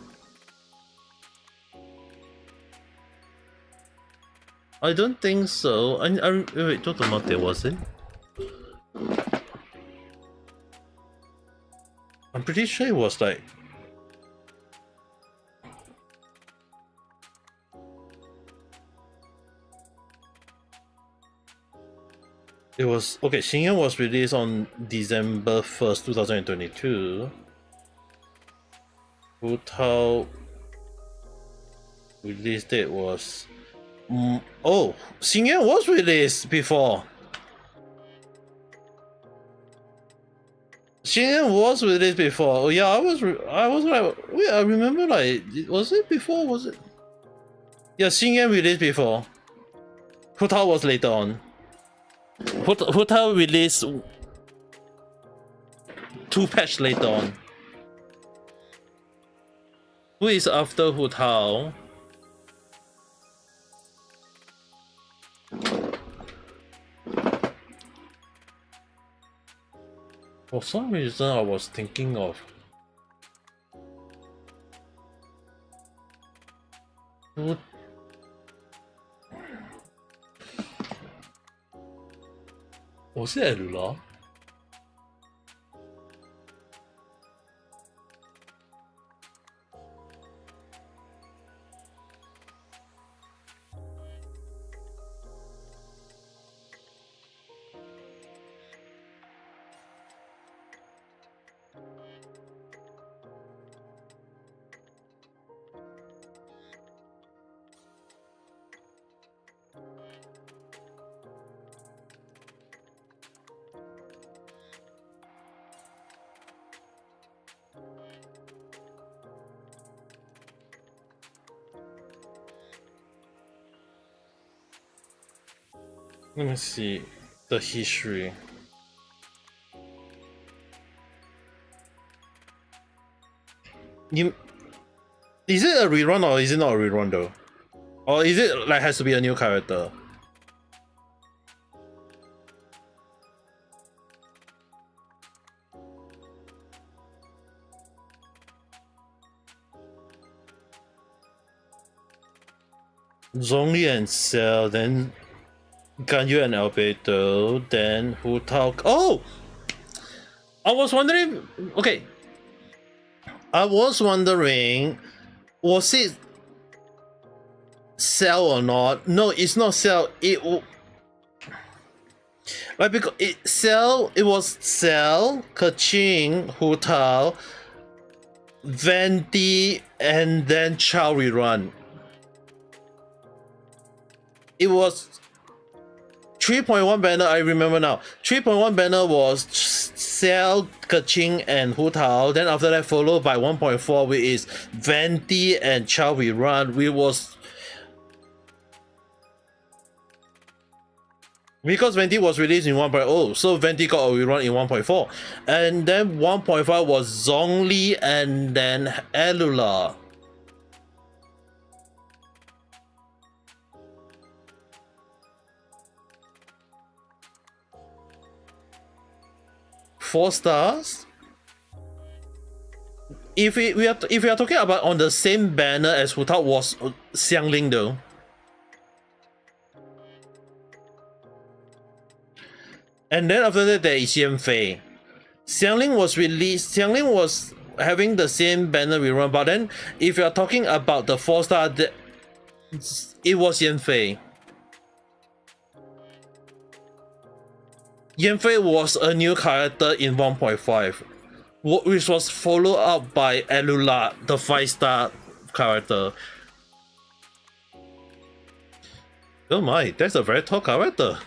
I don't think so. Wait, Totomate was it? I'm pretty sure it was like. It was okay. Xingyan was released on December 1st, 2022. Hu Tao release date was oh, Xingyan was released before. Xingyan was released before. Oh yeah, I was like, wait, I remember like, was it before? Was it? Yeah, Xingyan released before. Hu Tao was later on. Hu Tao released 2 patch later on. Who is after Hu Tao? For some reason I was thinking of was it Elula? Let me see the history. Is it a rerun or is it not a rerun though? Or is it like has to be a new character? Zhongli and Cell, then Ganyu and Albedo, then who talk? Oh! I was wondering, okay. I was wondering, was it Cell or not? No, it's not Cell. Right, because it was Cell, Kaching, Hu Tao, Venti, and then Chao Rerun. It was 3.1 banner, I remember now. 3.1 banner was Cell, Kaching, and Hu Tao. Then after that, followed by 1.4, which is Venti and Chao Rerun. Because Venti was released in 1.0, so Venti got a rerun in 1.4. And then 1.5 was Zhongli and then Elula. Four stars? If we are talking about on the same banner as Hu Tao was Xiangling though. And then after that, there is Yanfei. Xiangling was released. Xiangling was having the same banner rerun, but then if you are talking about the 4-star, it was Yanfei. Yanfei was a new character in 1.5, which was followed up by Elula, the 5-star character. Oh my, that's a very tall character.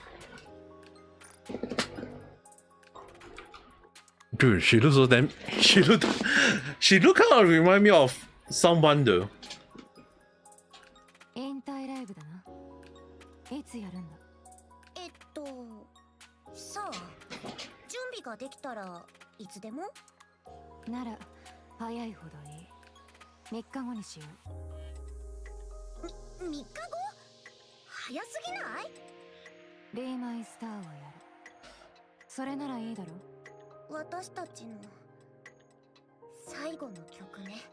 Dude, she looks so damn. She look kind of remind me of someone though. 引退ライブだな。いつやるんだ。さあ、準備ができたらいつでも。なら早いほどいい。3日後にしよ3日後？早すぎない？リーマイスターをやる。それならいいだろ。私たちの最後の曲ね。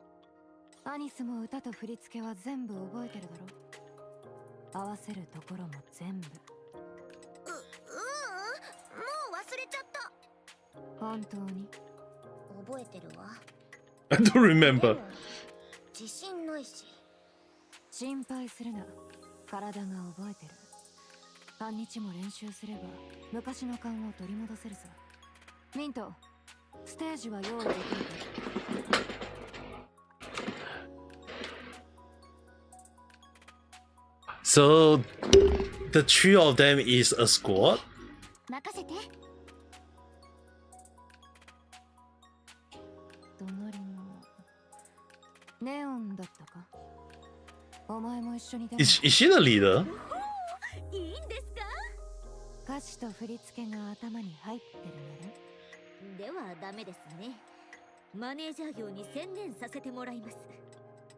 アニスも歌と振り付けは全部覚えてるだろ。合わせるところも全部。もう忘れちゃった。本当に？覚えてるわ。I don't remember. 自信ないし。心配するな。体が覚えてる。半日も練習すれば昔の勘を取り戻せるさ。ミント、ステージは用意できるか。So, the three of them is a squad? 任せて。隣のネオンだったか。お前も一緒に出 Is she the leader? いいんですか？歌詞と振り付けが頭に入ってるではダメですね。マネージャー業に専念させてもらいます。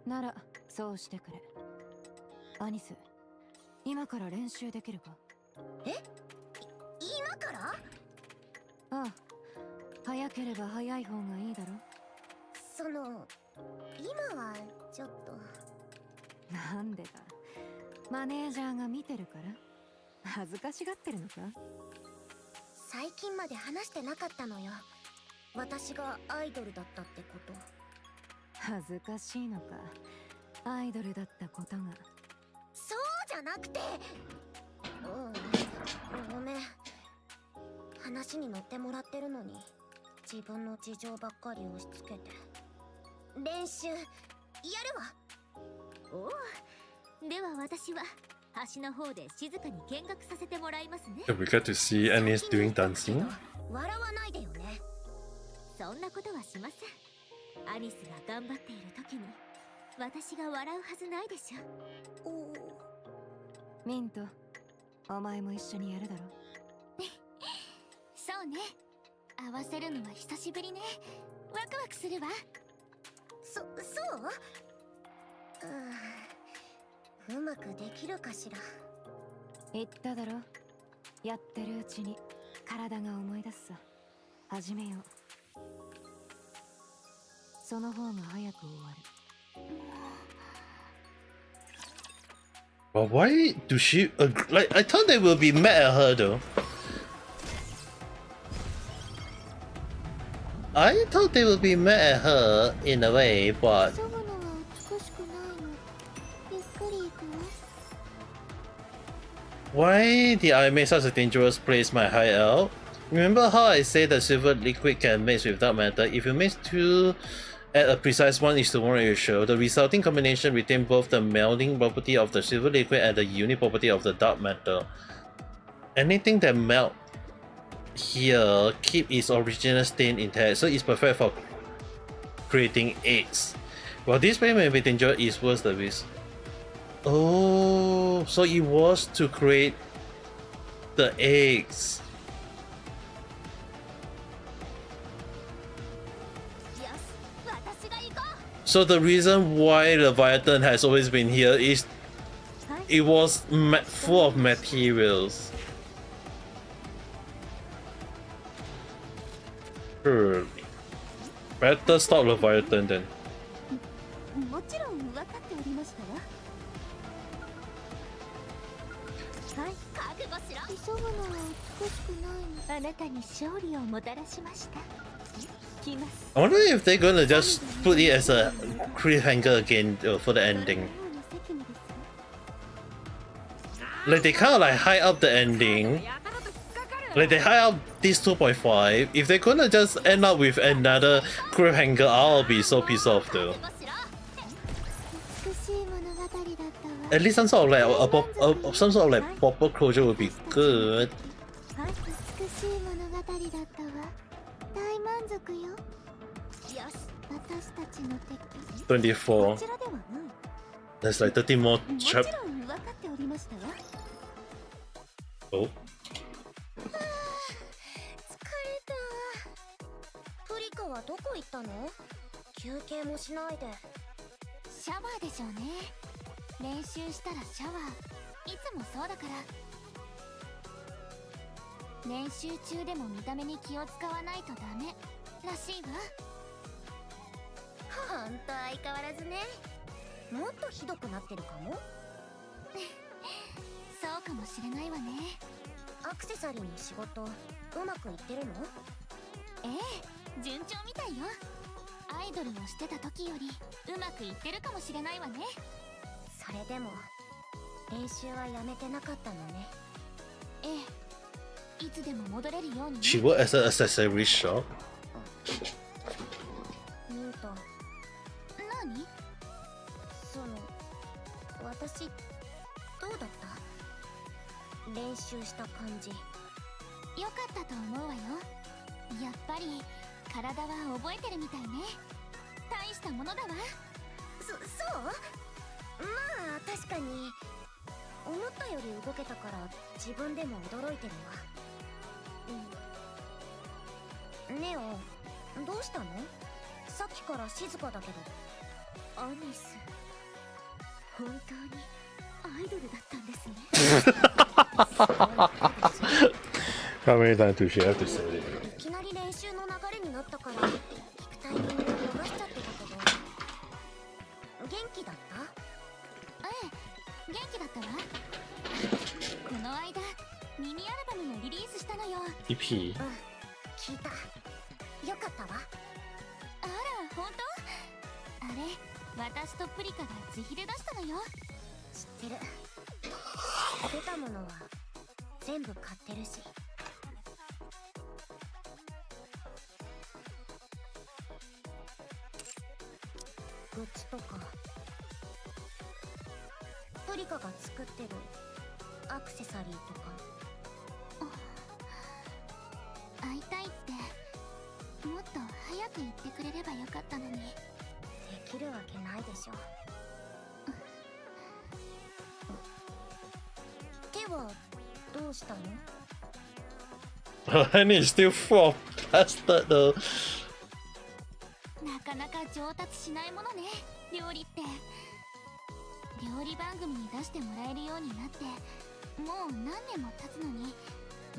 ならそうしてくれ。アニス、今から練習できるか？今から？ああ、早ければ早い方がいいだろ。今はちょっと。なんでだ。マネージャーが見てるから。恥ずかしがってるのか？最近まで話してなかったのよ。私がアイドルだったってこと。恥ずかしいのか。アイドルだったことが。そうじゃなくて。ごめん。話に乗ってもらってるのに自分の事情ばっかり押し付けて。練習やるわ。おお、では私は橋の方で静かに見学させてもらいますね。We get to see Anis doing dancing. 笑わないでよね。そんなことはしません。アニスが頑張っている時に私が笑うはずないでしょ。ミント、お前も一緒にやるだろ。そうね。合わせるのは久しぶりね。ワクワクするわ。そううまくできるかしら。言っただろ。やってるうちに体が思い出すさ。始めよう。その方が早く終わる。But why do she like? I thought they will be mad at her though. I thought they would be mad at her in a way, but why did I make such a dangerous place my hideout? Remember how I say that silver liquid can mix with dark matter? If you mix two at a precise 1:1 ratio, the resulting combination retain both the melting property of the silver liquid and the unique property of the dark matter. Anything that melt here keep its original stain intact, so it's perfect for creating eggs. While this way may be dangerous, it's worth the risk. Oh, so it was to create the eggs. So the reason why the Leviathan has always been here is it was full of materials. Surely. Better stop Leviathan then. もちろん分かっておりましたわ。はい、覚悟しろ。急ぐのは美しくないの。あなたに勝利をもたらしました。来ます。I wonder if they're gonna just put it as a cliffhanger again for the ending. Like they kind of like high up the ending. Like they high up this 2.5. If they're gonna just end up with another cliffhanger, I'll be so pissed off though. At least some sort of like proper closure would be good. 24. There's like 30 more chap. Oh. プリカはどこ行ったの？休憩もしないで。シャワーでしょうね。練習したらシャワー。いつもそうだから。練習中でも見た目に気を使わないとダメらしいわ。ほんと相変わらずね。もっとひどくなってるかも。そうかもしれないわね。アクセサリーの仕事うまくいってるの？ええ、順調みたいよ。アイドルをしてた時よりうまくいってるかもしれないわね。それでも練習はやめてなかったのね。ええ、いつでも戻れるようにね。She worked as an accessory shop. ミント、何？その、私どうだった？練習した感じ。よかったと思うわよ。やっぱり体は覚えてるみたいね。大したものだわ。そう？まあ確かに思ったより動けたから自分でも驚いてるわ。ネオ、どうしたの？さっきから静かだけど。アニス、本当にアイドルだったんですね。How many times do she have to say it? いきなり練習の流れになったから聞くタイミングを逃しちゃってたけど。元気だった？ええ、元気だったわ。この間ミニアルバムもリリースしたのよ。EP? 聞いた。よかったわ。あら、本当？あれ、私とプリカが自費で出したのよ。知ってる。出たものは全部買ってるし。グッズとかプリカが作ってるアクセサリーとか。会いたいってもっと早く言ってくれればよかったのに。できるわけないでしょ。手はどうしたの？ Her hand is still full of pasta though. なかなか上達しないものね、料理って。料理番組に出してもらえるようになってもう何年も経つのに、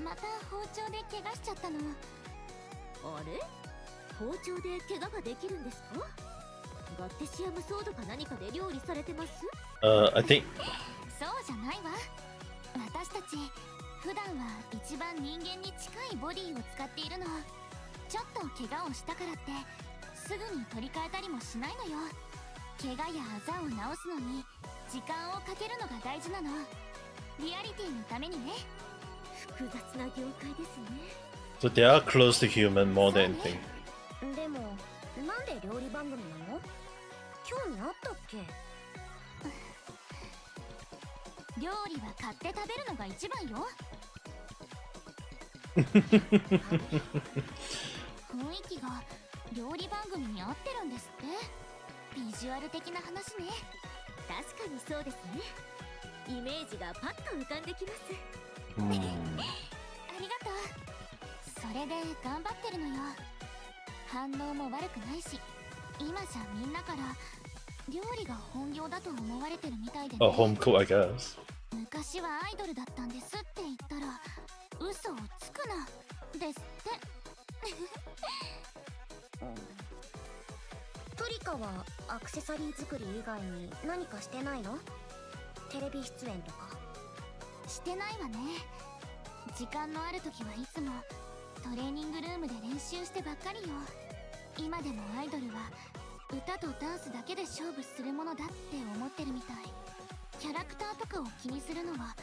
また包丁で怪我しちゃったの。あれ？包丁で怪我ができるんですか？ガッテシアムソードか何かで料理されてます？I think そうじゃないわ。私たち普段は一番人間に近いボディを使っているの。ちょっと怪我をしたからってすぐに取り替えたりもしないのよ。怪我やあざを治すのに時間をかけるのが大事なの。リアリティのためにね。複雑な業界ですね。 So they are close to human more than anything. でもなんで料理番組なの？興味あったっけ？料理は買って食べるのが一番よ。雰囲気が料理番組に合ってるんですって。ビジュアル的な話ね。確かにそうですね。イメージがパッと浮かんできます。ありがとう。それで頑張ってるのよ。反応も悪くないし、今じゃみんなから料理が本業だと思われてるみたいで、ね。A home cook, I guess. 昔はアイドルだったんですって言ったら嘘をつくなですって。トリカはアクセサリー作り以外に何かしてないの？テレビ出演とか。してないわね。時間のある時はいつもトレーニングルームで練習してばっかりよ。今でもアイドルは歌とダンスだけで勝負するものだって思ってるみたい。キャラクターとかを気にするのは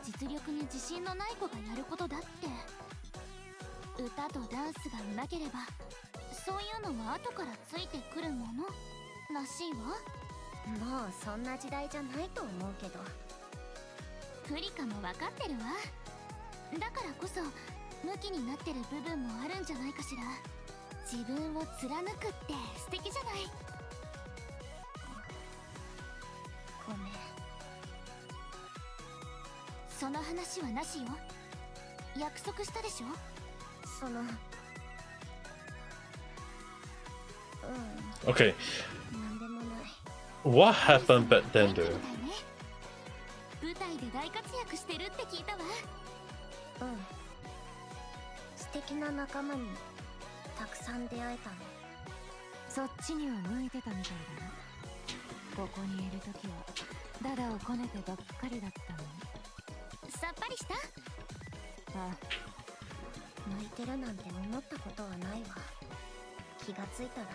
実力に自信のない子がやることだって。歌とダンスが上手ければそういうのは後からついてくるものらしいわ。もうそんな時代じゃないと思うけど。プリカも分かってるわ。だからこそムキになってる部分もあるんじゃないかしら。自分を貫くって素敵じゃない。ごめん。その話はなしよ。約束したでしょ。そのOkay. なんでもない。 What happened back then, though? 舞台で大活躍してるって聞いたわ。素敵な仲間にたくさん出会えたの。そっちには向いてたみたいだな。ここにいる時はダダをこねてばっかりだったのに。さっぱりした？ああ、泣いてるなんて思ったことはないわ。気がついたら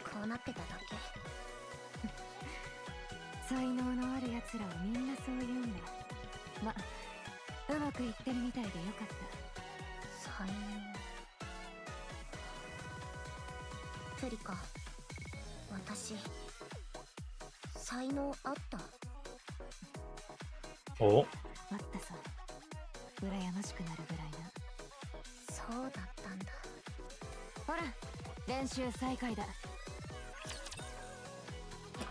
こうなってただけ。才能のある奴らはみんなそう言うんだ。ま、うまくいってるみたいでよかった。才能。プリカ、私才能あった？お？あったさ。羨ましくなるぐらいな。そうだったんだ。ほら、練習再開だ。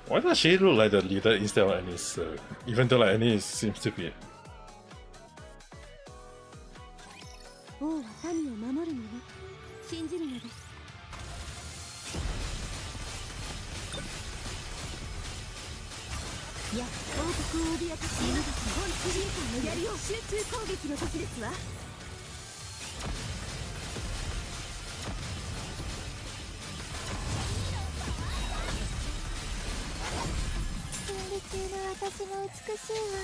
Why does she look like the leader instead of Anis? Even though like Anis seems to be. 王は民を守るのね。信じるのです。いや、王国を脅かし今たち本司令官の槍を集中攻撃の時ですわ。準備中の私も美しいわ。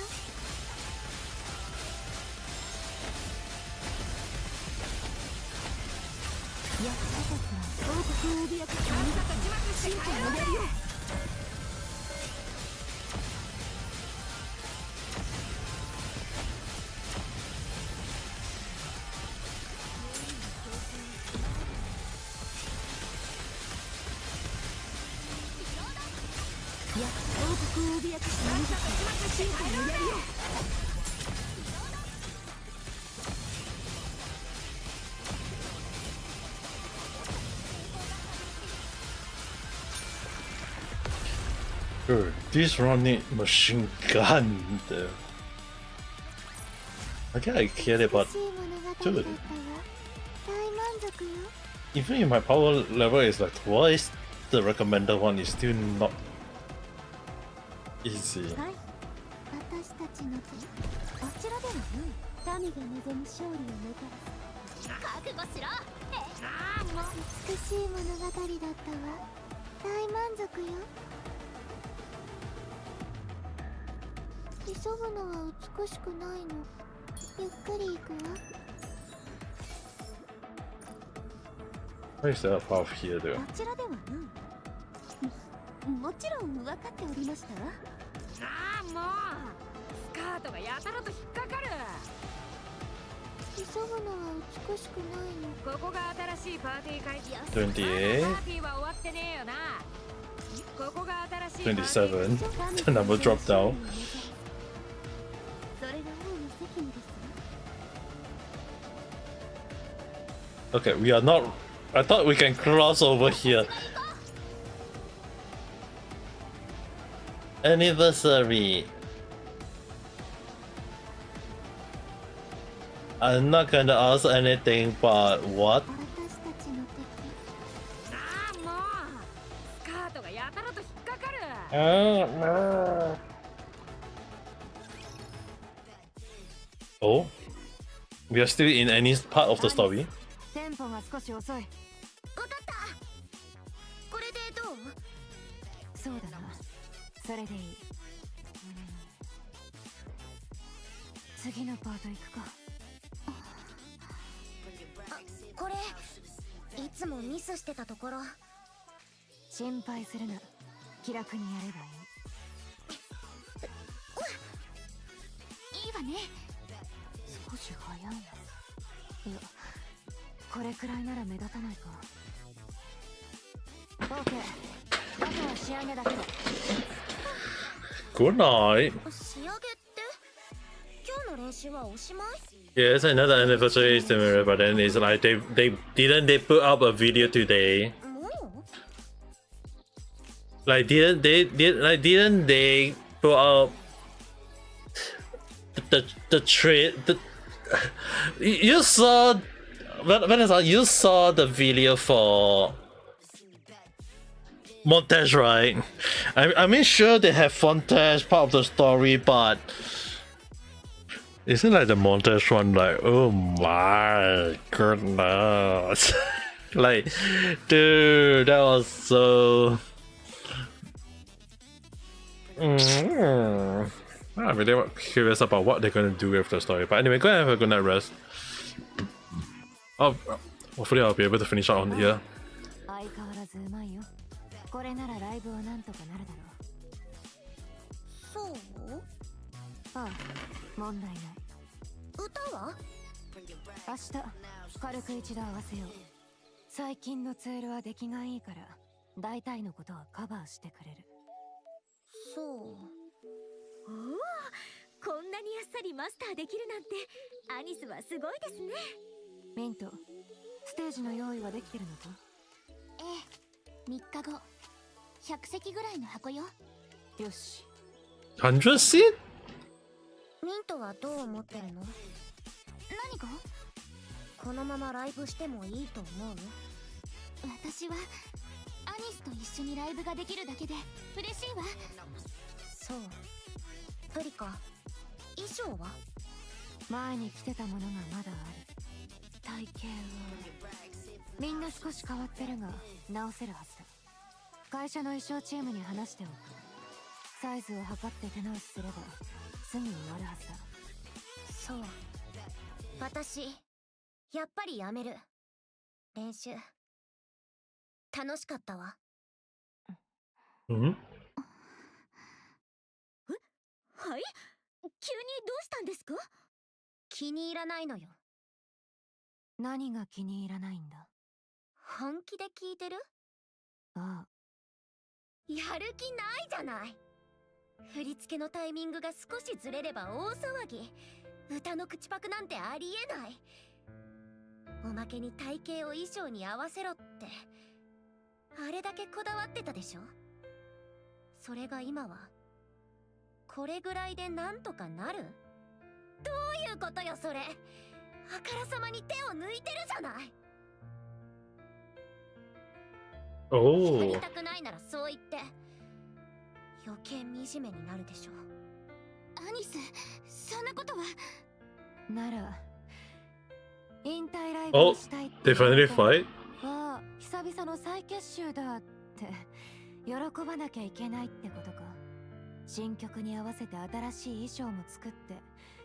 いや、私たちは王国を脅かし神が勝ちます進化の槍を。いや、王国を脅かし神が勝ちます進化の槍を。Dude, this run need machine gun. Okay, I care about. Dude, even if my power level is like twice the recommended one, is still not easy. はい、私たちのあちらでは民が望む勝利をもたらす。覚悟しろ。美しい物語だったわ。大満足よ。急ぐのは美しくないの。ゆっくり行くわ。 Why is there a path here though? こちらではもちろん分かっておりましたわ。ああもうスカートがやたらと引っかかる。急ぐのは美しくないの。ここが新しいパーティー会場。 28, パーティーは終わってねえよな。ここが新しいパーティー。 27. The number dropped down. それが王の責務ですわ。 Okay, we are not. I thought we can cross over here. Anniversary. I'm not gonna ask anything, but what? 私たちの敵。ああもうスカートがやたらと引っかかる。 Oh, we are still in any part of the story. テンポが少し遅い。わかった。これでどう？そうだな。それでいい。次のパート行くか。これいつもミスしてたところ。心配するな。気楽にやればいい。いいわね。少し早いな。いや、これくらいなら目立たないか。オーケー。あとは仕上げだけだ。Good night. 仕上げって今日の練習はおしまい？ Yes, another anniversary is similar, but then it's like they put up a video today. もう？ Like didn't they put up the trade the you saw when is you saw the video for montage, right? I mean sure they have montage part of the story, but isn't like the montage one like oh my goodness. Like dude, that was so I'm really curious about what they're gonna do with the story. But anyway, go ahead and have a good night rest. Oh, hopefully I'll be able to finish out on here. 相変わらずうまいよ。これならライブはなんとかなるだろう。そう？ああ、問題ない。歌は？明日軽く一度合わせよう。最近のツールは出来がいいから大体のことはカバーしてくれる。そう。おお、こんなにやっさりマスターできるなんてアニスはすごいですね。ミント、ステージの用意はできてるのか？ええ、3日後100席ぐらいの箱よ。よし。100 seat? ミントはどう思ってるの？何が？このままライブしてもいいと思う？私はアニスと一緒にライブができるだけで嬉しいわ。そう。プリカ、衣装は？前に着てたものがまだある。体型はみんな少し変わってるが直せるはずだ。会社の衣装チームに話しておく。サイズを測って手直しすればすぐに終わるはずだ。そう。私やっぱりやめる。練習楽しかったわ。Mm-hmm. はい？急にどうしたんですか？気に入らないのよ。何が気に入らないんだ？本気で聞いてる？ああ。やる気ないじゃない。振り付けのタイミングが少しずれれば大騒ぎ。歌の口パクなんてありえない。おまけに体型を衣装に合わせろってあれだけこだわってたでしょ。それが今はこれぐらいでなんとかなる？どういうことよそれ。あからさまに手を抜いてるじゃない。やり Oh. たくないならそう言って。余計惨めになるでしょ。アニス、そんなことは。なら引退ライブをしたいって。 They finally fight? ああ、久々の再結集だって喜ばなきゃいけないってことか。新曲に合わせて新しい衣装も作って、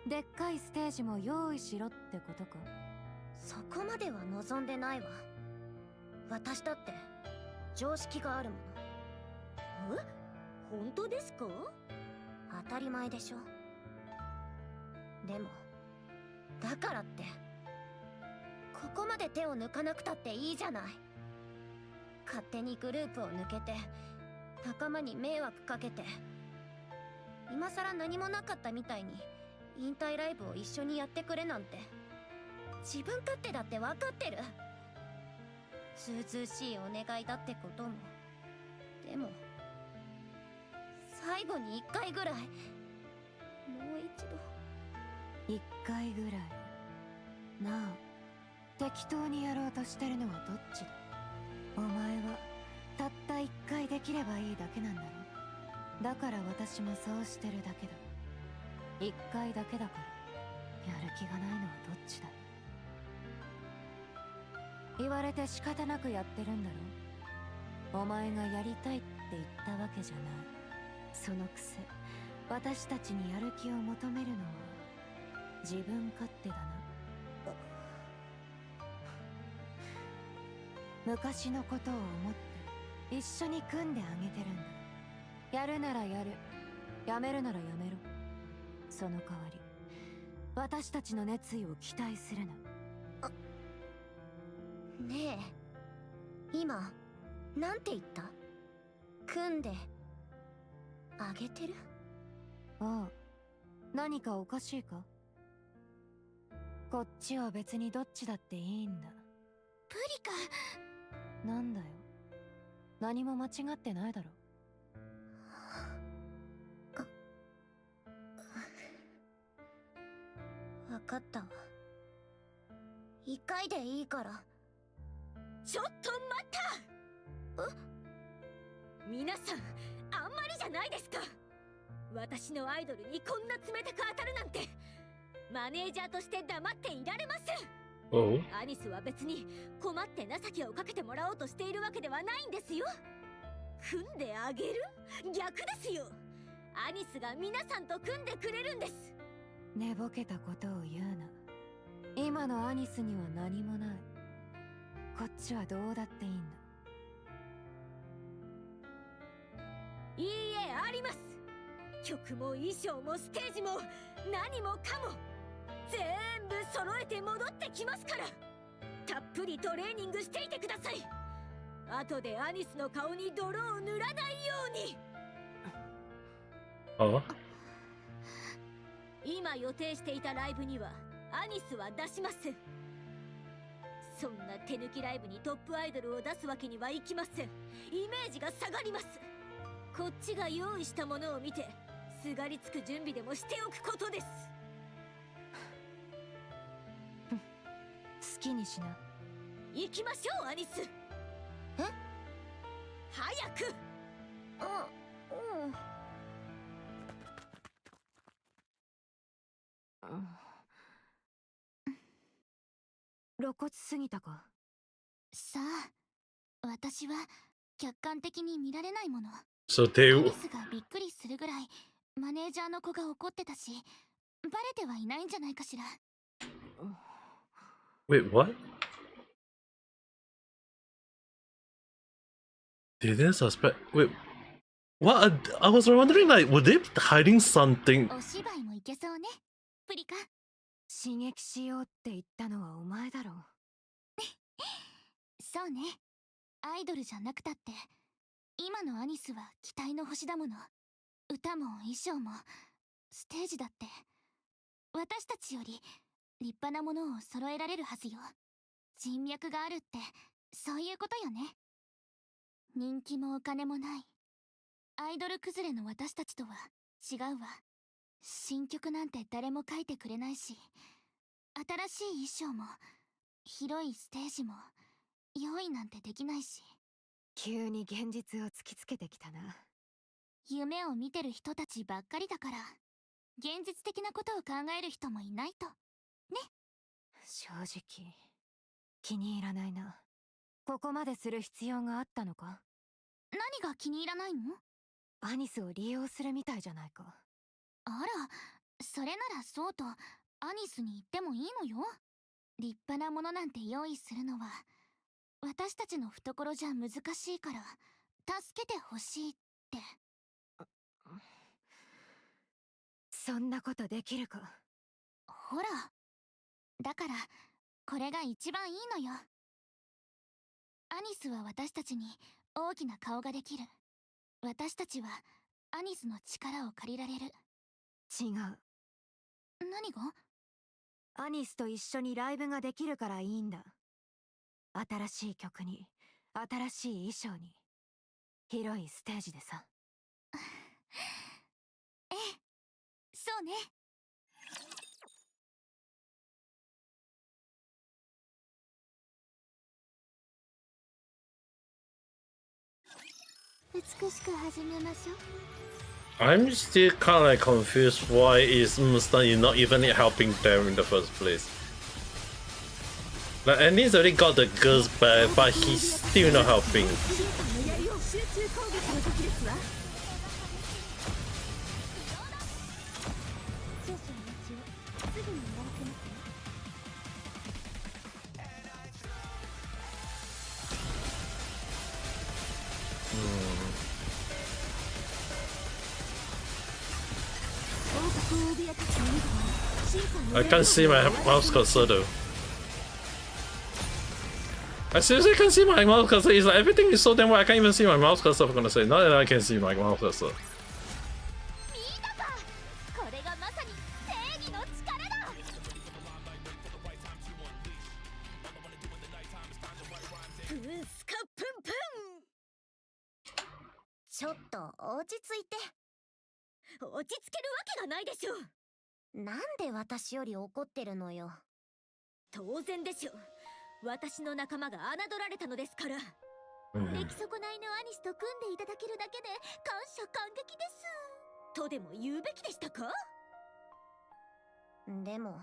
でっかいステージも用意しろってことか？そこまでは望んでないわ。私だって常識があるもの。え、本当ですか？当たり前でしょ。でもだからってここまで手を抜かなくたっていいじゃない。勝手にグループを抜けて仲間に迷惑かけて、今さら何もなかったみたいに引退ライブを一緒にやってくれなんて、自分勝手だって分かってる。ずうずうしいお願いだってことも。でも最後に一回ぐらい、もう一度。一回ぐらいなあ。適当にやろうとしてるのはどっちだ？お前はたった一回できればいいだけなんだろ。だから私もそうしてるだけだ。一回だけだからやる気がないのはどっちだ？言われて仕方なくやってるんだろ。お前がやりたいって言ったわけじゃない。そのくせ私たちにやる気を求めるのは自分勝手だな。昔のことを思って一緒に組んであげてるんだ。やるならやる、やめるならやめろ。その代わり私たちの熱意を期待するな。ねえ、今なんて言った？組んであげてる？ああ、何かおかしいか？こっちは別にどっちだっていいんだ。プリカ。なんだよ、何も間違ってないだろ。分かったわ。一回でいいから。ちょっと待った！皆さん、あんまりじゃないですか。私のアイドルにこんな冷たく当たるなんて、マネージャーとして黙っていられません。アニスは別に困って情けをかけてもらおうとしているわけではないんですよ。組んであげる？逆ですよ。アニスが皆さんと組んでくれるんです。寝ぼけたことを言うな。今のアニスには何もない。こっちはどうだっていいんだ。いいえ、あります。曲も衣装もステージも何もかも全部揃えて戻ってきますから。たっぷりトレーニングしていてください。後でアニスの顔に泥を塗らないように。あ？今予定していたライブにはアニスは出します。そんな手抜きライブにトップアイドルを出すわけにはいきません。イメージが下がります。こっちが用意したものを見てすがりつく準備でもしておくことです。好きにしな。行きましょう、アニス。え？早く。露骨すぎたか？さあ、私は客観的に見られないもの。So ア they ニスがびっくりするぐらいマネージャーの子が怒ってたし、バレてはいないんじゃないかしら。wait, what? They didn't suspect. Wait, what? I was wondering, like, were they hiding something? お芝居もいけそうね、プリカ。刺激しようって言ったのはお前だろ。そうね。アイドルじゃなくたって今のアニスは期待の星だもの。歌も衣装もステージだって私たちより立派なものを揃えられるはずよ。人脈があるってそういうことよね。人気もお金もないアイドル崩れの私たちとは違うわ。新曲なんて誰も書いてくれないし、新しい衣装も広いステージも用意なんてできないし。急に現実を突きつけてきたな。夢を見てる人たちばっかりだから現実的なことを考える人もいないとね。正直気に入らないな。ここまでする必要があったのか？何が気に入らないの？アニスを利用するみたいじゃないか。あら、それならそうとアニスに言ってもいいのよ。立派なものなんて用意するのは私たちの懐じゃ難しいから助けてほしいって。そんなことできるか。ほら、だからこれが一番いいのよ。アニスは私たちに大きな顔ができる。私たちはアニスの力を借りられる。違う。何が？アニスと一緒にライブができるからいいんだ。新しい曲に、新しい衣装に、広いステージでさ。ええ、そうね。美しく始めましょう。I'm still kind of like confused why is Mustang not even helping them in the first place. Like, and he's already got the girls back, but he's still not helping. I can't see my mouse cursor though. I seriously can't see my mouse cursor. It's like everything is so damn white. I can't even see my mouse cursor. I'm gonna say now that I can see my mouse cursor. Shiftup.落ち着けるわけがないでしょ。なんで私より怒ってるのよ。当然でしょ。私の仲間が侮られたのですから。出来損ないのアニスと組んでいただけるだけで感謝感激です。とでも言うべきでしたか？でも、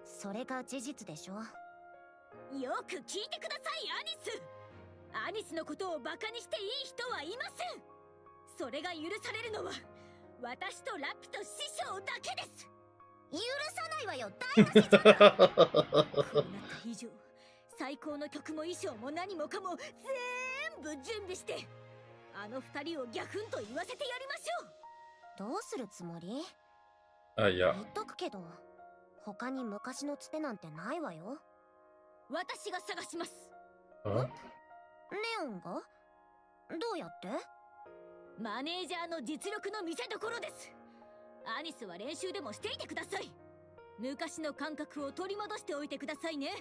それが事実でしょ。よく聞いてください、アニス。アニスのことをバカにしていい人はいません。それが許されるのは私とラピと師匠だけです。許さないわよ、大の師匠だ。こうなった以上、最高の曲も衣装も何もかも全部準備してあの二人をギャフンと言わせてやりましょう。どうするつもり？いや。言っとくけど、他に昔のつてなんてないわよ。私が探します。ネオンが？どうやって？マネージャーの実力の見せ所です。アニスは練習でもしていてください。昔の感覚を取り戻しておいてくださいね。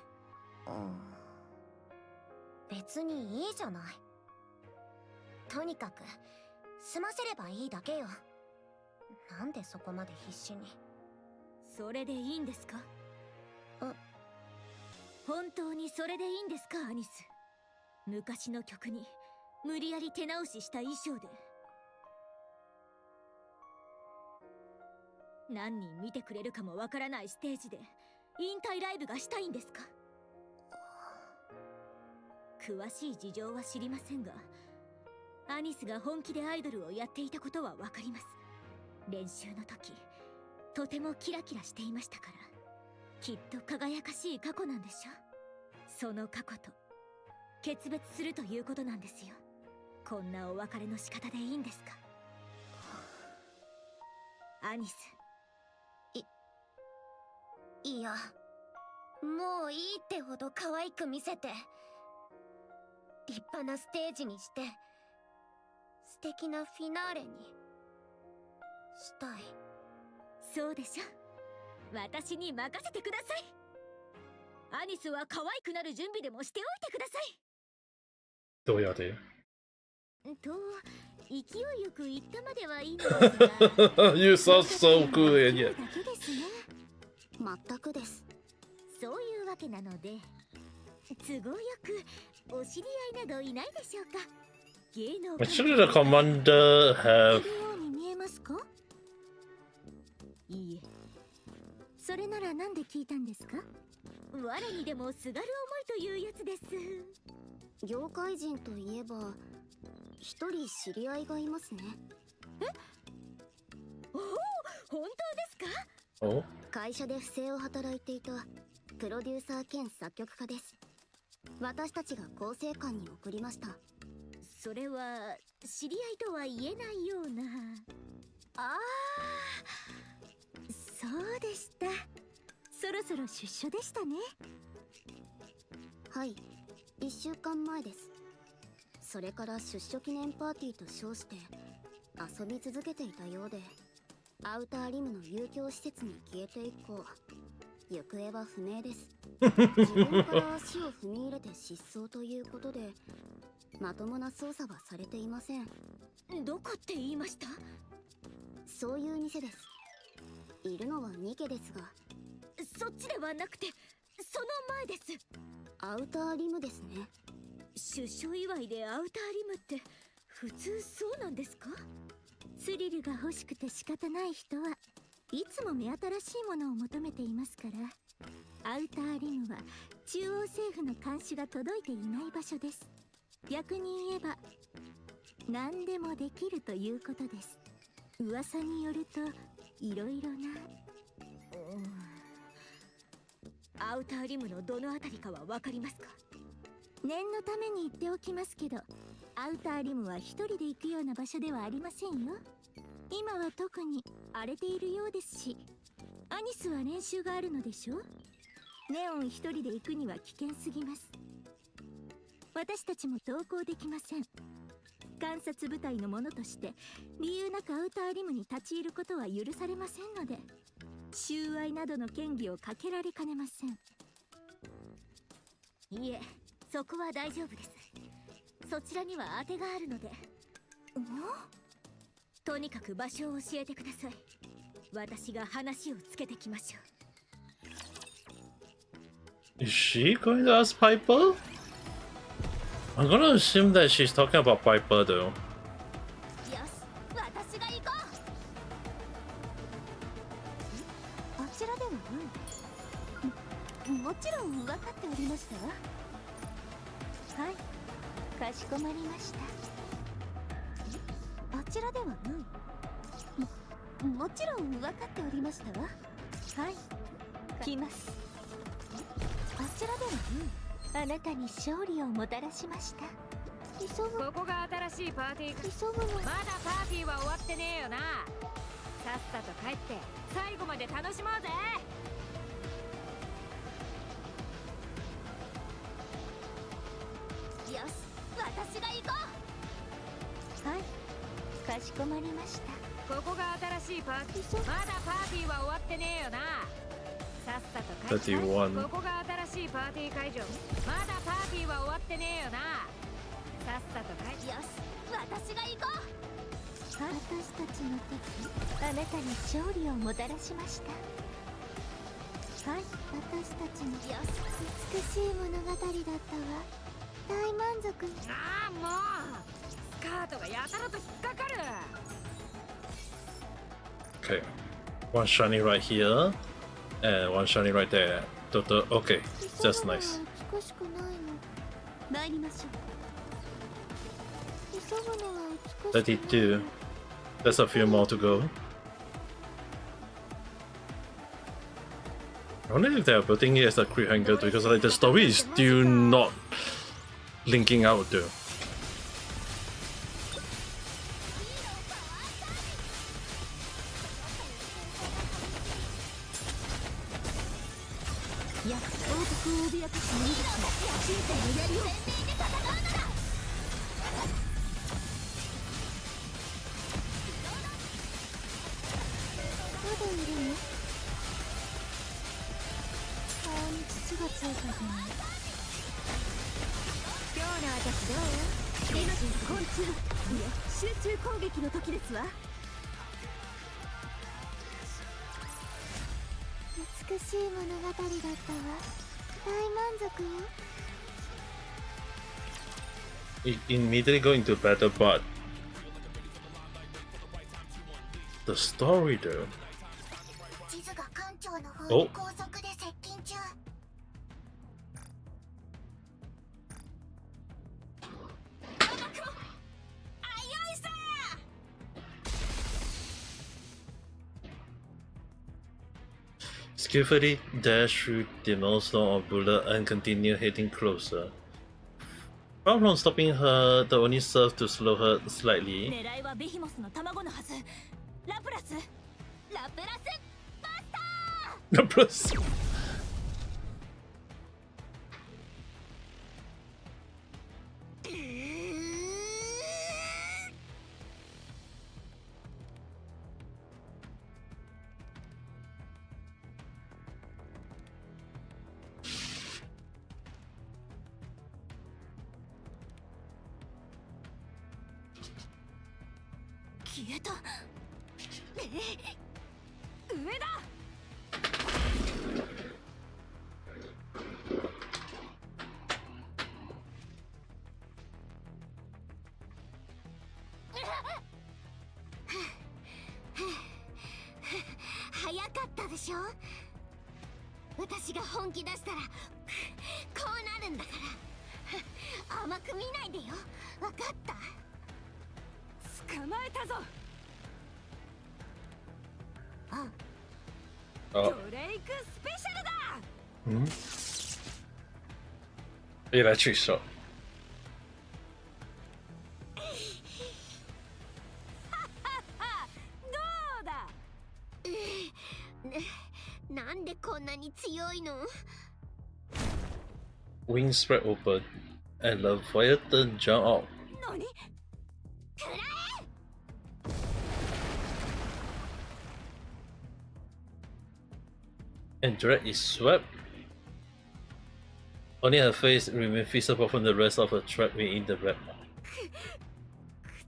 別にいいじゃない。とにかく済ませればいいだけよ。なんでそこまで必死に。それでいいんですか？本当にそれでいいんですか、アニス。昔の曲に無理やり手直しした衣装で。何人見てくれるかもわからないステージで引退ライブがしたいんですか？詳しい事情は知りませんが、アニスが本気でアイドルをやっていたことはわかります。練習の時とてもキラキラしていましたから、きっと輝かしい過去なんでしょ。その過去と決別するということなんですよ。こんなお別れの仕方でいいんですか？アニス。いや、もういいってほど可愛く見せて、立派なステージにして、素敵なフィナーレにしたい。そうでしょ。私に任せてください。アニスは可愛くなる準備でもしておいてください。どうやってと、勢いよく言ったまではいいのですがYou sound so good, yeah. だけですね。全くです。そういうわけなので、都合よくお知り合いなどいないでしょうか。芸能 Should the commander have ように見えますか？いいえ。それならなんで聞いたんですか？我にでもすがる思いというやつです。業界人といえば一人知り合いがいますね。おお、本当ですか？Oh, 会社で不正を働いていたプロデューサー兼作曲家です。私たちが構成官に送りました。それは知り合いとは言えないような。ああ、そうでした。そろそろ出所でしたね。はい、1週間前です。それから出所記念パーティーと称して遊び続けていたようで、アウターリムの遊興施設に消えて以降、行方は不明です。自分から足を踏み入れて失踪ということで、まともな捜査はされていません。どこって言いました？そういう店です。いるのはニケですが。そっちではなくて、その前です。アウターリムですね。出所祝いでアウターリムって普通そうなんですか？スリルが欲しくて仕方ない人はいつも目新しいものを求めていますから、アウターリムは中央政府の監視が届いていない場所です。逆に言えば何でもできるということです。噂によるといろいろな、アウターリムのどのあたりかはわかりますか？念のために言っておきますけど、アウターリムは一人で行くような場所ではありませんよ。今は特に荒れているようですし、アニスは練習があるのでしょう。ネオン一人で行くには危険すぎます。私たちも同行できません。観察部隊の者として理由なくアウターリムに立ち入ることは許されませんので、収賄などの嫌疑をかけられかねません。いえ、そこは大丈夫です。そちらには当てがあるので。とにかく場所を教えてください。私が話をつけてきましょう。 is she going to ask Piper? I'm gonna assume that she's talking about Piper though. よし、私が行こあちらではもちろん分かっておりましたわ。はい、かしこまりました。あちらではもちろん分かっておりましたわ。はい、来ます。あちらではあなたに勝利をもたらしました。急ぐ。ここが新しいパーティーか。急ぐの。まだパーティーは終わってねえよな。さっさと帰って最後まで楽しもうぜ。よし、私が行こはい、かしこまりました。ここが新しいパーティー。まだパーティーは終わってねえよな。さっさと帰って。31. ここが新しいパーティー会場。まだパーティーは終わってねえよな。さっさと帰って。う。よし、私が行こう。私たちの敵、あなたに勝利をもたらしました。はい、私たちのよし、美しい物語だったわ。大満足。ああ、もうスカートがやたらと引っかかる。 Okay, one shiny right here and one shiny right there. Total. Okay, that's nice. 美しくないの。参りましょう。急ぐのは美しくない。32. There's a few more to go. I wonder if they're putting it as a cliffhanger because like the story is still not linking out though. いや、王国を脅かす民族が人生の槍を鮮明に戦うのだ。まだいるの？顔に土がついたじゃない。今日の私どう？今昆虫、いや集中攻撃の時ですわ。美しい物語だったわ。大満足よ。 Immediately go into battle, but the story though. 地図が艦長の方おに高速で接近中。Skillfully dash through the maelstrom of bullet and continue heading closer. Far from stopping her, the only served to slow her slightly. 狙いはベヒモスの卵のはず。ラプラスバスター The plus. 消えた。上だ。早かったでしょ。私が本気出したらこうなるんだから。甘く見ないでよ。わかった。捕まえたぞ。Oh. ドレイクスペシャルだ。Electric shock. どうだ。なんでこんなに強いの。 Wings spread open, and the Leviathan jump out. 何。And Dread is swept. Only her face remains visible from the rest of her trap within the wrap.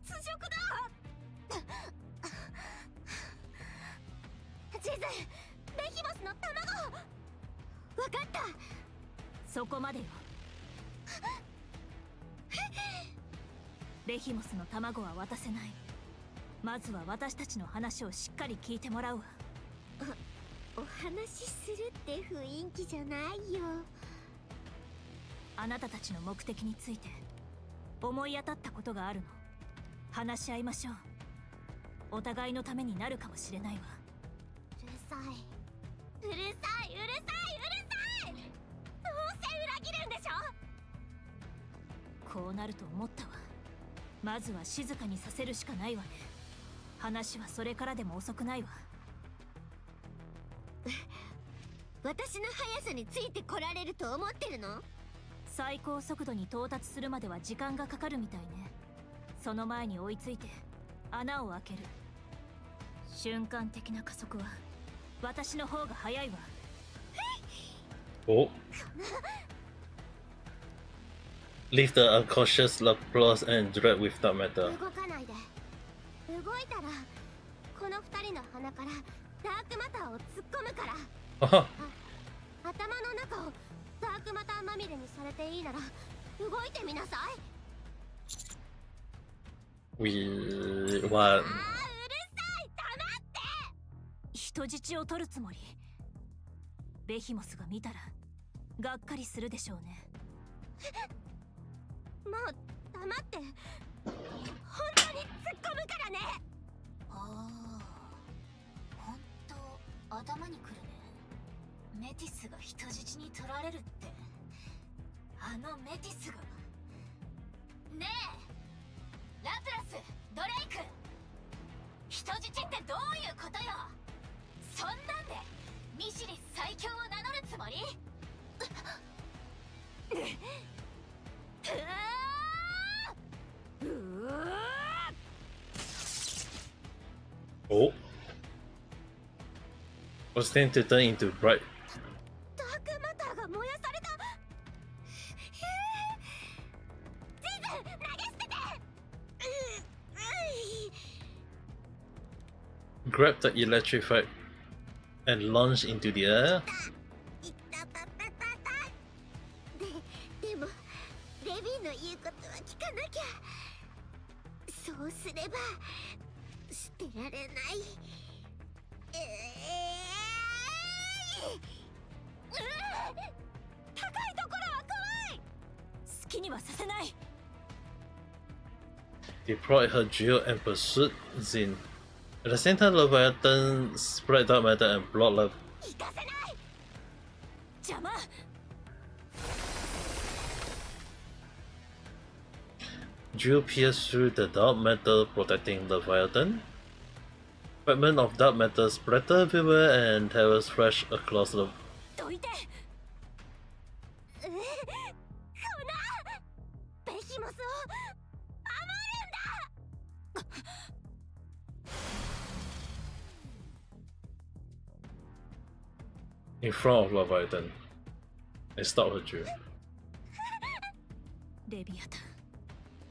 屈辱だ。地図、ベヒモスの卵。わかった。そこまでよ。ベヒモスの卵は渡せない。まずは私たちの話をしっかり聞いてもらうわ。お話しするって雰囲気じゃないよ。あなたたちの目的について思い当たったことがあるの。話し合いましょう。お互いのためになるかもしれないわ。うるさい。うるさい。うるさい。うるさい。どうせ裏切るんでしょ。こうなると思ったわ。まずは静かにさせるしかないわね。話はそれからでも遅くないわ。私の速さについてこられると思ってるの？最高速度に到達するまでは時間がかかるみたいね。その前に追いついて穴を開ける。瞬間的な加速は私の方が速いわ。Oh. Leave the unconscious Laplace and Dread with that matter. 動かないで。動いたらこの二人の鼻からダークマターを突っ込むから。Haha. 頭の中をダークマターまみれにされていいなら動いてみなさい。We want. うるさい。黙って。人質を取るつもり。ベヒモスが見たらがっかりするでしょうね。もう黙って。本当に突っ込むからね。ああ、ほんと頭にくるね。メティスが人質に取られるって。あのメティスが。ねえ、ラプラス、ドレイク。人質ってどういうことよ。そんなんでミシリス最強を名乗るつもり？Oh. Was then to turn into bright. ダークマターが燃やされた。地図投げ捨てて。Grab the electrified and launch into the air. でもレビンの言うことは聞かなきゃ。そうすれば捨てられない。高いところは怖い。好きにはさせない。 Deploy her drill and pursued Zin. At the same time, Leviathan spread dark matter and blocked love. 行かせない。邪魔。Drill pierce through the dark metal, protecting Leviathan. Fragment of dark metal splatter everywhere and terrors flash across the. どいて。こなベヒモスを守るんだ。 In front of Leviathan. And stop her drill. レビアタン、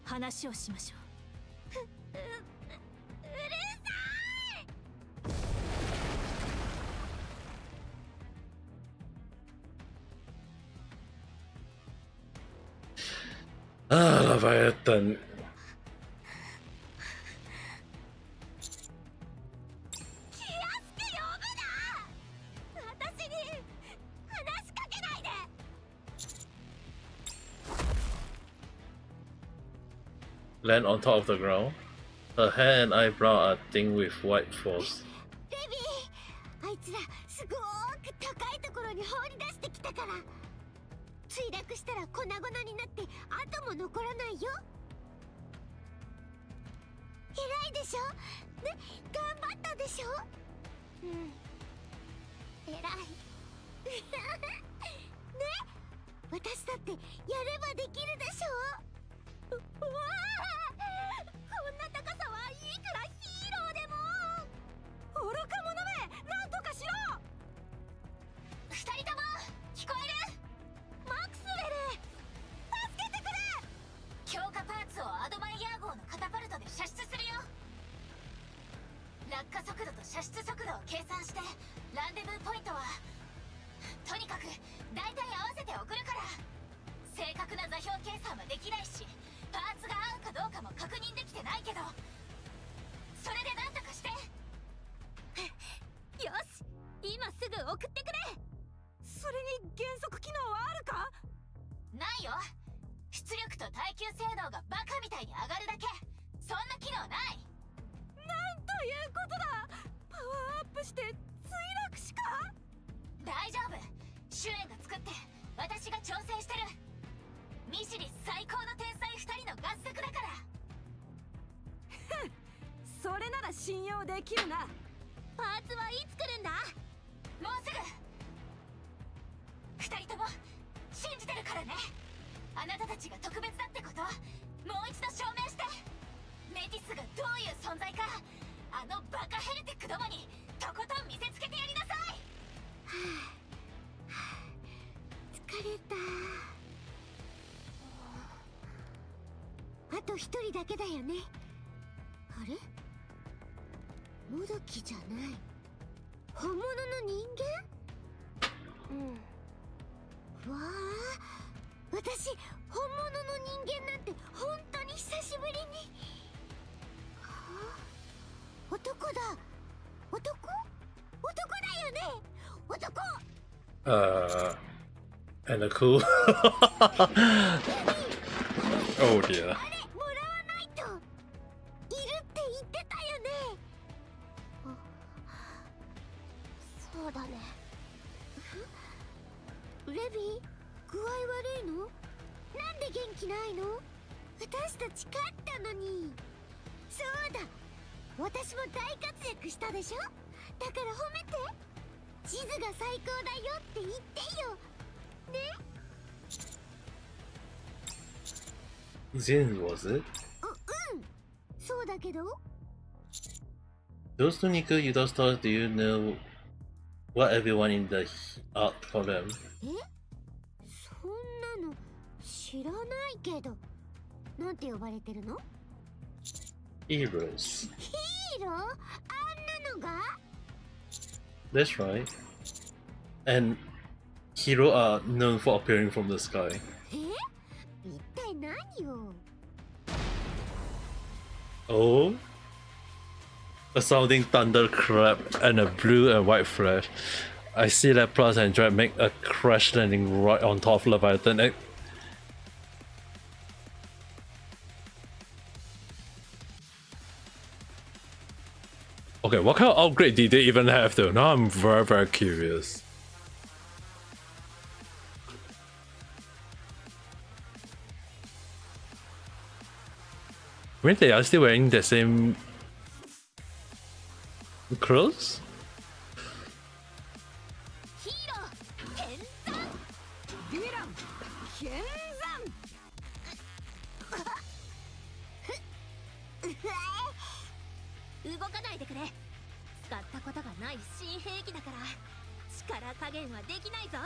話をしましょう。 Ah, Leviathan. 私に話しかけないで。 Land on top of the ground. Her hair and eyebrow are tinged with white force. レビー、あいつらすごーく高いところに放り出してきたから、墜落したら粉々になって跡も残らないよ。偉いでしょね、頑張ったでしょ。うん、偉い。ね、私だってやればできるでしょ。うわあ、こんな高さはいくらヒーローでも。愚か者め、なんとかしろ。二人とも聞こえる？マクスウェル、助けてくれ。強化パーツをアドマイヤー号のカタパルトで射出するよ。落下速度と射出速度を計算して、ランデブーポイントはとにかく大体合わせて送るから。正確な座標計算はできないし、パーツが合うかどうかも確認できてないけど、それでなんとかして。よし、今すぐ送ってくれ。それに減速機能はあるか？ないよ。出力と耐久性能がバカみたいに上がるだけ。そんな機能ない。なんということだ。パワーアップして墜落しか？大丈夫。シュエンが作って私が調整してる。ミシリ最高の天才2人の合作だから。それなら信用できるな。パーツはいつ来るんだ？もうすぐ。2人とも信じてるからね。あなたたちが特別だってこともう一度証明して。メティスがどういう存在か、あのバカヘルテックどもにとことん見せつけてやりなさい。疲れた。あと一人だけだよね。あれ、もどきじゃない。本物の人間？うん。わあ、私本物の人間なんて本当に久しぶりに。はあ、男だ。男だよね。男。And a cool. Oh dear. あれ、もらわないと。いるって言ってたよね。そうだね。レビー、具合悪いの？なんで元気ないの？私たち勝ったのに。そうだ、私も大活躍したでしょ。だから褒めて。地図が最高だよって言ってよね。Zin, was it? うん、そうだけど。 Those two Nikke you just thought, do you know what everyone in the art call them? え、そんなの知らないけど。なんて呼ばれてるの？ Heroes. ヒーロー？あんなのが？ That's right. And hero are known for appearing from the sky. え？一体何よ？ Oh? A sounding thunderclap and a blue and white flash. I see that plus and Dread make a crash landing right on top of Leviathan. Okay, what kind of upgrade did they even have though? Now I'm very curious. When they are still wearing the same clothes? ヒーロー剣山ヴィラン剣山動かないでくれ。使ったことがない新兵器だから力加減はできないぞ。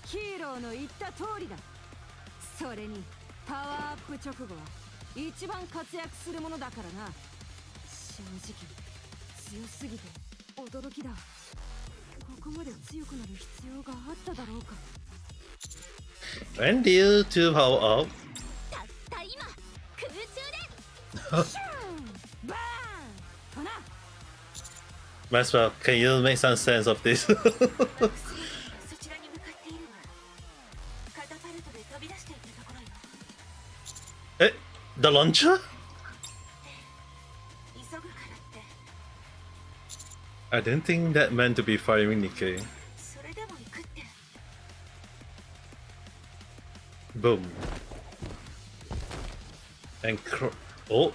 ヒーローの言った通りだ。それにパワーアップ直後は一番活躍するものだからな。正直強すぎて驚きだ。ここまで強くなる必要があっただろうか。 When do you two power up? たった今空中でシュンバーンとな。 Maxwell, can you make some sense of this? そちらに向かっているわ。カタパルトで飛び出していったところよ。 Eh, the launcher? 急ぐからって。 I didn't think that meant to be firing Nikke. それでも行くって。 Boom. And oh.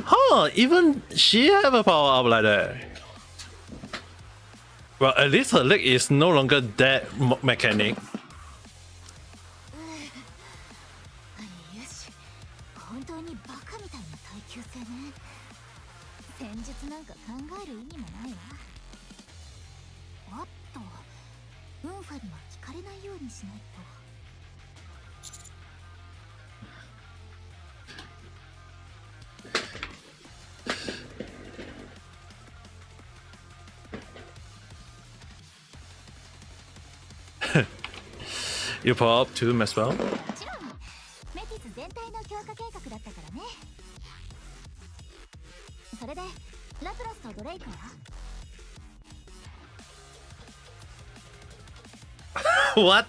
Huh, even she have a power up like that. Well, at least her leg is no longer that mechanic. よし、本当にバカみたいな耐久性ね。戦術なんか考える意味もないわ。おっと、ウンファには聞かれないようにしないと。 You power up too, Maxwell? もちろんメティス全体の強化計画だったからね。それでラプラスとドレイクは What?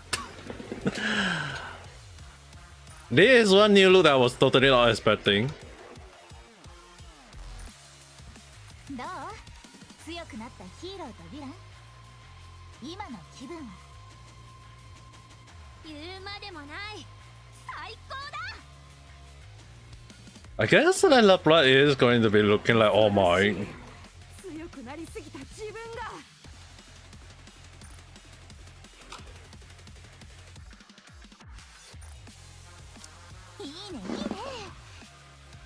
This is one new look that I was totally not expecting. どう？強くなったヒーローとヴィラン？今の気分は？言うまでもない。最高だ。 I guess that Laplat is going to be looking like All Might. 強くなりすぎた自分が。 いいねいいね。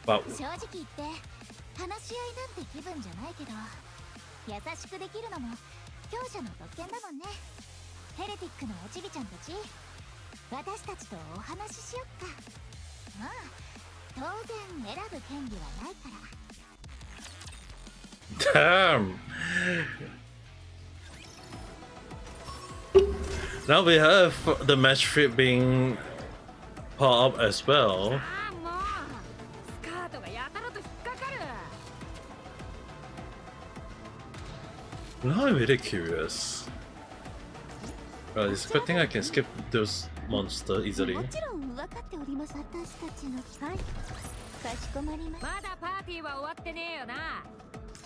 Wow. 正直言って話し合いなんて気分じゃないけど、優しくできるのも強者の特権だもんね。ヘレティックのおちびちゃんたち、私たちとお話ししよっか。まあ当然選ぶ権利はないから。 Damn. Now we have the match trip being powered up as well. ああもうスカートがやたらと引っかかる。 Now I'm really curious. Well, it's a good thing I can skip those monsters easily. もちろん分かっております。私たちのはい、かしこまりましまだパーティーは終わってねえよな。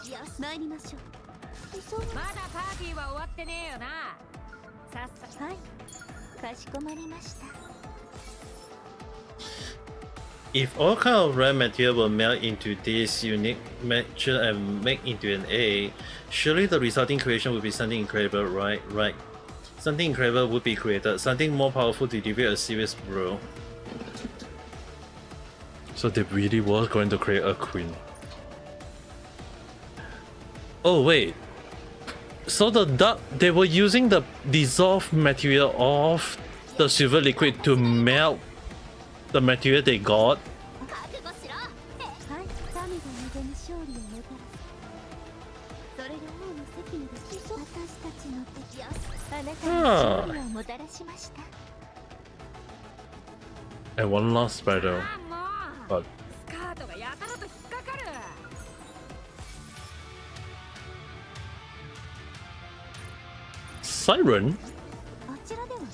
た。よし参りましょう。そうまだパーティーは終わってねえよな。さっさ。はい、かしこまりました。 If all kind of rare material will melt into this unique material and make into an egg, surely the resulting creation would be something incredible, right? Right. Something incredible would be created, something more powerful to defeat a serious blow. So they really was going to create a queen. Oh wait. So they were using the dissolved material of the silver liquid to melt the material they got. 覚悟しろ。はい、神が望む勝利をもたらす。それが王の責務です。私たちの敵。よし、あなたに勝利をもたらしました。 And one last battle. ああもう But スカートがやたらと引っかかる。 Siren? あちらではね。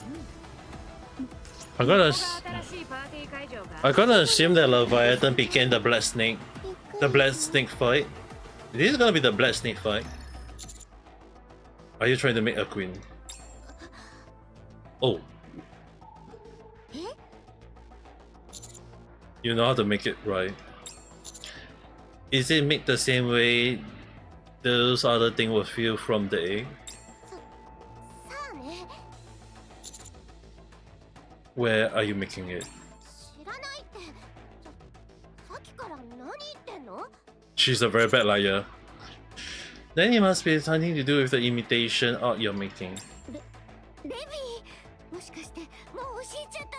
I'm gonna 新しいパーティー会場が。 I'm gonna assume that Leviathan became the Black Snake. The Black Snake fight. This is gonna be the Black Snake fight. Are you trying to make a queen? Oh. You know how to make it right. Is it made the same way those other thing was filled from the egg? さあね。 Where are you making it? 知らないって。さっきから何言ってんの？ She's a very bad liar. Then it must be something to do with the imitation art you're making. レビー、もしかしてもう教えちゃった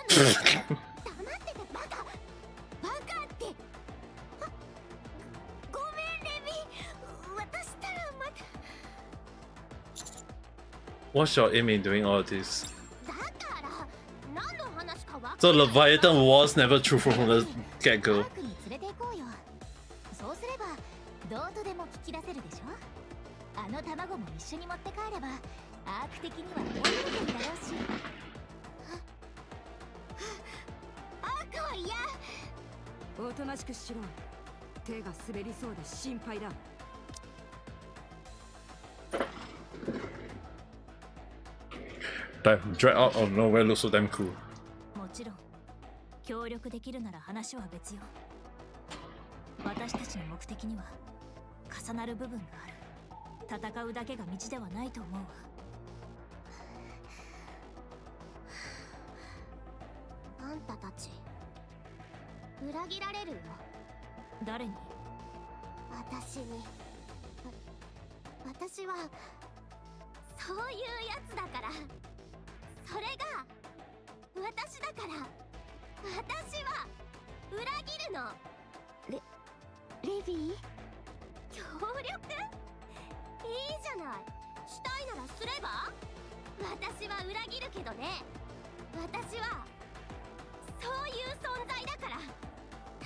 の？黙っててバカ。バカって。ごめんレビー。渡したらまた。 What's your aim in doing all this? だから何の話かわか So Leviathan was never truthful from the get-go. パークに連れて行こうよ。そうすればどうとでも聞き出せるでしょ。あの卵も一緒に持って帰ればアーク的には大喜びだろうし。アークは嫌。おとなしくしろ。手が滑りそうで心配だ。That drag out of nowhere looks so damn cool. もちろん協力できるなら話は別よ。私たちの目的には重なる部分がある。戦うだけが道ではないと思うわ。あんたたち裏切られるよ。誰に？私に。私はそういうやつだから。それが私だから。私は裏切るの。レビー、協力？いいじゃない。したいならすれば？私は裏切るけどね。私はそういう存在だから。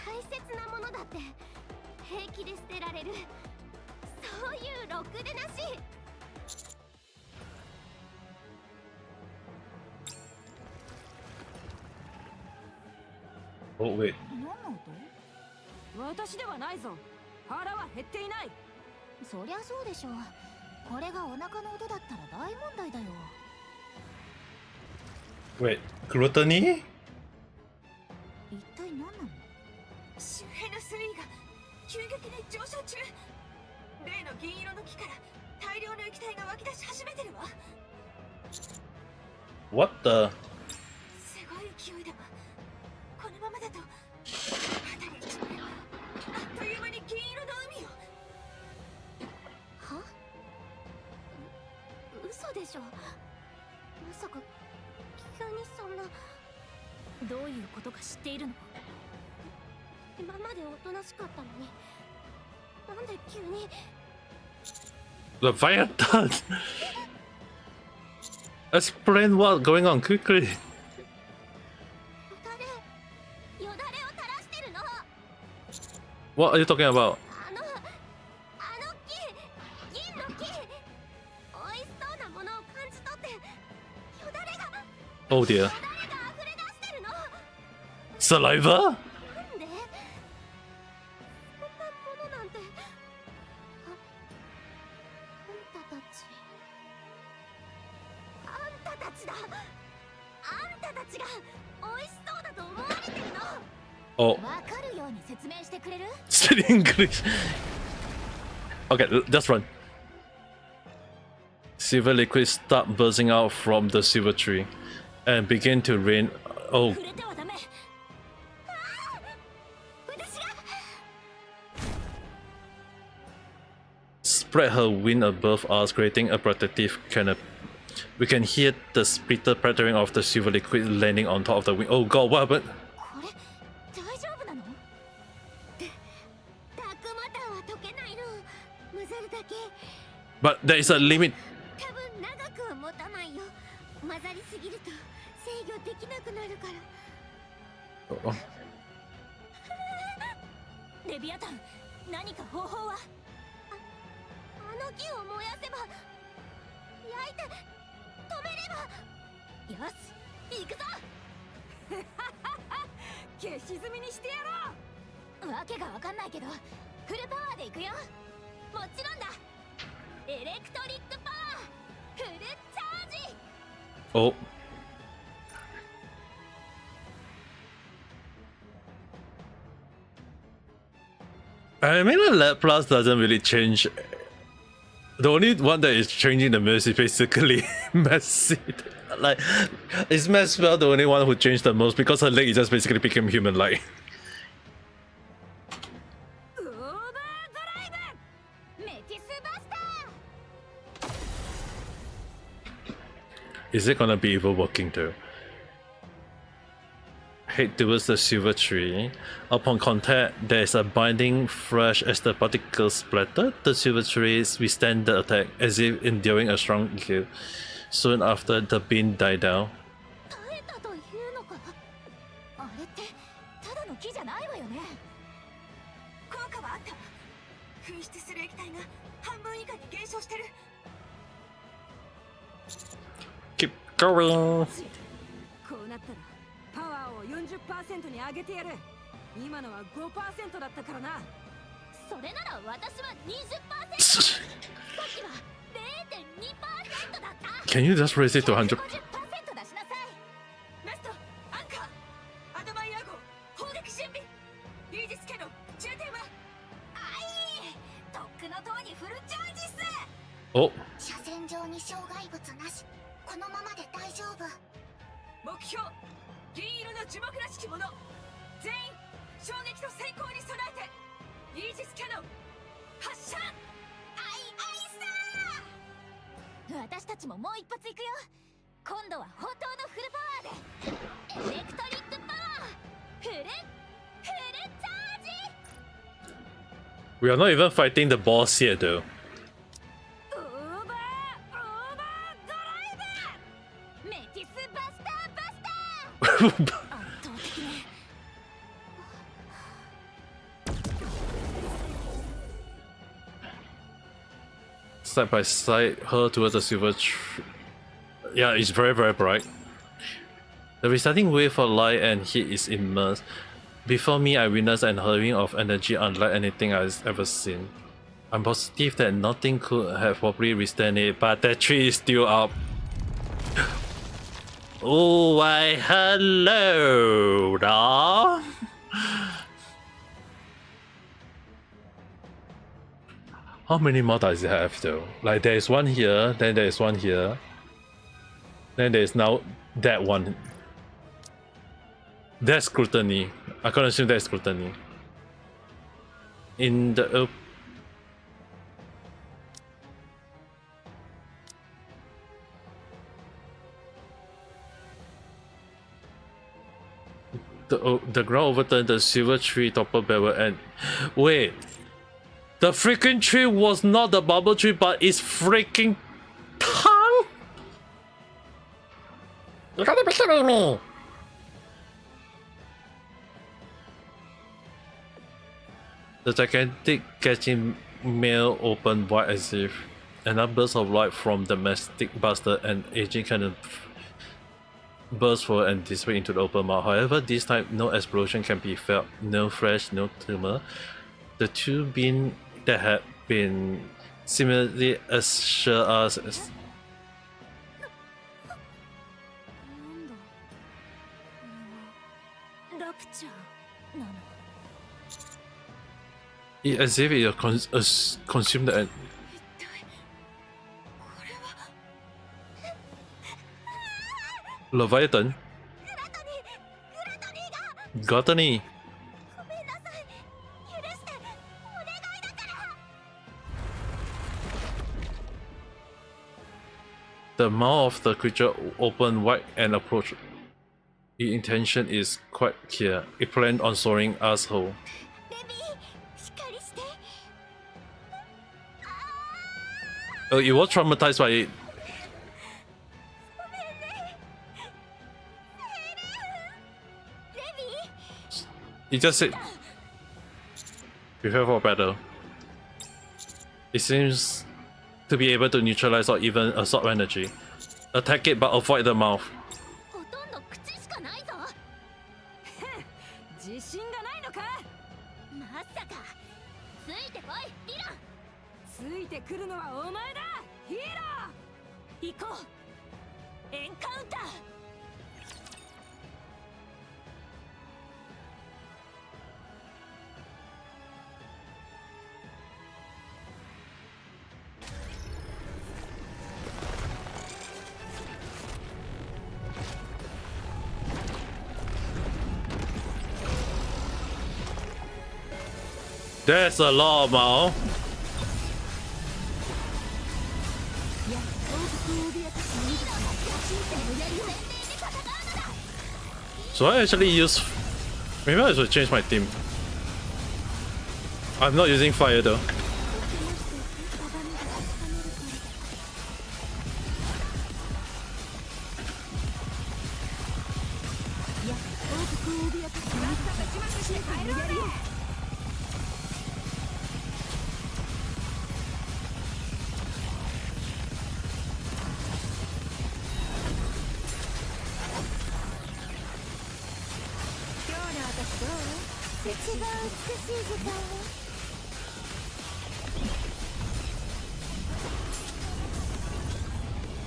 大切なものだって平気で捨てられる。そういうろくでなし。 Oh wait. 何の音？私ではないぞ。腹は減っていない。そりゃそうでしょう。これがお腹の音だったら大問題だよ。 Wait, gluttony? 一体何なの？周辺の水位が急激に上昇中。例の銀色の木から大量の液体が湧き出し始めてるわ。 What the? すごい勢いだわ。このままだと辺り一面あっという間に銀色の海よ。は？嘘でしょ。まさか急にそんな。どういうことか知っているの？今までおとなしかったのに、なんで急に。 Leviathan! Explain what's going on quickly. よだれを垂らしてるの。 What are you talking about? あの木、銀の木。美味しそうなものを感じ取ってよだれが。 Oh dear. よだれが溢れ出してるの。 Saliva? なんで？そんなものなんて。あんたたちだ。あんたたちが美味しそうだと思われてるの。 Oh, わかるように説明してくれる？ speak English. Okay, just run. Silver liquid start bursting out from the silver tree and begin to rain. Oh, 触れてはダメ。私が。 spread her wing above us, creating a protective canopy. We can hear the splitter pattering of the silver liquid landing on top of the wing. Oh god, what happened? これ大丈夫なの？ダークマターは溶けないの。混ざるだけ。 But there is a limit. 多分長くは持たないよ。混ざりすぎると制御できなくなるから。 Oh, レビアタン、何か方法は？あの木を燃やせば、焼いて止めれば。よし、行くぞ。消し済みにしてやろう。わけがわかんないけどフルパワーで行くよ。もちろんだ。エレクトリックパワーフルチャージ。 oh, I mean, the Lab Plus doesn't really change. The only one that is changing the most is basically Messi. Like, is Messi the only one who changed the most because her leg just basically became human-like? Is it gonna be even working though? Head towards the silver tree. Upon contact, there is a binding flash as the particles splatter. The silver trees withstand the attack as if enduring a strong kill. Soon after, the beam died down. Keep going. こうなったらパワーを 40% に上げてやる。今のは 5% だったからな。それなら私は 20%。さっきは 0.2% だった。Can you just raise it to 100? 50% 出しなさい。ラスト、アンカー、アドバイアーゴ、砲撃準備。イージスキャノン、充填は。あい、とっくの塔にフルチャージっす。Oh. 車線上に障害物なし。このままで大丈夫。目標、銀色の樹木らしきもの。全員、衝撃と閃光に備えて。イージスキャノン、発射。私たちももう一発いくよ。今度は本当のフルパワーでエレクトリックパワーフルチャージ。 We are not even fighting the boss yet though. オーバードライブ。メティスバスターバスター。圧倒的ね。Side by side, her towards the silver tree. Yeah, it's very, very bright. The resulting wave of light and heat is immense. Before me, I witnessed an hurling of energy unlike anything I've ever seen. I'm positive that nothing could have properly withstand it, but that tree is still up. Oh, why hello, da. How many more does it have though? Like there is one here, then there is one here. Then there is now that one. That's scrutiny. I can assume that's scrutiny. In the the ground overturned, the silver tree toppled backward and wait. The freaking tree was not the bubble tree, but its freaking tongue? You gotta be kidding me! The gigantic catching mail opened wide as if another burst of light from the mastic buster and aging cannon burst forward and dissipated into the open mouth. However, this time no explosion can be felt, no flash, no tremor. The two beams that had been similarly assure us as as if it consumed the Leviathan. Gluttony. The mouth of the creature opened wide and approached. Its intention is quite clear. It planned on soaring us whole. Oh, it was traumatized by it. It just said, prepare for battle. It seems to be able to neutralize or even absorb energy. Attack it but avoid the mouth. That's a lot, Mao. So I actually use. Maybe I should change my team. I'm not using fire though.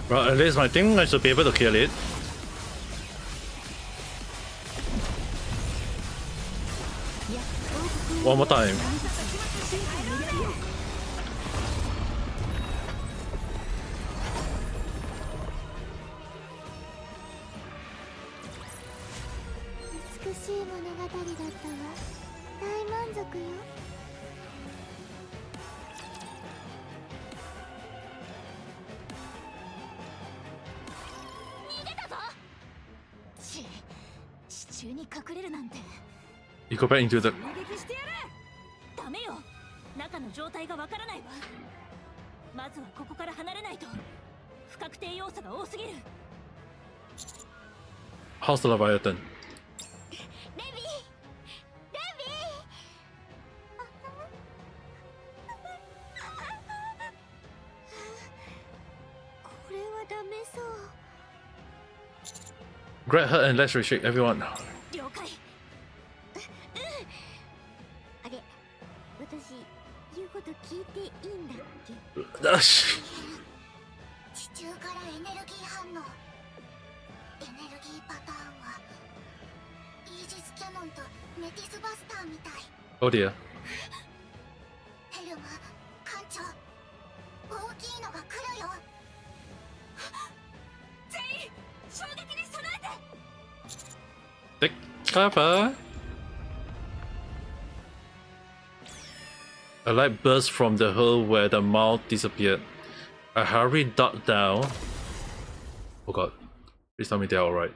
Well, at least my team I should be able to kill it. One more time. You go back into the. ダメよ。中の状態がわからないわ。まずはここから離れないと。不確定要素が多すぎる。How's the Leviathan? Grab her and let's restrict everyone. 了解。あれ、私言うこと聞いていいんだっけ？地中からエネルギー反応。エネルギーパターンはイージスキャノンとメティスバスターみたい。Oh dear. ヘルム、艦長、大きいのが来るよ。全員衝撃に備えて。Take cover. A light burst from the hole where the mouth disappeared. I hurried ducked down. Oh god. Please tell me they're alright.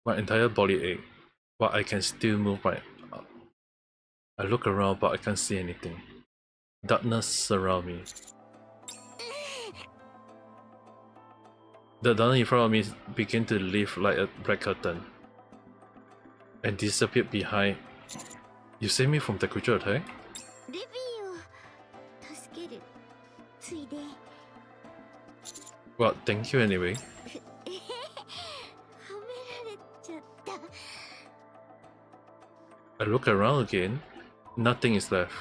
My entire body ache, but I can still move my... I look around but I can't see anything. Darkness surrounds me. The dawn in front of me began to lift like a black curtain and disappeared behind. You saved me from the creature attack? ルビーを助けるついで。 Well, thank you anyway. はめられちゃった。 I look around again. Nothing is left.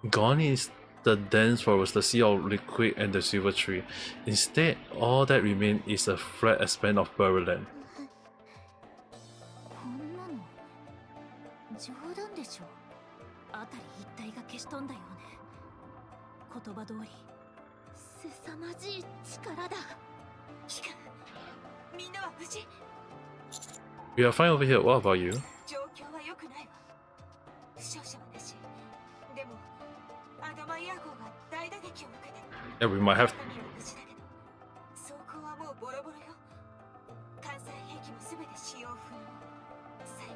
Gone is the dense forest, the sea of liquid, and the silver tree. Instead, all that remains is a flat expanse of buried land. こんなの冗談でしょ。辺り一帯が消し飛んだよね。言葉通り凄まじい力だ。みんなは無事？ We are fine over here. What about you? 状況は良くないわ。負傷者はなし。でもアドマイア号が大打撃を受けて。Yeah, we might have. 民は無事だけど、装甲はもうボロボロよ。艦載兵器も全て使用不能。幸い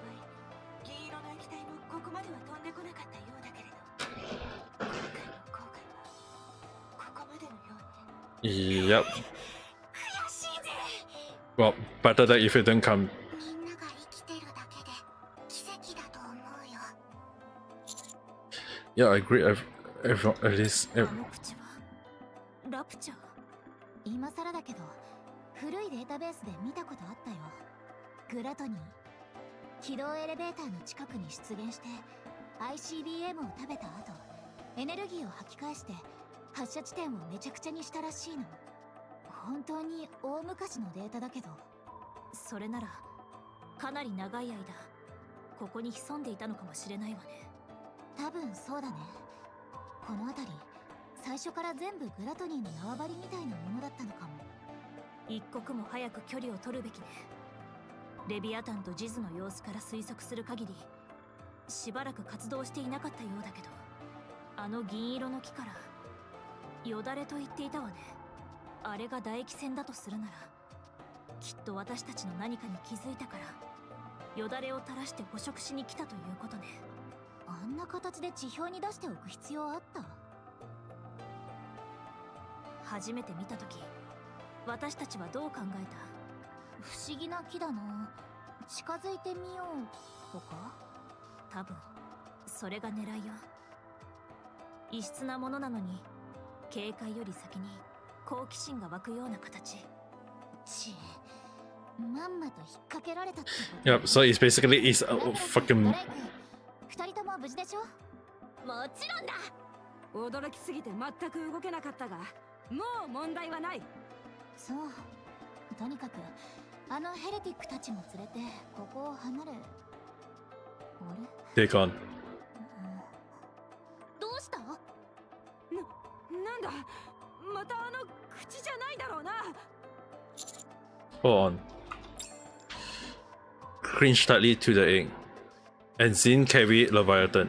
銀色の液体もここまでは飛んでこなかったようだけれど、今回の後悔はここまでのようね。 Yep. Well, better that if it didn't come. みんなが生きてるだけで奇跡だと思うよ。 Yeah, I agree. Everyone, at least. あの口はラプチャー。今更だけど古いデータベースで見たことあったよ。グラトニー起動エレベーターの近くに出現して ICBM を食べた後エネルギーを吐き返して発射地点をめちゃくちゃにしたらしいの。本当に大昔のデータだけど。それならかなり長い間ここに潜んでいたのかもしれないわね。多分そうだね。この辺り最初から全部グラトニーの縄張りみたいなものだったのかも。一刻も早く距離を取るべきね。レビアタンとジズの様子から推測する限り、しばらく活動していなかったようだけど、あの銀色の木からよだれと言っていたわね。あれが唾液腺だとするなら、きっと私たちの何かに気づいたからよだれを垂らして捕食しに来たということね。あんな形で地表に出しておく必要あった？初めて見た時、私たちはどう考えた？不思議な木だな。近づいてみようとか？多分それが狙いよ。異質なものなのに警戒より先に好奇心が湧くような形。まんまと引っ掛けられたってこと？ Yep, so it's basically it's a fucking 二人とも無事でしょ？もちろんだ。驚きすぎて全く動けなかったが、もう問題はない。そう、とにかくあのヘレティックたちも連れてここを離れ。あれ？ they're gone. どうした？なんだ、またあの口じゃないだろうな。Hold on. Cringe tightly to the egg. And Zin carried Leviathan.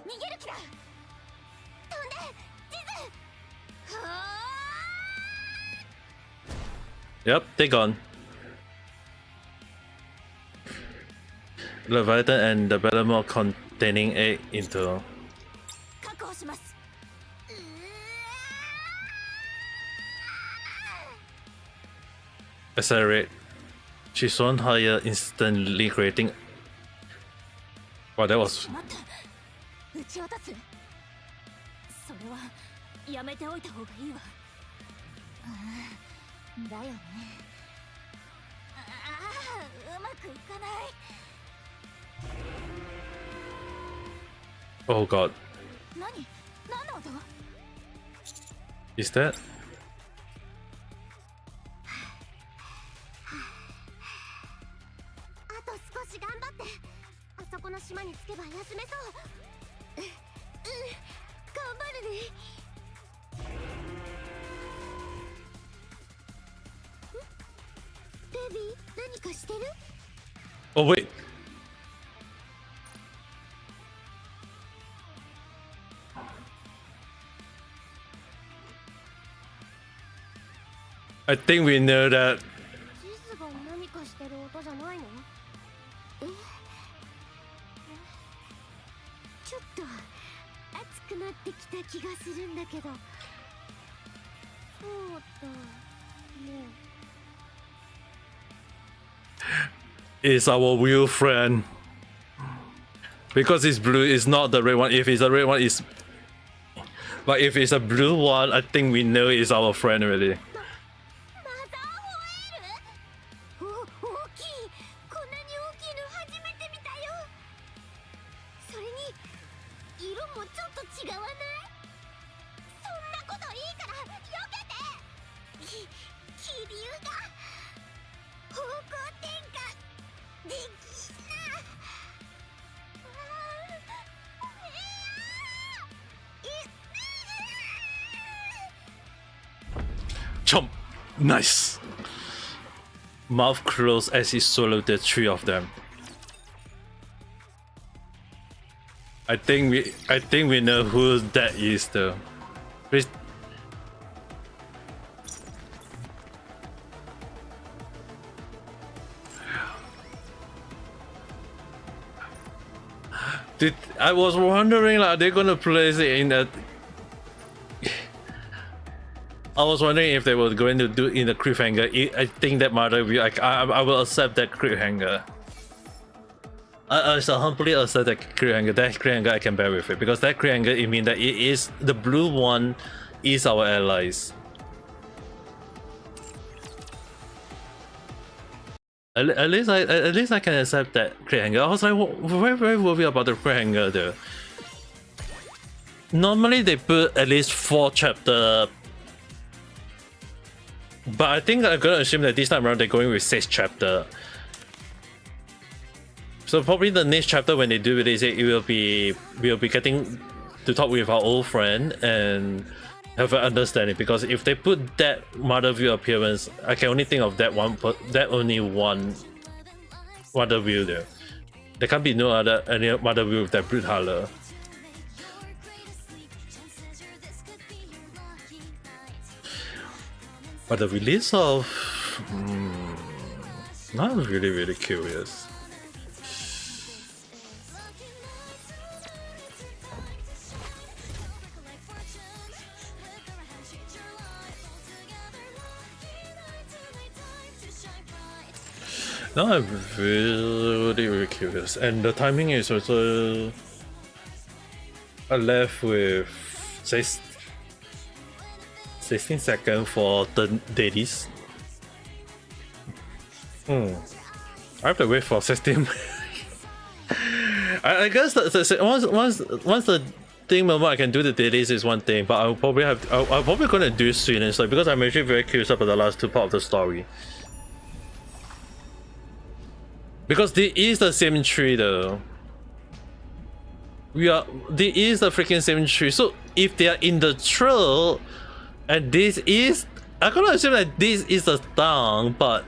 逃げる気だ。飛んで、地図。Yep, they're gone. Leviathan and the Bellamore containing egg into 確保します。accelerate. She soared higher, instantly creating. Wow, that was. 待って、撃ち落とす。それはやめておいた方がいいわ。だよね。うまくいかない。Oh god. 何の音？ Is that? あと少し頑張って。あそこの島に着けば休めそう。頑張るね。ベビー、何かしてる？ Oh wait. I think we know that. 地図が何かしてる音じゃないの？ちょっと熱くなってきた気がするんだけど。そうだね。Is our real friend. Because it's blue, it's not the red one. If it's a red one, it's. But if it's a blue one, I think we know it's our friend already. 大きい。こんなに大きいの初めて見たよ。それに色もちょっと違わない？そんなこといいから避けて。気流が方向転換できな。Chomp! Nice! Mouth closed as he swallowed the three of them. I think we know who that is though. Please. I was wondering, like, are they gonna place it in a? I was wondering if they were going to do it in the cliffhanger. I think that might be like I will accept that cliffhanger. I shall humbly accept that cliffhanger. That cliffhanger I can bear with it because that cliffhanger it means that it is the blue one is our allies. At least I can accept that cliffhanger. I was like very worried about the cliffhanger though. Normally they put at least 4 chapters. But I think I'm gonna assume that this time around they're going with 6 chapters. So probably the next chapter when they do release it, we'll be getting to talk with our old friend and have an understanding. Because if they put that Mother View appearance, I can only think of that only one Water Wheel there. There can't be no other any Water Wheel with that brute color. But the release of not really curious. Now I'm really curious, and the timing is also. I left with 16 seconds for the dailies. I have to wait for 16. I guess once the thing moment I can do the dailies is one thing, but I'll probably gonna do it soon. It's like because I'm actually very curious about the last two parts of the story. Because this is the same tree though. This is the freaking same tree. So if they are in the trail, and this is, I'm gonna assume that this is a town, but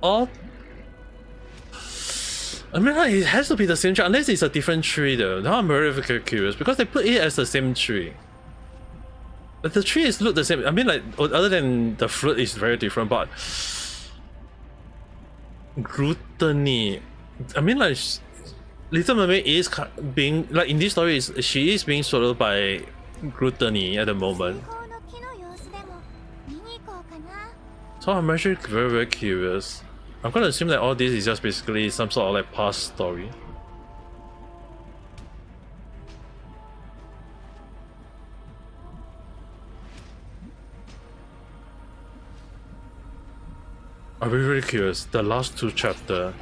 oh. I mean, like, it has to be the same tree, unless it's a different tree though. Now I'm very curious, because they put it as the same tree. But the trees look the same. I mean, like, other than the fruit is very different, but gluttony. I mean, like, Little Mermaid is being, like, in this story, she is being swallowed by gluttony at the moment. So I'm actually very curious. I'm gonna assume that all this is just basically some sort of like past story. I'm really curious. The last two chapters.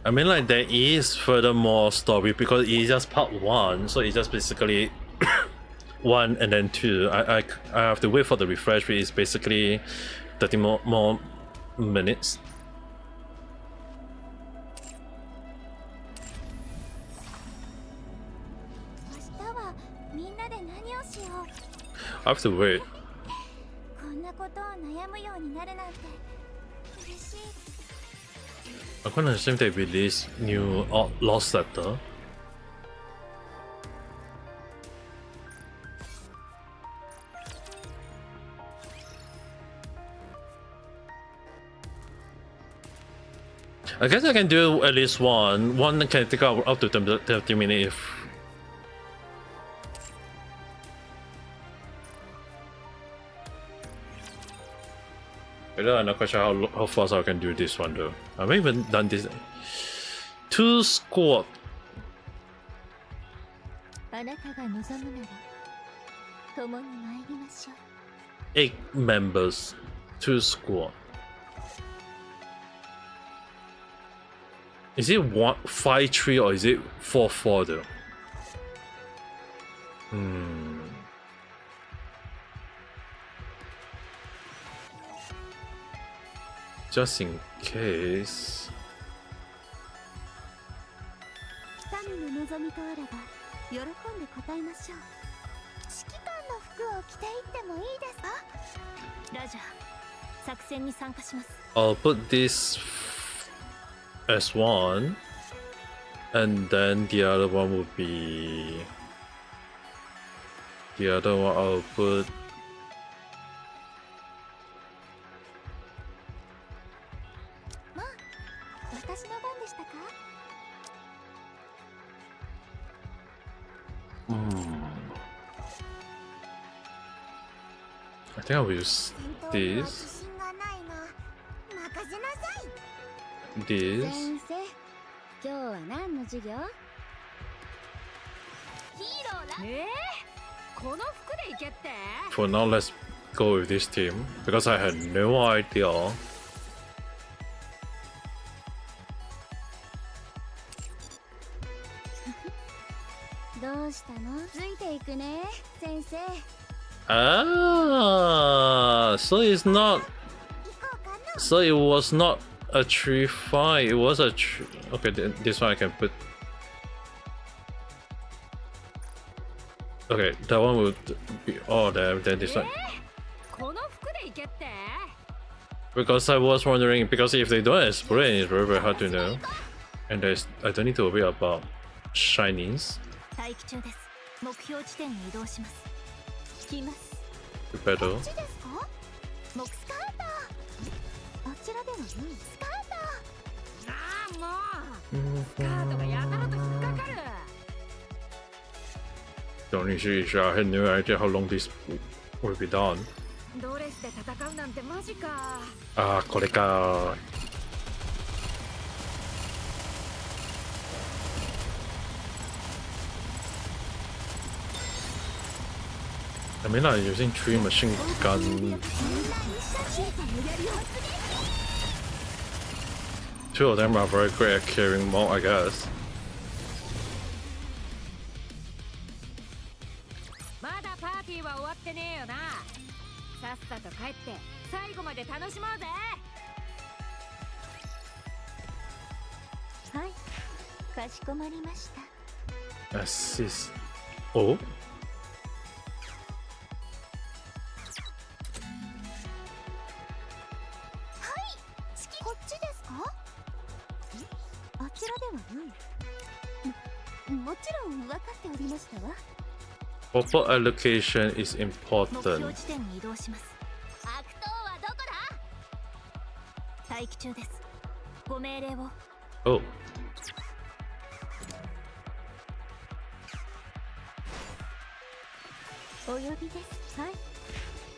I mean, like, there is furthermore story because it is just part 1, so it's just basically 1 and then 2. I have to wait for the refresh, which is basically 30 more minutes. I have to wait. I'm gonna assume they release new Lost Letter. I guess I can do at least one. One can take up to 30 minutes if... I'm not quite sure how fast I can do this one though. I haven't even done this. 2 squad. 8 members. 2 squad. Is it 5-3 or is it 4-4 though? Just in case. I'll put this as 1, and then the other one would be... The other one I'll put... I think I'll use this. This. For now, let's go with this team because I had no idea. Ah, so it's not. So it was not a tree fight. It was a tree. Okay, this one I can put. Okay, that one would be all there. Then this one. Because I was wondering, because if they don't explain, it's very, very hard to know. And I don't need to worry about shinies. 待機中です。目標地点に移動します。来ます。Battle. こっちですか？モクスカーター。あちらではスカーター。ああもう。スカートがやたらと引っかかる。Don't you see? I had no idea how long this will be done. ドレスで戦うなんてマジか。ああ、これか。I mean, I'm using 3 machine gun. 2 of them are very great at carrying more, I guess. まだパーティーは終わってねえよな。さっさと帰って最後まで楽しもうぜ。はい、かしこまりました。 Assist. Oh? こっちですか？あちらではもちろん分かっておりましたわ。Proper allocation is 目標 important. 地点に移動します。悪党はどこだ？待機中です。ご命令を。Oh. お呼びです。はい、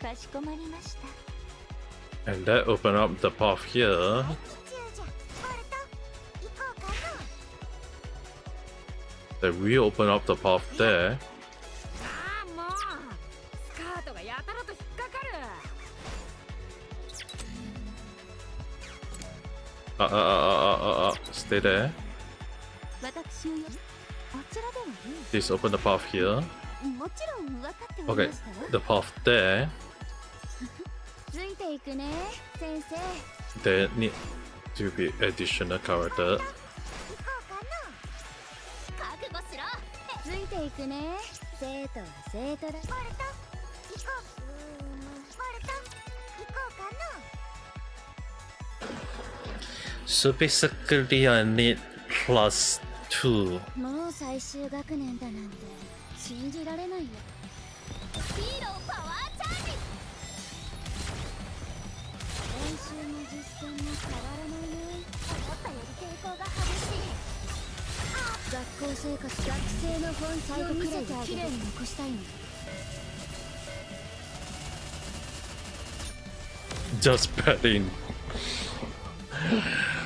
かしこまりました。 And that opened up the path here. Then we open up the path there. ああもうスカートがやたらと引っかかる。Stay there. 私をあちらでは Please open the path here. もちろん分かっており Okay, ましたわ。 the path there. ついていくね、先生。 There need to be additional character. 行こうかな。覚悟しろ。ついていくね。生徒は生徒だ。ボルト、行こう。ボルト、行こうかな。 So basically, I need +2. もう最終学年だなんて信じられないよ。ヒーローパワーチャージ。練習も実戦も変わらないね。思ったより抵抗が激しい。学校生活、学生の本最後くらいで綺麗に残したいの。 Just batting.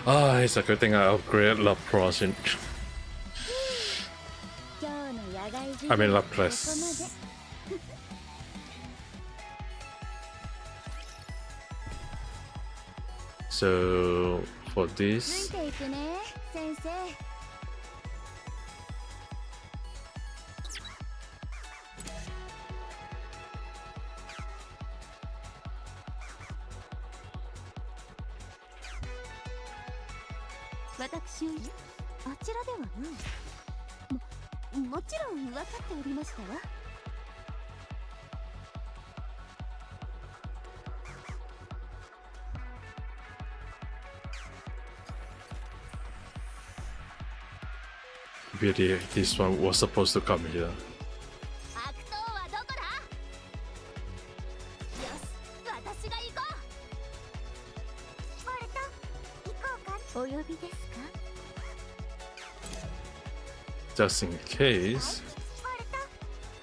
It's a good thing I upgrade La Prochaine. 今日の野外授業 I mean La ここまで。 Press. So for つ this, いていくね、先生。私をあちらではもちろん分かっておりましたわ。 really, this one was supposed to come here. 悪党はどこだ？よし、私が行こう。ボルト、行こうか。お呼びですか？ Just in case. ボルト、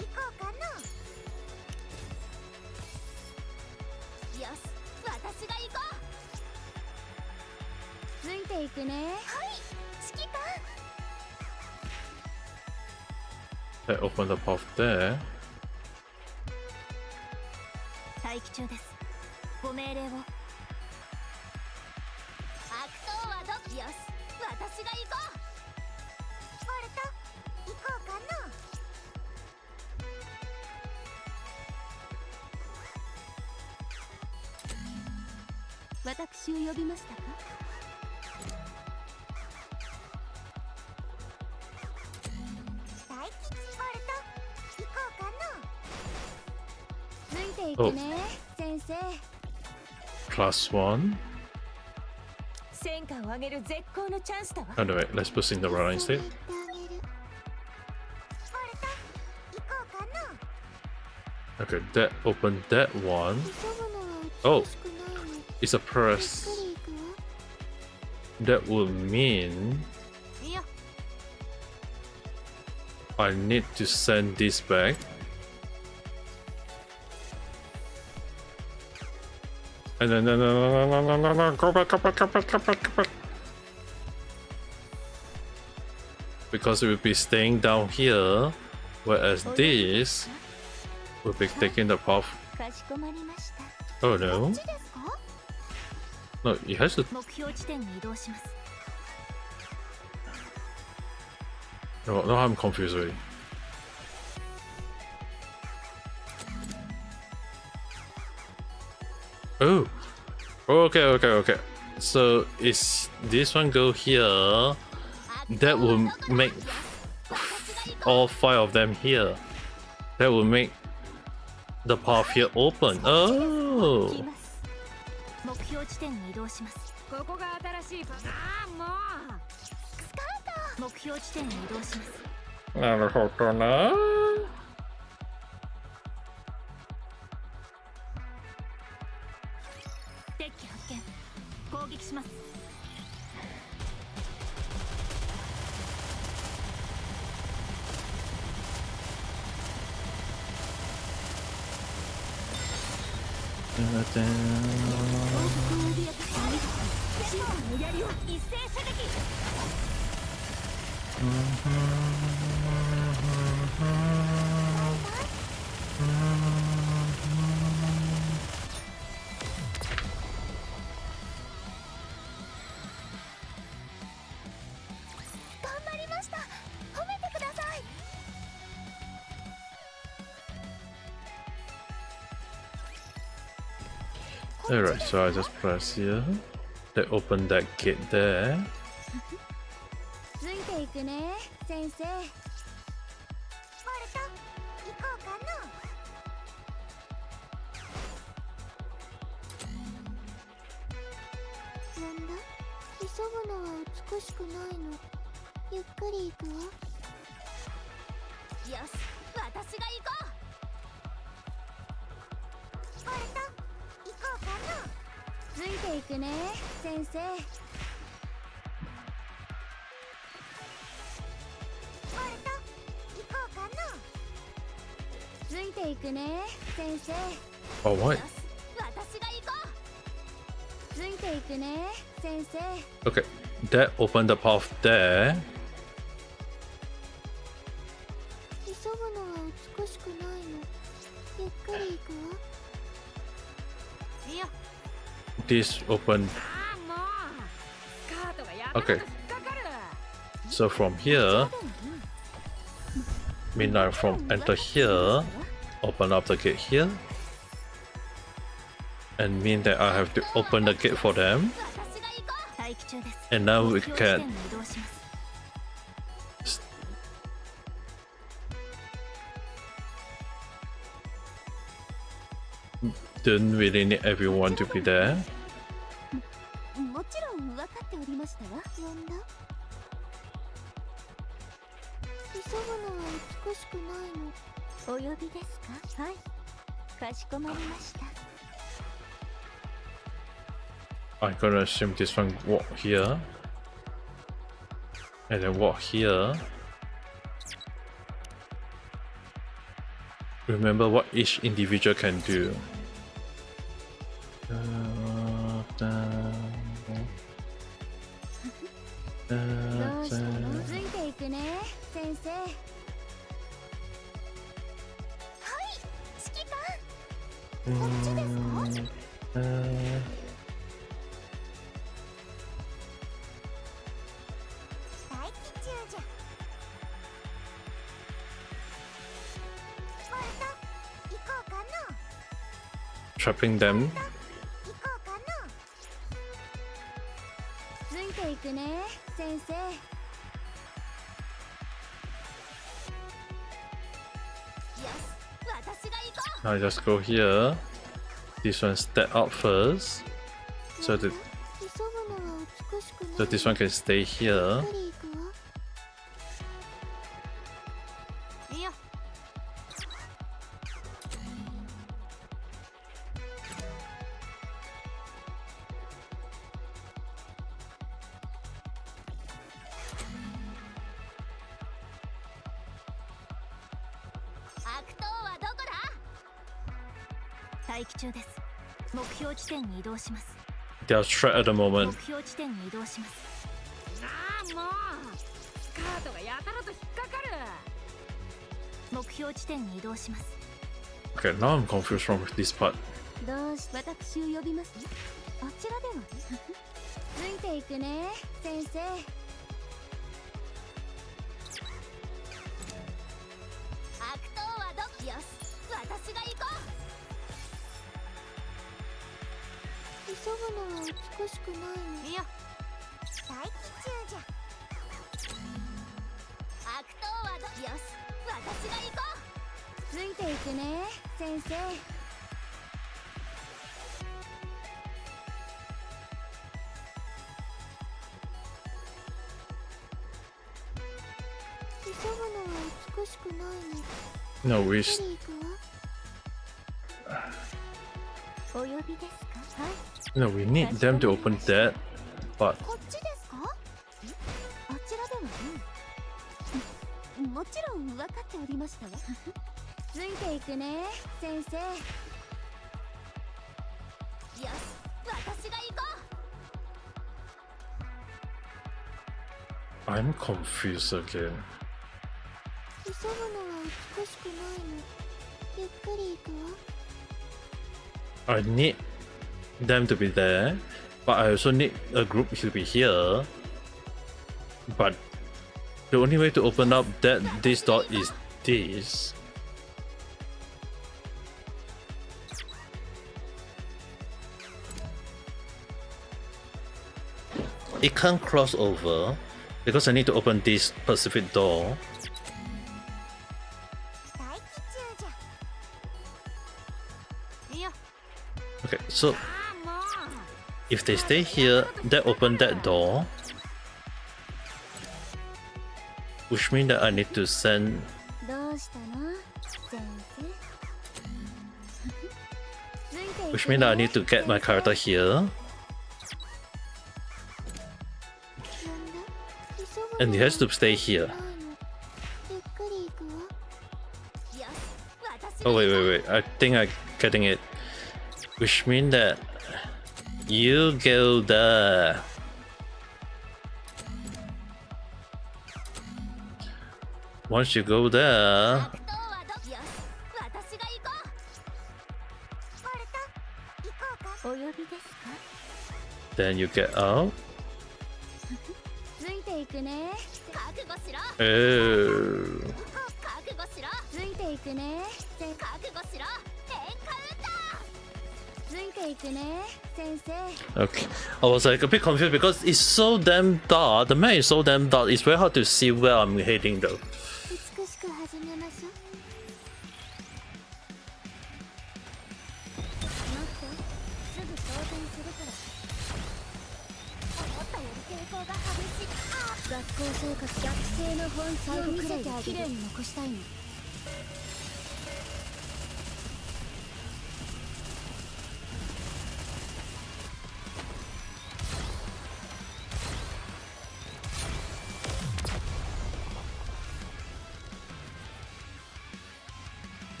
行こうかな。よし、私が行こう。ついていくね。はい、指揮官。 I open the path there. 待機中です。ご命令を。悪党はどこ？よし、私が行こう。ボルト、行こうかな。私を呼びましたか？ Oh. +1. 戦果を上げる絶好のチャンスだわ。 Anyway, let's push in the round instead. Okay, that opened that one. Oh, it's a press. That would mean I need to send this back. And then no, go back. Because it will be staying down here, whereas this will be taking the path. Oh no. No, it has to. 目標地点に移動します。 No, I'm confused already. Oh. Okay. So is this one go here? That will make all 5 of them here. That will make the path here open. Oh. 目標地点に移動します。ここが新しいパターン。もう目標地点に移動します。なるほどな。デッキ発見。攻撃します。一斉射撃。頑張りました。褒めてください。 Alright, so I just press here. They open that gate there. ついていくね、先生。ボルト、行こうかな。なんだ、急ぐのは美しくないの。ゆっくり行くわ。よし、私が行こう。ボルト、行こうかな。ついていくね、先生。 ついていくね、先生。 Oh, what? 私が行こう。ついていくね、先生。 Okay, that opened the path there. 急ぐのは美しくないの。ゆっくり行くわ。 This opened. Okay. So from here, midnight from enter here, open up the gate here, and mean that I have to open the gate for them. 待機中です。 And now we 目標地点 can に移動します。 don't really need everyone to be there. もちろん分かっておりましたわ。呼んだ。急ぐのは美しくないの。お呼びですか？はい。かしこまりました。 I'm gonna assume this one walk here, and then walk here. Remember what each individual can do. どうしたの？ついていくね、先生。はい、指揮官。こっちですか？待機中じゃ。ボルト、行こうかな。 Trapping them. 行こうかな。ついていくね、先生。よし、私が I just go here. This one step up first. So that this one can stay here. They are threat at the moment. Okay, now I'm confused from this part. どうし私を呼びますね。あちらではついていくね先生。悪党はどよし私が行こう。急ぐのは美しくないの。いや待機中じゃ。悪党はどよし私が行こう。ついていくね先生。No, we. No, we need them to open that, but. もちろん分かっておりましたわ。ついていくね先生。よし私が行こう。 I'm confused again. 急ぐのは美しくないの。ゆっくり行くわ。 I need them to be there, but I also need a group to be here. But the only way to open up this door is this. It can't cross over because I need to open this specific door. Okay, so if they stay here, that open that door, which means that I need to send. Which means that I need to get my character here. And he has to stay here. Oh wait, I think I'm getting it. Which means that you go there. Once you go there, then you get out. Oh. Okay, I was like a bit confused because it's so damn dark. The map is so damn dark. It's very hard to see where I'm heading though.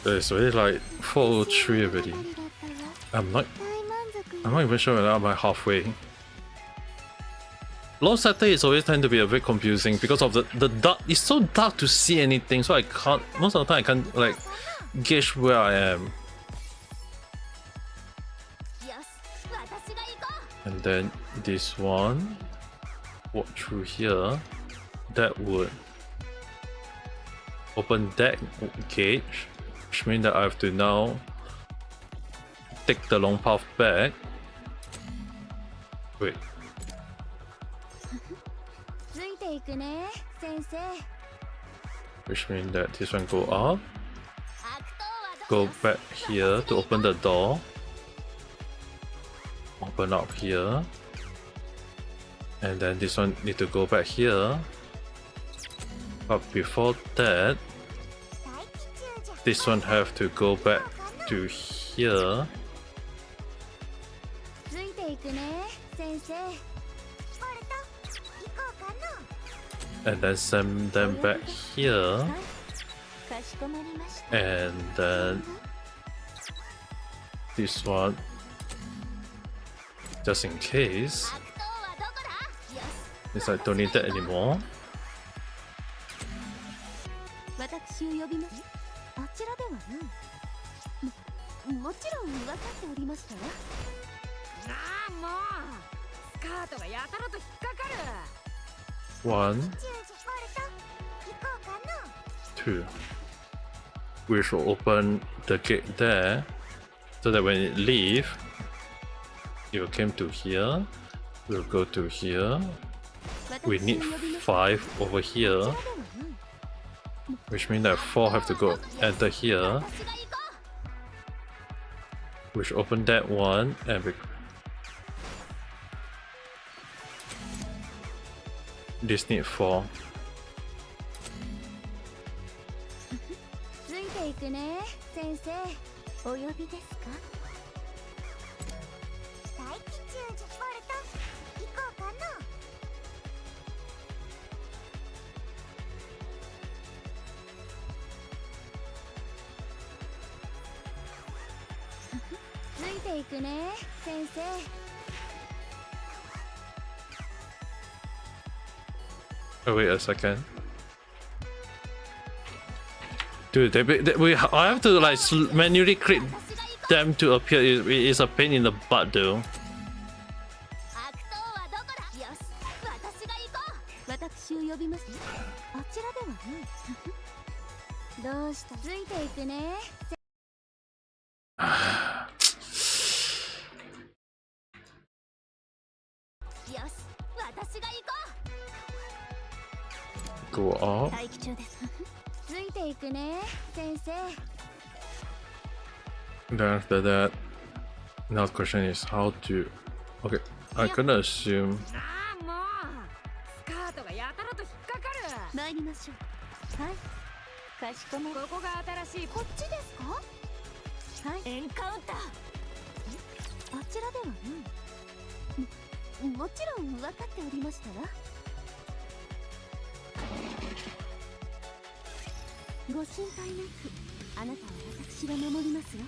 It's already like 4:03 already. I'm not even sure whether I'm like halfway. Lost sector is always tend to be a bit confusing because of the dark. It's so dark to see anything, so I can't. Most of the time, I can't like gauge where I am. And then this one, walk through here. That would open that gauge, which means that I have to now take the long path back. Wait. Which means that this one go up. go back here to open the door. Open up here. And then this one need to go back here. But before that, this one have to go back to here. ついていくね先生。ボルト行こうかの。 And then send them back here. かしこまりました。 And then this one, just in case. 悪党はどこだ。よし。 It's like don't need that anymore. 私を呼びます。あちらではもちろん分かっておりましたわ。ああもうスカートがやたらと引っかかる。 One, ボルト行こうかの。 two. We should open the gate there so that when it leave, it will come to here. We'll go to here. We need 5 over here, which means that 4 have to go enter here. 私が行こ We should open that one and this need 4. ついていくね先生。お呼びですか。大気中ボルト行こうかの。 ついていくね先生。 Oh wait a second. Dude, I have to like manually click them to appear. It's a pain in the butt though. 悪党はどこだ。よし私が行こ私を呼びます。あちらではう。どうした。ついていくね。よし私が行こ Go up. 待機中です。う。ついていくね先生。 Then after that, now the question is how to. Okay, I'm gonna assume. ああもうスカートがやたらと引っかかる。参りましょう。はい。かしこまり。ここが新しい。こっちですか。はい。エンカウンター。あちらではもちろん分かっておりましたわ。ご心配なく、あなたは私が守りますわ。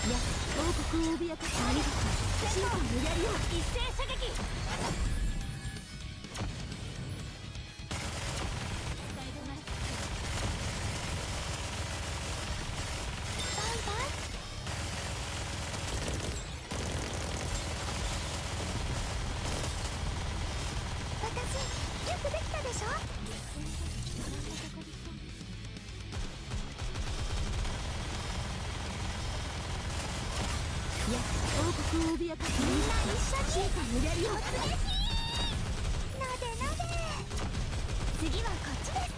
いや、王国を脅かすありがとう。審判の槍を一斉射撃。私よくできたでしょ。 いや、王国を脅かすみんな一緒に審判の槍をなでなで。次はこっちです。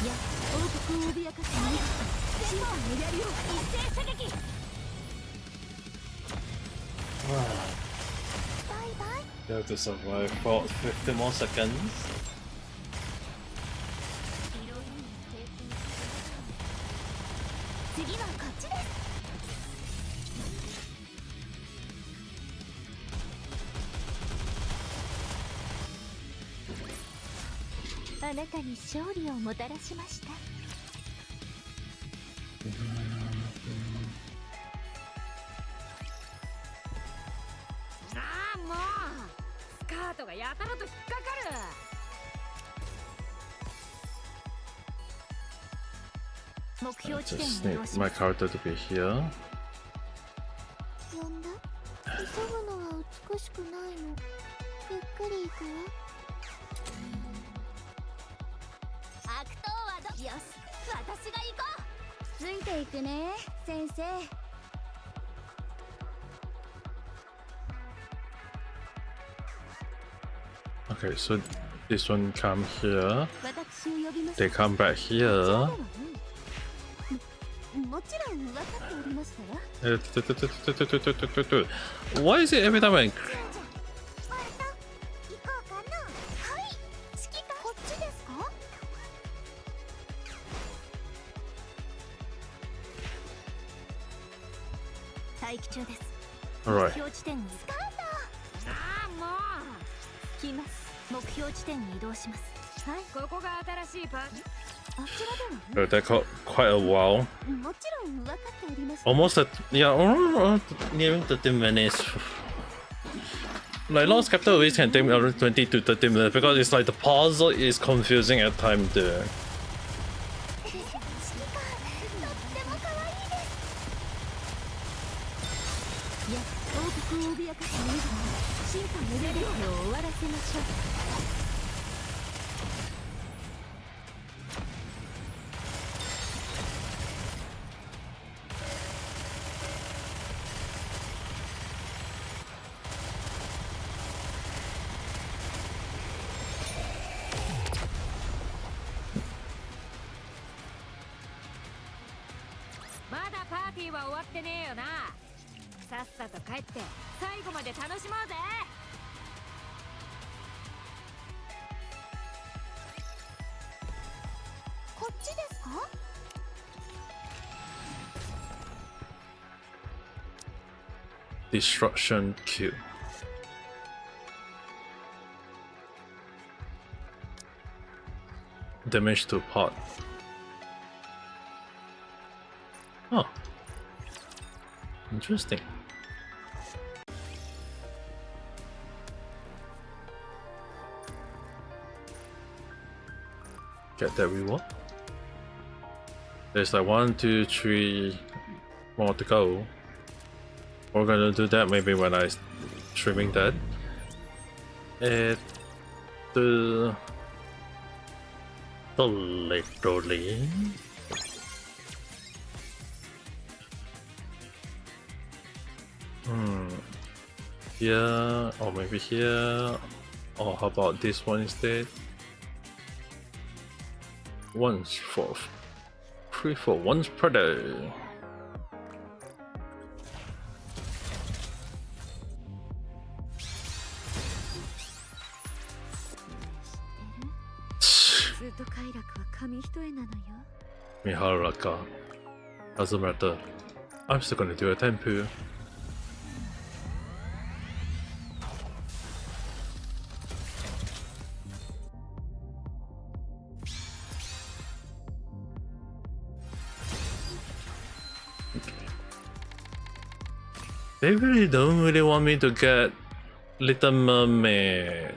いや、王国を脅かすありがとう。審判の槍を一斉射撃。 バイバイ。 You have to survive for 50 more seconds. 次はこっちです。 あなたに勝利をもたらしました。ああもうスカートがやたらと引っかかる。 目標地 Just 点に移 need 動し my ます。 character to be here. 呼んだ。急ぐのは美しくないの。ゆっくり行くわ。悪党はよし、私が行こう。ついていくね、先生。Okay, so this one come here. They come back here. もちろん分かっておりましたわ。Why is it every time I... 行こうかな。はい、指揮官。こっちですか？待機中です。 Alright. 目標地点にスカート。ああ、もう来ます。目標地点に移動します。はい、ここが新しいパーティー。あちらでは That got quite a while. もちろん分かっております。 Almost at... Yeah, nearing 30 minutes. Like last chapter always can take me around 20 to 30 minutes because it's like the puzzle is confusing at time there. 指揮官、とっても可愛いです。いや、王国を脅かすものが進化のレベルを終わらせましょう。まだパーティーは終わってねえよな。さっさと帰って最後まで楽しもうぜ。こっちですかDestruction Q. Damage to pot. Huh. Interesting. Get that reward. There's like 1, 2, 3 more to go. We're gonna do that maybe when I streaming that. The literally. Here, or maybe here, or how about this one instead? 1 for 3 for 1 Predator. Miharaka. Doesn't matter. I'm still gonna do a tempu. They really don't really want me to get Little Mermaid.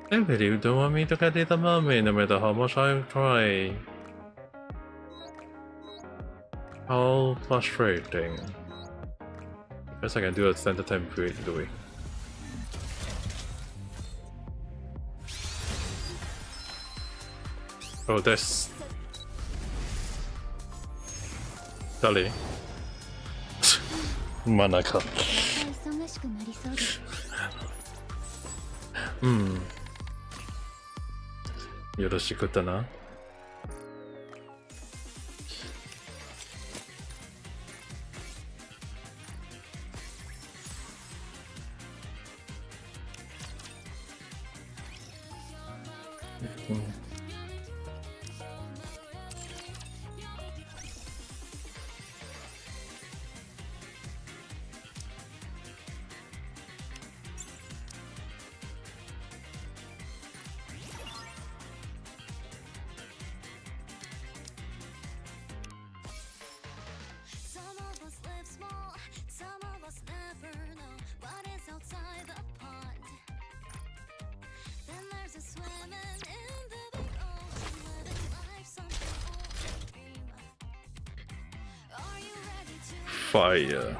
They really don't want me to get Little Mermaid no matter how much I try. How frustrating. Guess I can do a standard tempo either way. Oh, that's... Dali. Manaka. Yoroshiku na. Fire.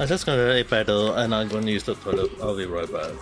I'm just gonna let it battle and I'm gonna use the toilet. I'll be right back.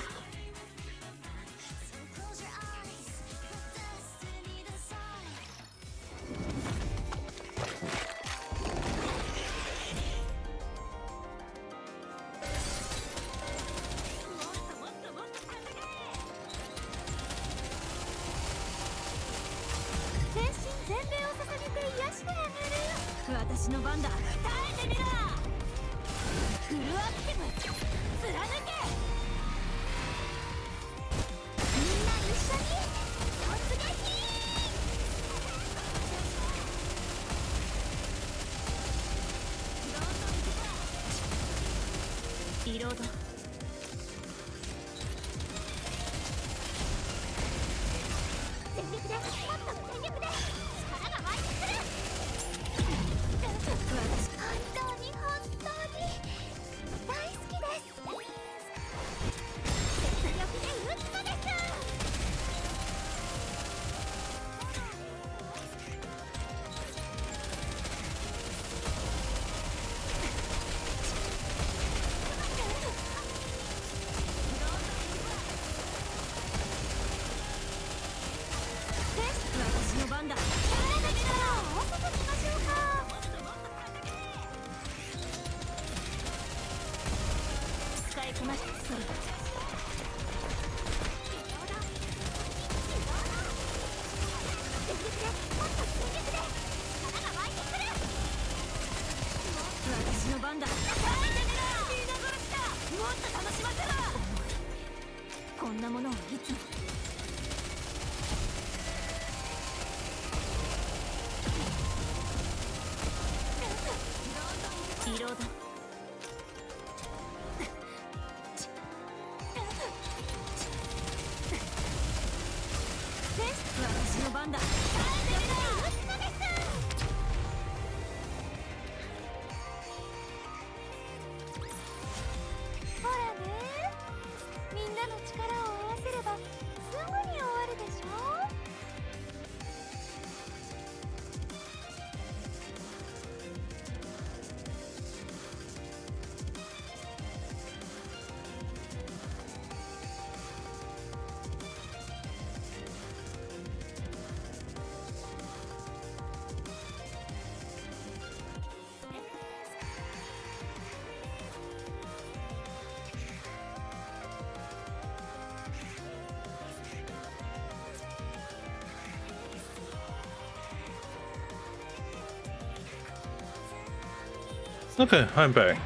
Okay, I'm back.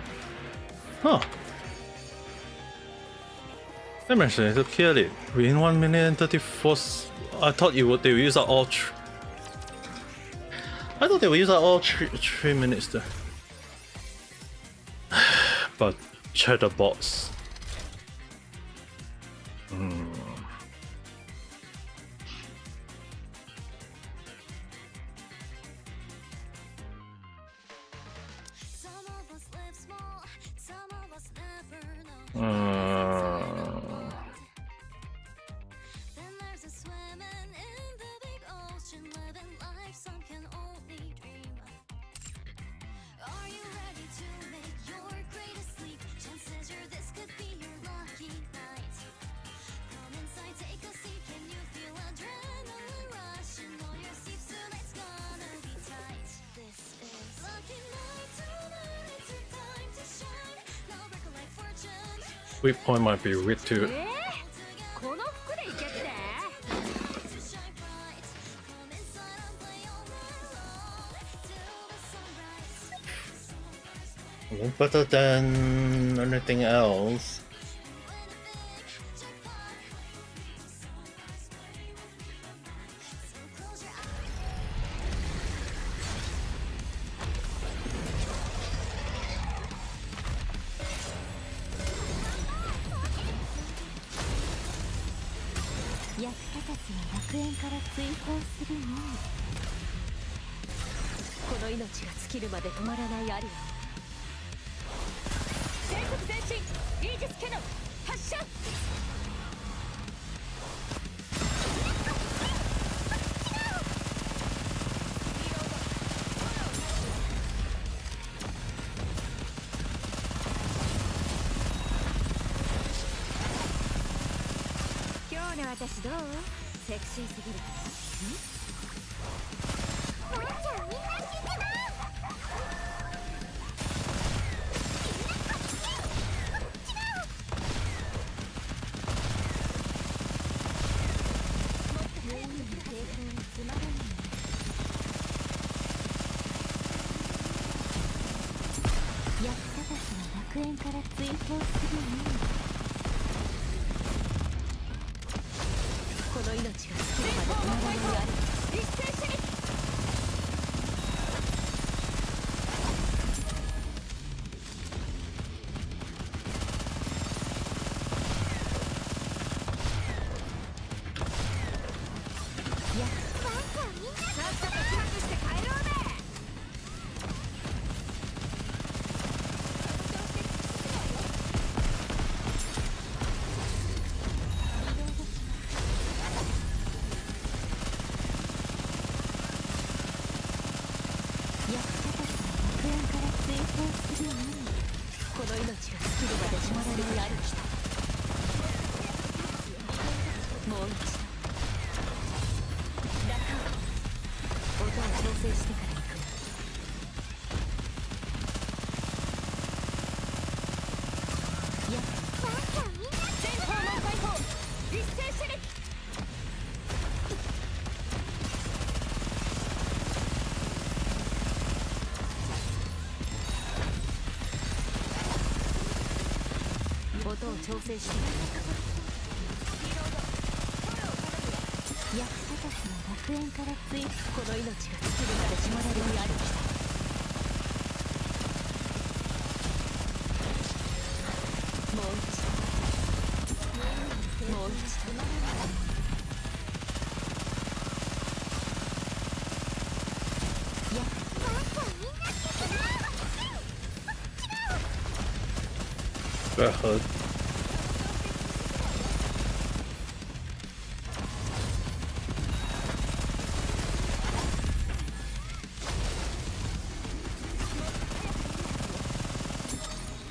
Huh. That mentioned it to kill it. Within 1 minute and 34. I thought they would use up all. I thought they would use up all 3 minutes there. But check the bots. Weak point might be weak too. Better than anything else. ね私どう？セクシーすぎる。ワンちゃんみんな聞いてな。役立たずは楽園から追放するのみ。この命が尽きるまで止まらないあり。一斉射撃。ワンちゃんみんなさっさとキラクして帰ろうね。役立たずは楽園から追放するのみ。この命が尽きるまで止まらないありきた。もう一度ラカー音を調整してから行く。やワンちゃんみんな全方門解放。一斉射撃。音を調整してから行く。役立たずは楽園から追放。この命が尽きるまで止まらないありきた。もう一度もう一度やワンちゃんみんな聞いてな。不要喝。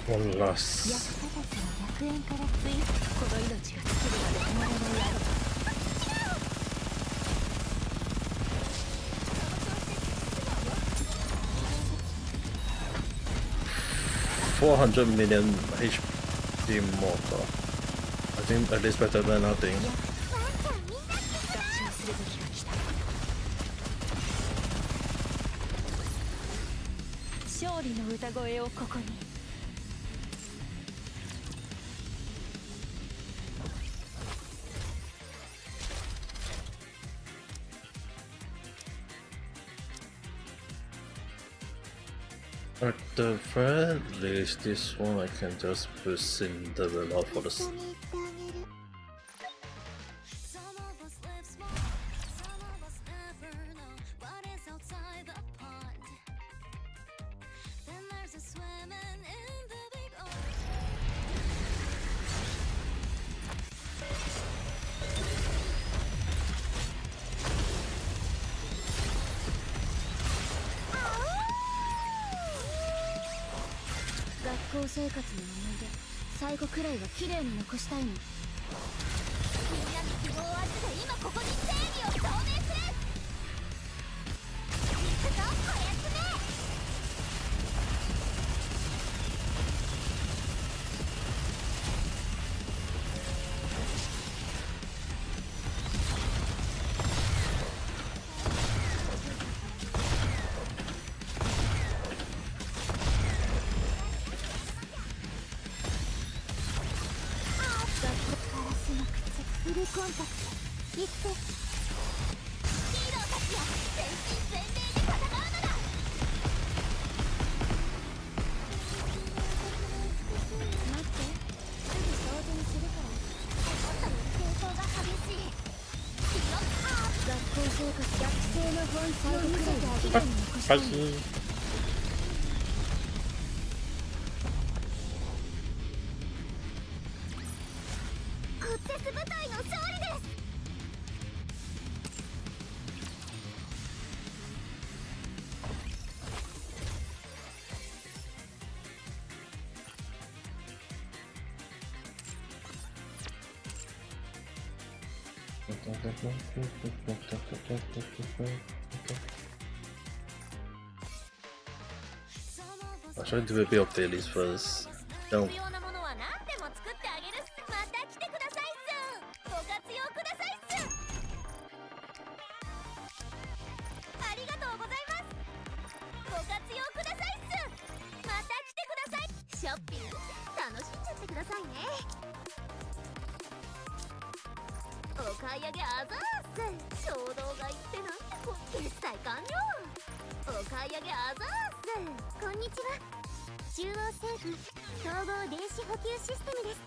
One last. 役立たずは楽園から追放。この命が尽きるまで止まらないあり。 400 million HP more. I think at least better than nothing. 勝利の歌声をここに。 At the very least, this one I can just put Cinderella for the. 一緒に行ってあげる。 学校生活の思い出、最後くらいは綺麗に残したいの。みんなに希望を集め、今ここに正義を証明する。行くぞ、こやつめ。 フルコンタクト行って。ヒーローたちよ、全身全霊で戦うのだ。待って、すぐ掃除にするから。思ったより抵抗が激しい。学校生活、学生の本最後くらいは綺麗に残したいの。 コッテス部隊の勝利です。 「I'll try to do a bit of dailies first. Don't. 必要なものは何でも作ってあげるっす。また来てくださいっす。ご活用くださいっす。ありがとうございます。ご活用くださいっす。また来てください。ショッピング楽しんじゃってくださいね。お買い上げあざーっす。衝動買いってなんてこ決済完了。お買い上げあざーっす。こんにちは。中央政府統合電子補給システムです。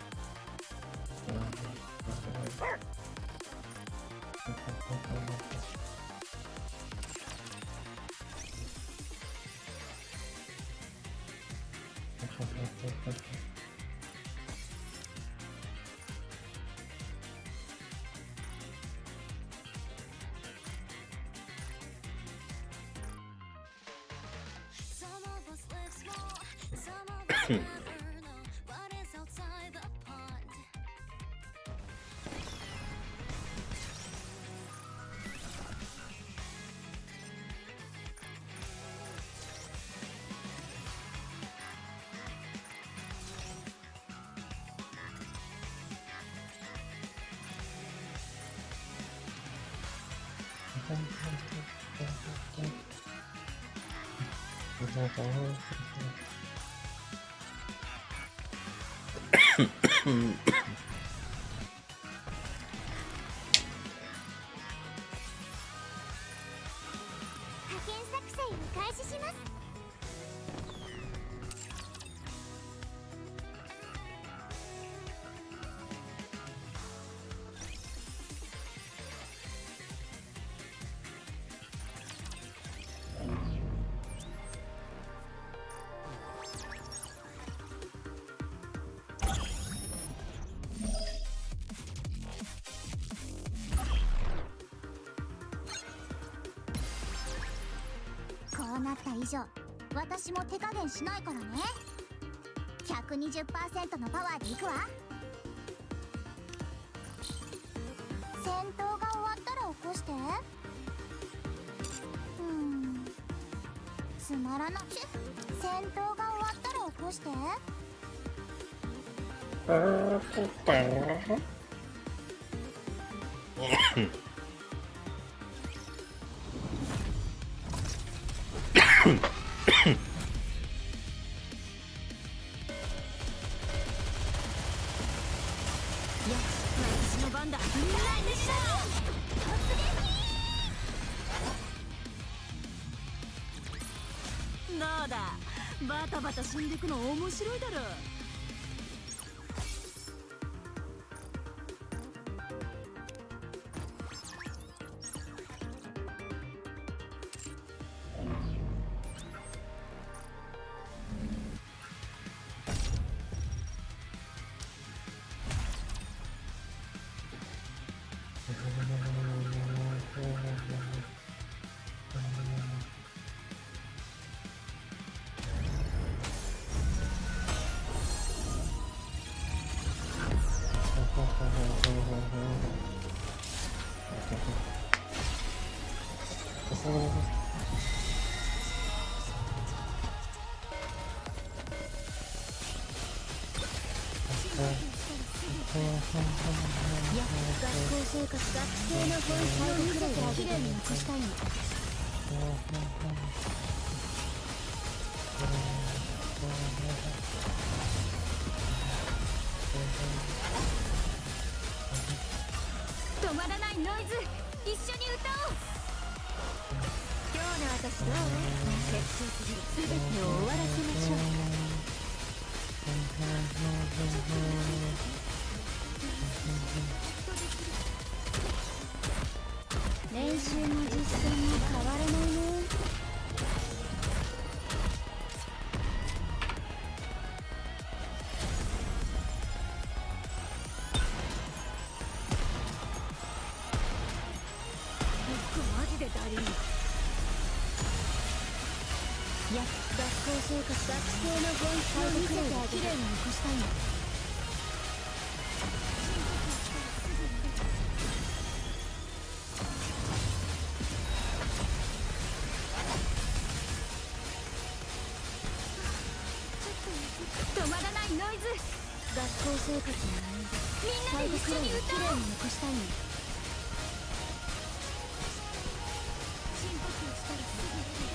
派遣作戦を開始します。こうなった以上、私も手加減しないからね。120% のパワーでいくわ。戦闘が終わったら起こして。つまらなく。戦闘が終わったら起こして。私の番だ。どうだ、バタバタ死んでくの面白いだろ。学校生活、学生の本質を見せてきれいに残したいの。止まらないノイズ、一緒に歌おう。今日の私どう？決定する全てを終わらせましょう。練習も実践も変わらないね。僕マジでダリー。いや、学校生活、学生の本質を見せてきれいに残したいの。止まらないノイズ。学校生活のみんなで一緒に歌おう。残したいの。深呼吸したらすぐ行く。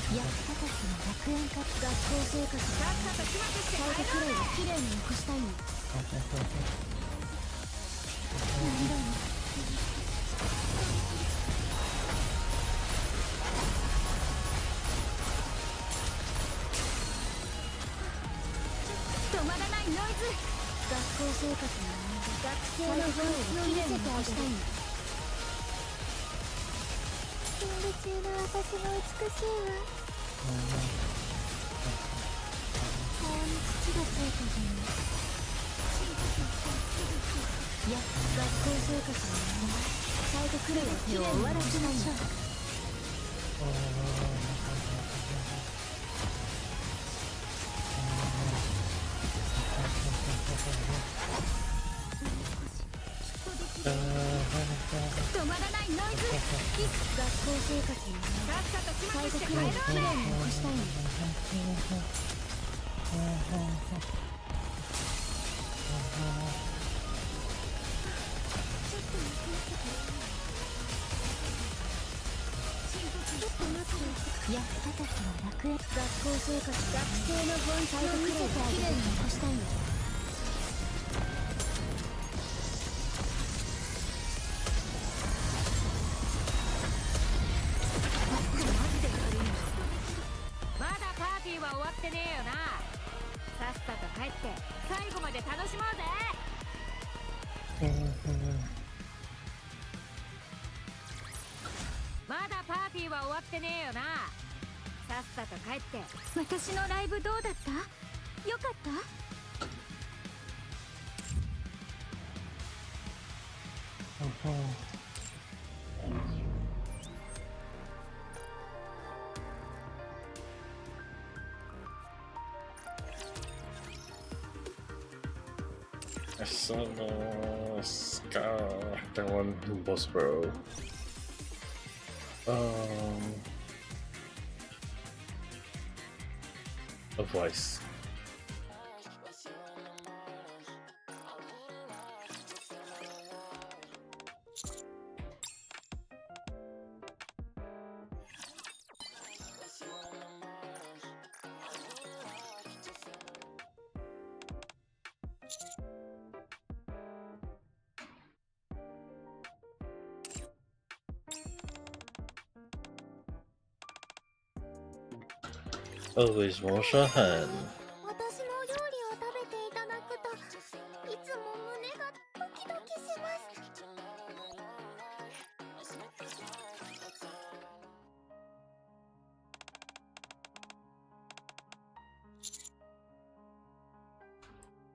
やったたちの楽園か。学校生活さっさと期末して最後くらいは綺麗に残したいの。なんだろう。止まらないノイズ。学校生活の学生の本質を見せてあげたいの。演舞中の私も美しいわ。顔に土がついたじゃない。いや、学校生活の最後くらいは手を終わらせましょう。止まらないノイズ。学校生活のさっさと期末して帰ろうね。綺麗に残したいの。やったたちの楽園。学校生活、学生の本質を見せてあげる。綺麗に残したいの。まだパーティーは終わってねえよな。さっさと帰って最後まで楽しもうぜ。まだパーティーは終わってねえよな。さっさと帰って。私のライブどうだった？よかった？I saw the Scar, that one boss bro. A voice. Always 模射痕。私の料理を食べていただくといつも胸がドキドキします。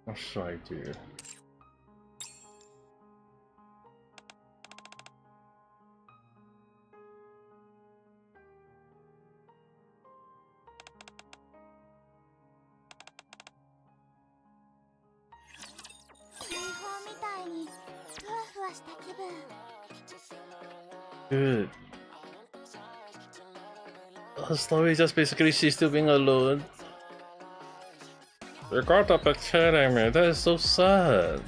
好帅dude。Dude. Her story is just basically she's still being alone. You got up at kidding me, that is so sad.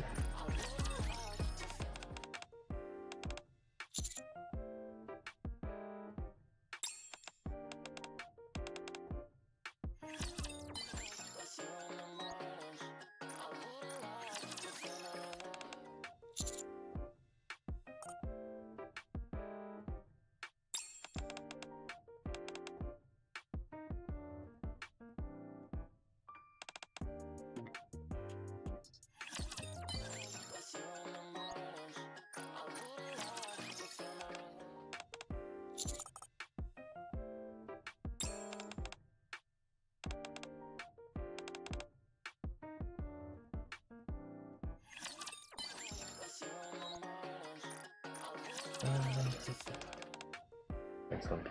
Excellent.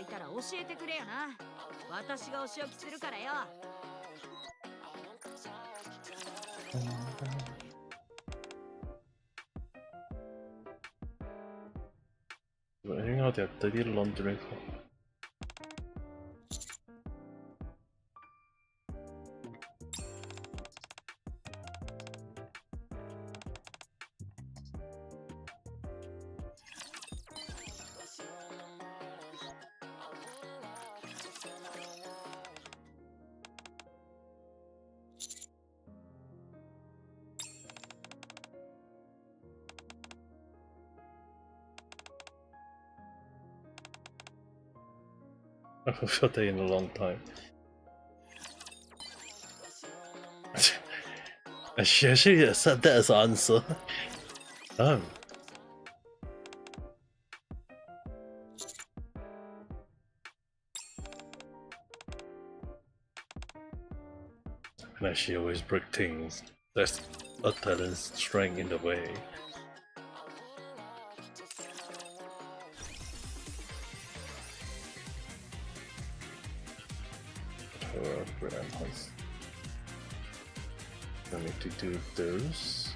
いたら教えてくれよな。私がお仕置きするからよ。I think how they have dirty laundry. I haven't felt that in a long time. She actually said that as an answer. Oh. And she always break things. That's a talent strength in the way. I need to do those.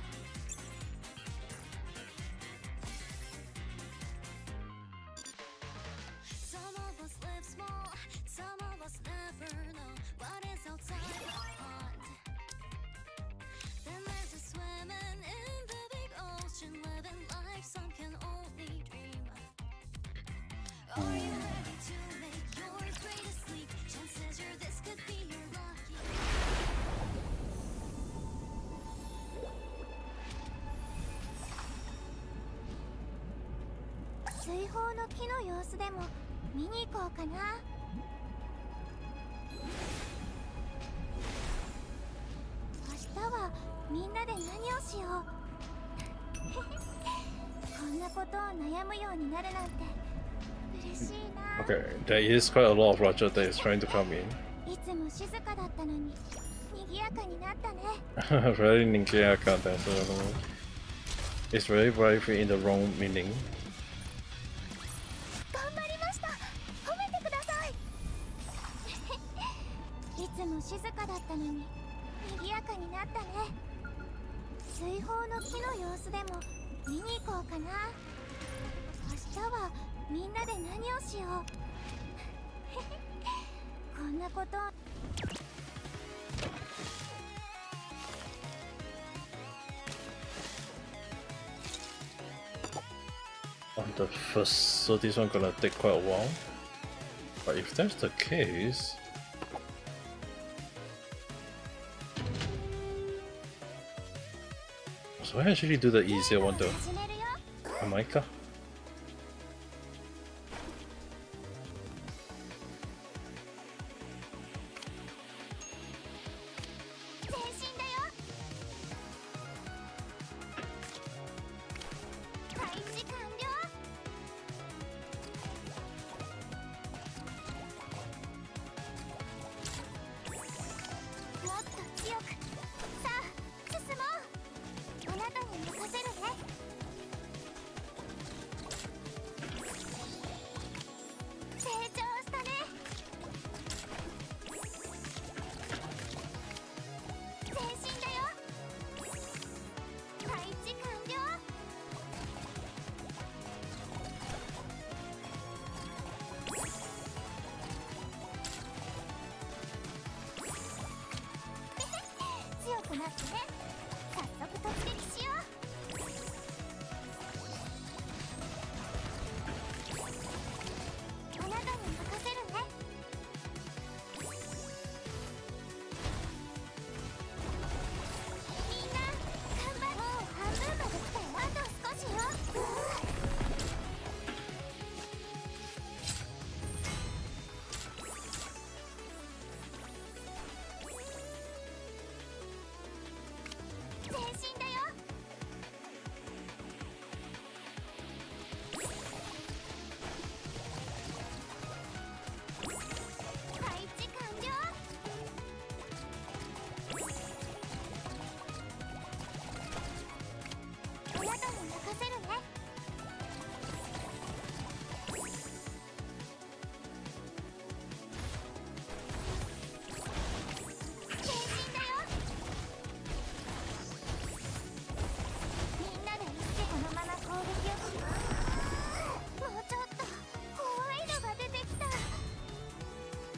Okay, there is quite a lot of Roger that is trying to come in. Very Nikke Gakita, so it's very brave in the wrong meaning. On the first, so this one gonna take quite a while. But if that's the case, so I actually do the easier one though. Amaika.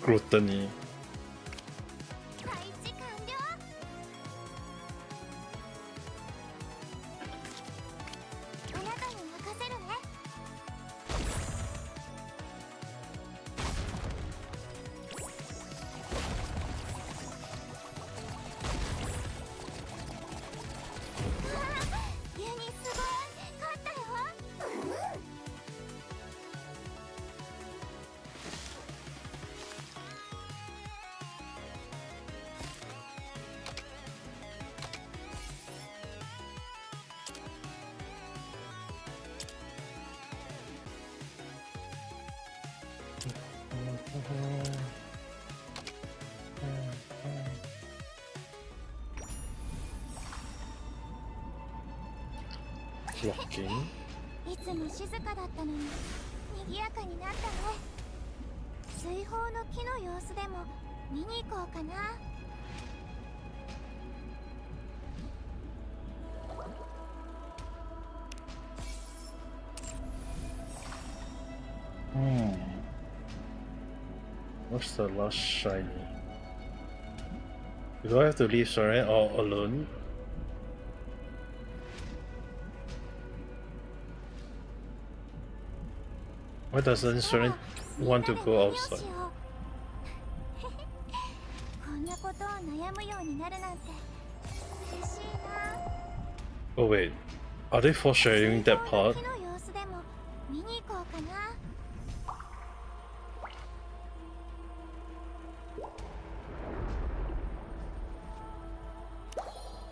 グルトニー。配置完了。あなたに任せるね。ユニすごい、勝ったよ。Blocking. いつも静かだったのに賑やかになったね。水泡の木の様子でも見に行こうかな。What's the last shiny? Do I have to leave Soren all alone? Why doesn't Soren want to go outside? こんなことを悩むようになるなんて嬉しいな。 Oh wait, are they foreshadowing that part? 木の様子でも見に行こうかな。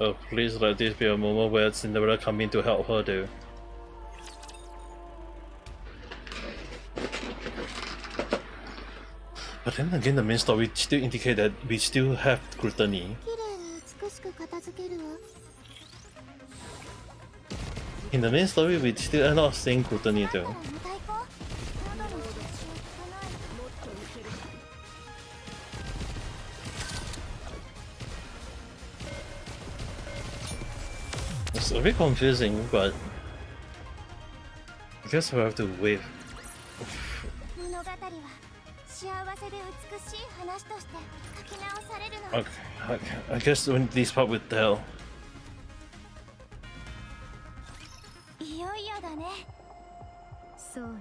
Oh, please let this be a moment where Cinderella come in to help her though. But then again, the main story still indicate that we still have Gluttony. 綺麗に美しく片付けるわ。 In the main story, we still are not seeing Gluttony だから though. また行こう。喉の調子を聞かない。 It's a bit confusing, but I guess we have to wait. 物語は幸せで美しい話として書き直されるの。 I guess when this part will tell. いよいよだね。そうね。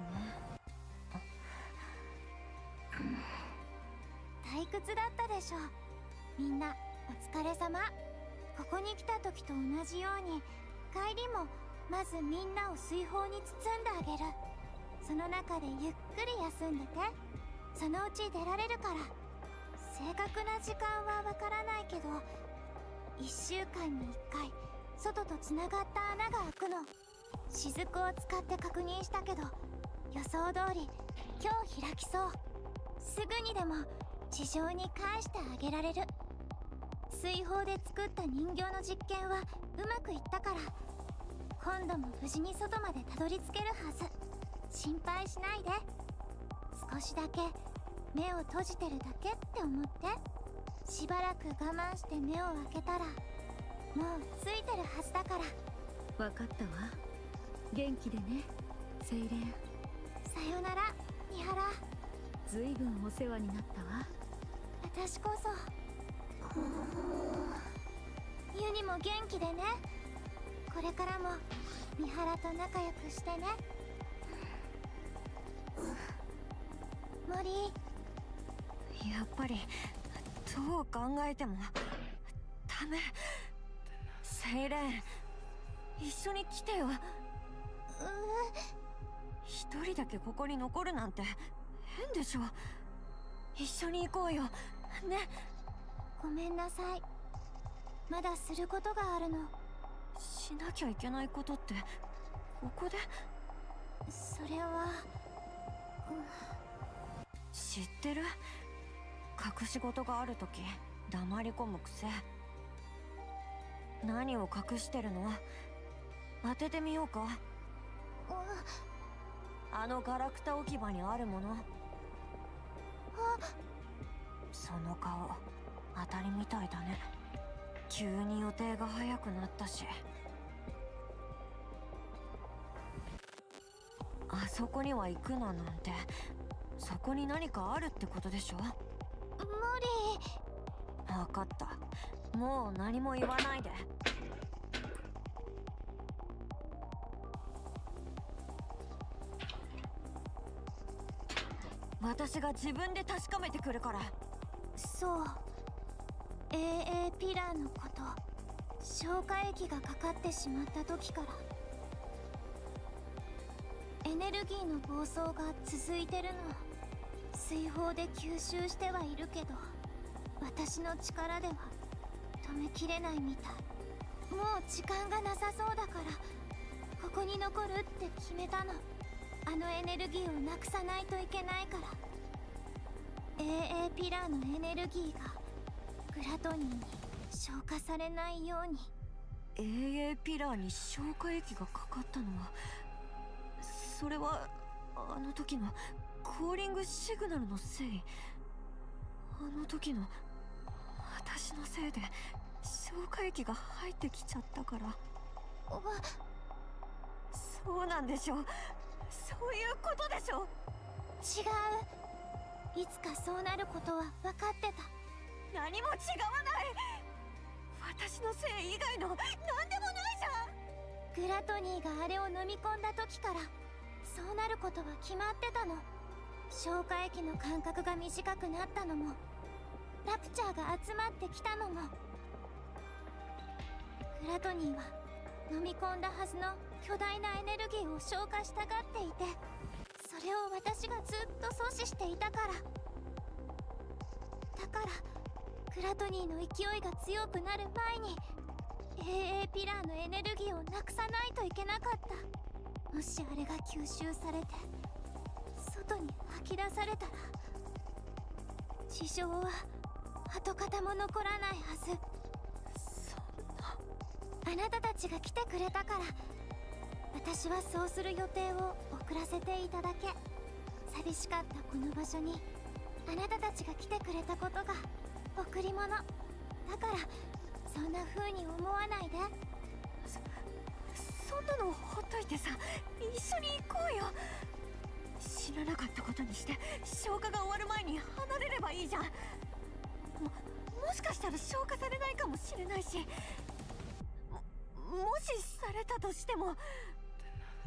退屈だったでしょ。みんなお疲れ様。ここに来た時と同じように帰りもまずみんなを水泡に包んであげる。その中でゆっくり休んでて。そのうち出られるから。正確な時間はわからないけど1週間に1回外とつながった穴が開くの。雫を使って確認したけど予想通り今日開きそう。すぐにでも地上に返してあげられる。水泡で作った人形の実験はうまくいったから今度も無事に外までたどり着けるはず。心配しないで。少しだけ目を閉じてるだけって思って。しばらく我慢して目を開けたらもうついてるはずだから。わかったわ。元気でね、セイレン。さよなら、三原。ずいぶんお世話になったわ。私こそ。ユニも元気でね。これからも三原と仲良くしてね。森。やっぱりどう考えてもダメ。セイレン、一緒に来てよ。一人だけここに残るなんて変でしょ。一緒に行こうよね。ごめんなさい。まだすることがあるの。しなきゃいけないことってここで？それは、知ってる？隠し事があるとき黙り込む癖。何を隠してるの？当ててみようか。あのガラクタ置き場にあるもの。その顔当たりみたいだね。急に予定が早くなったし。あそこには行くななんて、そこに何かあるってことでしょ。分かった。もう何も言わないで。私が自分で確かめてくるから。そう、AA ピラーのこと、消化液がかかってしまった時からエネルギーの暴走が続いてるの。水泡で吸収してはいるけど、私の力では止めきれないみたい。もう時間がなさそうだからここに残るって決めたの。あのエネルギーをなくさないといけないから。 AA ピラーのエネルギーがグラトニーに消化されないように。 AA ピラーに消化液がかかったのは、それはあの時のコーリングシグナルのせい。あの時の私のせいで消化液が入ってきちゃったから。そうなんでしょ。そういうことでしょ。違う。いつかそうなることは分かってた。何も違わない。私のせい以外の何でもないじゃん。グラトニーがあれを飲み込んだ時からそうなることは決まってたの。消化液の間隔が短くなったのも、ラプチャーが集まってきたのも、グラトニーは飲み込んだはずの巨大なエネルギーを消化したがっていて、それを私がずっと阻止していたから。だからグラトニーの勢いが強くなる前に AA ピラーのエネルギーをなくさないといけなかった。もしあれが吸収されて外に吐き出されたら、地上は跡形も残らないはず。そんな。あなたたちが来てくれたから私はそうする予定を遅らせていただけ。寂しかったこの場所にあなたたちが来てくれたことが贈り物だから、そんな風に思わないで。そんなのほっといてさ、一緒に行こうよ。知らなかったことにして消化が終わる前に離れればいいじゃん。もしかしたら消化されないかもしれないし、もしされたとしても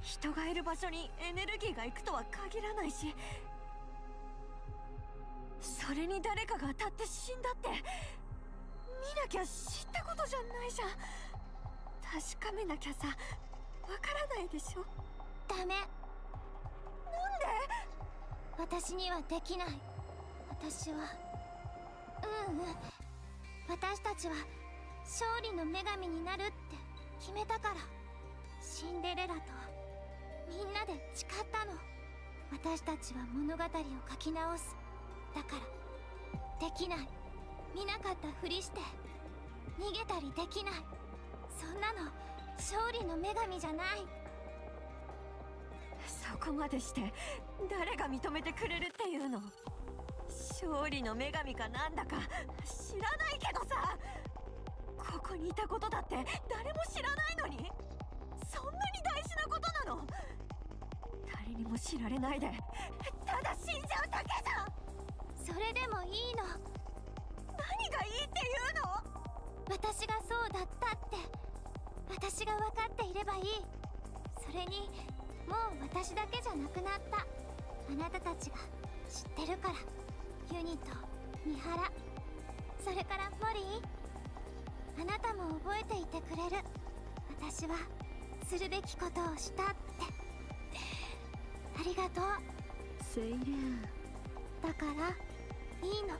人がいる場所にエネルギーが行くとは限らないし、それに誰かが当たって死んだって見なきゃ知ったことじゃないじゃん。確かめなきゃさ、わからないでしょ。ダメ。なんで？私にはできない。私は私たちは勝利の女神になるって決めたから。シンデレラとみんなで誓ったの。私たちは物語を書き直す。だからできない。見なかったふりして逃げたりできない。そんなの勝利の女神じゃない。そこまでして誰が認めてくれるっていうの？勝利の女神かなんだか知らないけどさ、ここにいたことだって誰も知らないのに、そんなに大事なことなの？誰にも知られないでただ死んじゃうだけじゃん。それでもいいの。何がいいっていうの？私がそうだったって私が分かっていればいい。それにもう私だけじゃなくなった。あなたたちが知ってるから。ユニと三原、それからモリー、あなたも覚えていてくれる。私はするべきことをしたって。ありがとうセイレーン。だからいいの。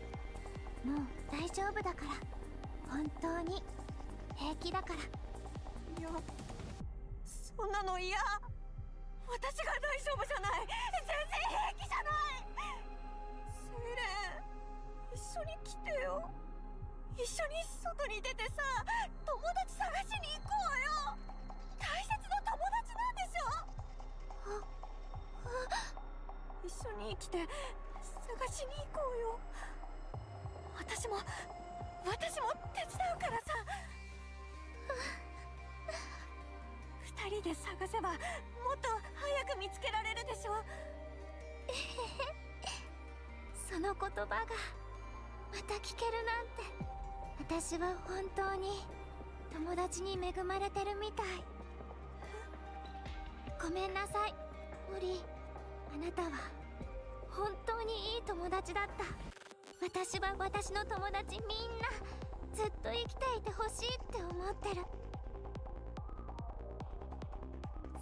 もう大丈夫だから。本当に平気だから。いや、そんなの嫌。私が大丈夫じゃない。全然平気じゃない。セイレーン、一緒に来てよ。一緒に外に出てさ、友達探しに行こうよ。大切な友達なんでしょ。一緒に来て探しに行こうよ。私も手伝うからさ。二人で探せばもっと早く見つけられるでしょ。その言葉がまた聞けるなんて。私は本当に友達に恵まれてるみたい。ごめんなさいモリー、あなたは本当にいい友達だった。私は私の友達みんなずっと生きていてほしいって思ってる。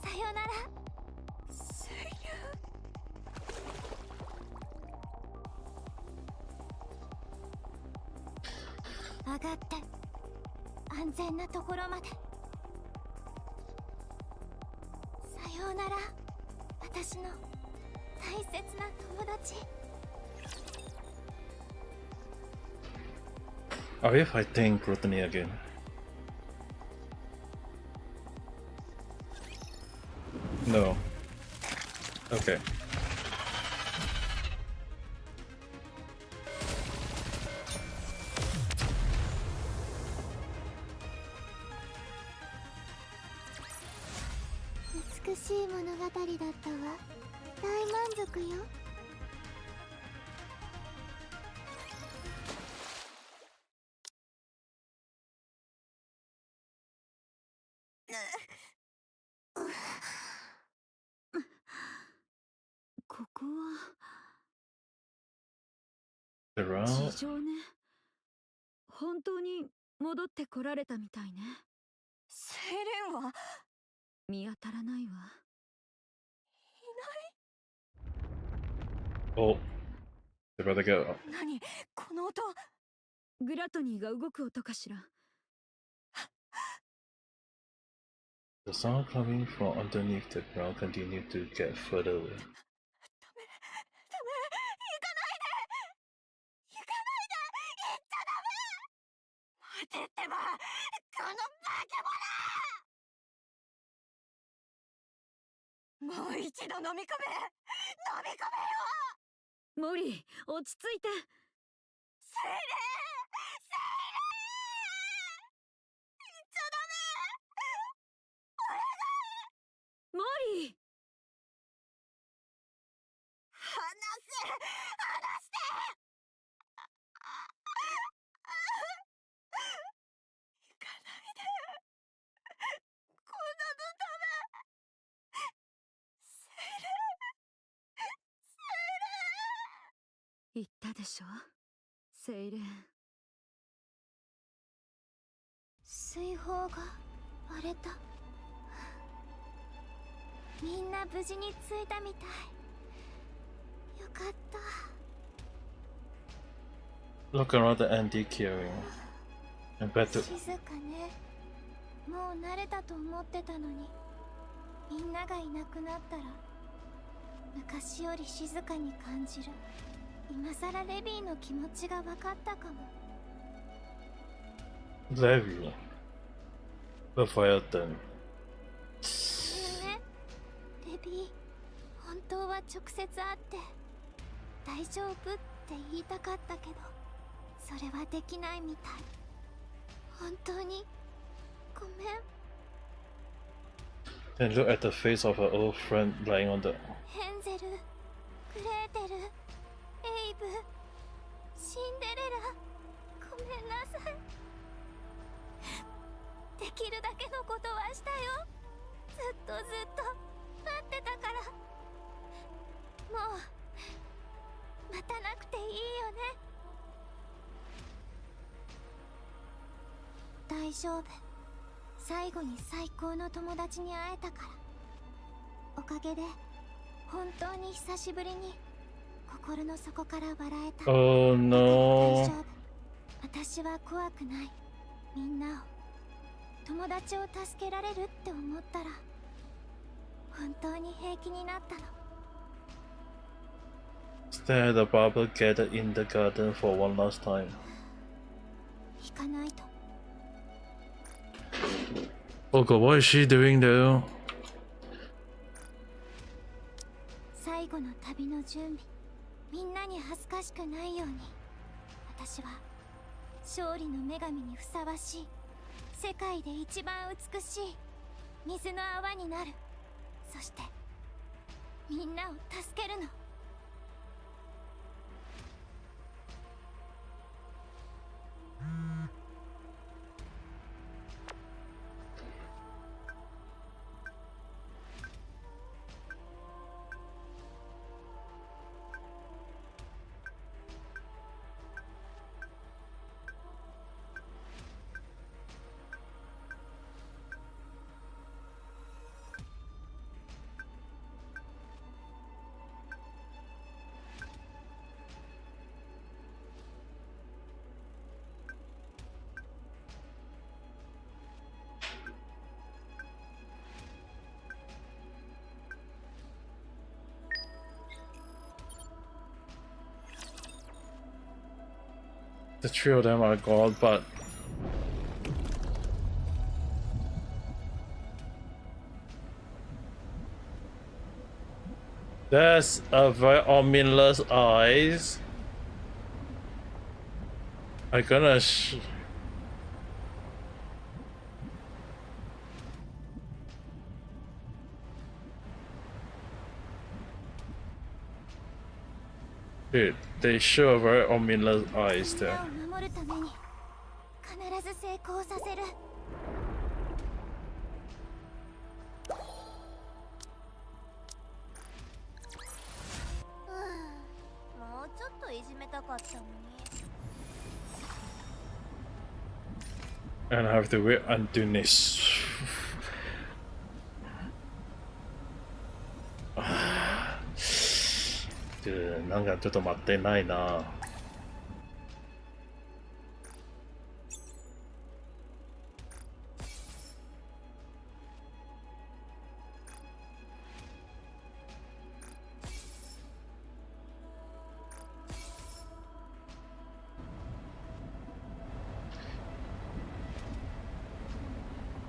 さよならセイ上がって安全なところまで。さようなら私の大切な友達。 Are we fighting Gluttony again? No. Okay. 美しい物語だったわ。大満足よ。ここは Around? 地上ね。本当に戻ってこられたみたいね。セイレンは見当たらないわ。 Oh. They better go. 何この音。グラトニーが動く音かしら。 The sound coming from underneath the ground continued to get further away. ダメ行かないで行かないで行っちゃダメ。待てってばこの化け物。もう一度飲み込めよ。モリー、落ち着いて。セイレン行っちゃダメ。モリー、離して行かないで。こんなのダメ。セイレ言ったでしょ、セイレン。水泡が割れた。みんな無事に着いたみたい。よかった。 Look around the empty clearing. And back to 静かね。もう慣れたと思ってたのに、みんながいなくなったら昔より静かに感じる。今さらレビーの気持ちが分かったかも。 Levy. The fire then. ね、レビー、本当は直接会って大丈夫って言いたかったけど、それはできないみたい。本当にごめん。 Then look at the face of her old friend lying on the. ヘンゼル、グレーテル、エイブ、シンデレラ、ごめんなさい。できるだけのことはしたよ。ずっと待ってたから。もう待たなくていいよね。大丈夫。最後に最高の友達に会えたから。おかげで本当に久しぶりに心の底から笑えた。 Oh 大 no. 丈夫。私は怖くない。みんなを、友達を助けられるって思ったら本当に平気になったの。 Stare at the barber gathered in the garden for one last time. 行かないと。 Oh god, what is she doing though? 最後の旅の準備。みんなに恥ずかしくないように、私は勝利の女神にふさわしい、世界で一番美しい水の泡になる。そしてみんなを助けるの。The three of them are gone, but that's a very ominous eyes. I'm gonna Dude, they show very ominous eyes there. 守るために必ず成功させる。もうちょっといじめたかったのに。 And I have to wait until this. Dude, なんかちょっと待ってないな。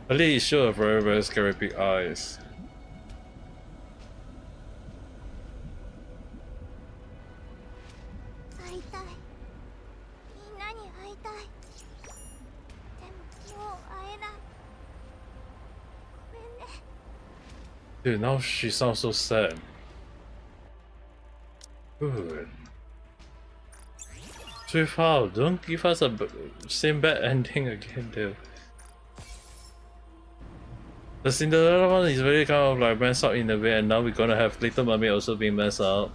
At least show very, very scary big eyes. 会いたい。みんなに会いたい。でももう会えない。ごめんね。 Dude, now she sounds so sad. Good. Sweetheart, don't give us a same bad ending again, dude. The Cinderella one is very kind of like messed up in a way, and now we're gonna have Little Mermaid also being messed up.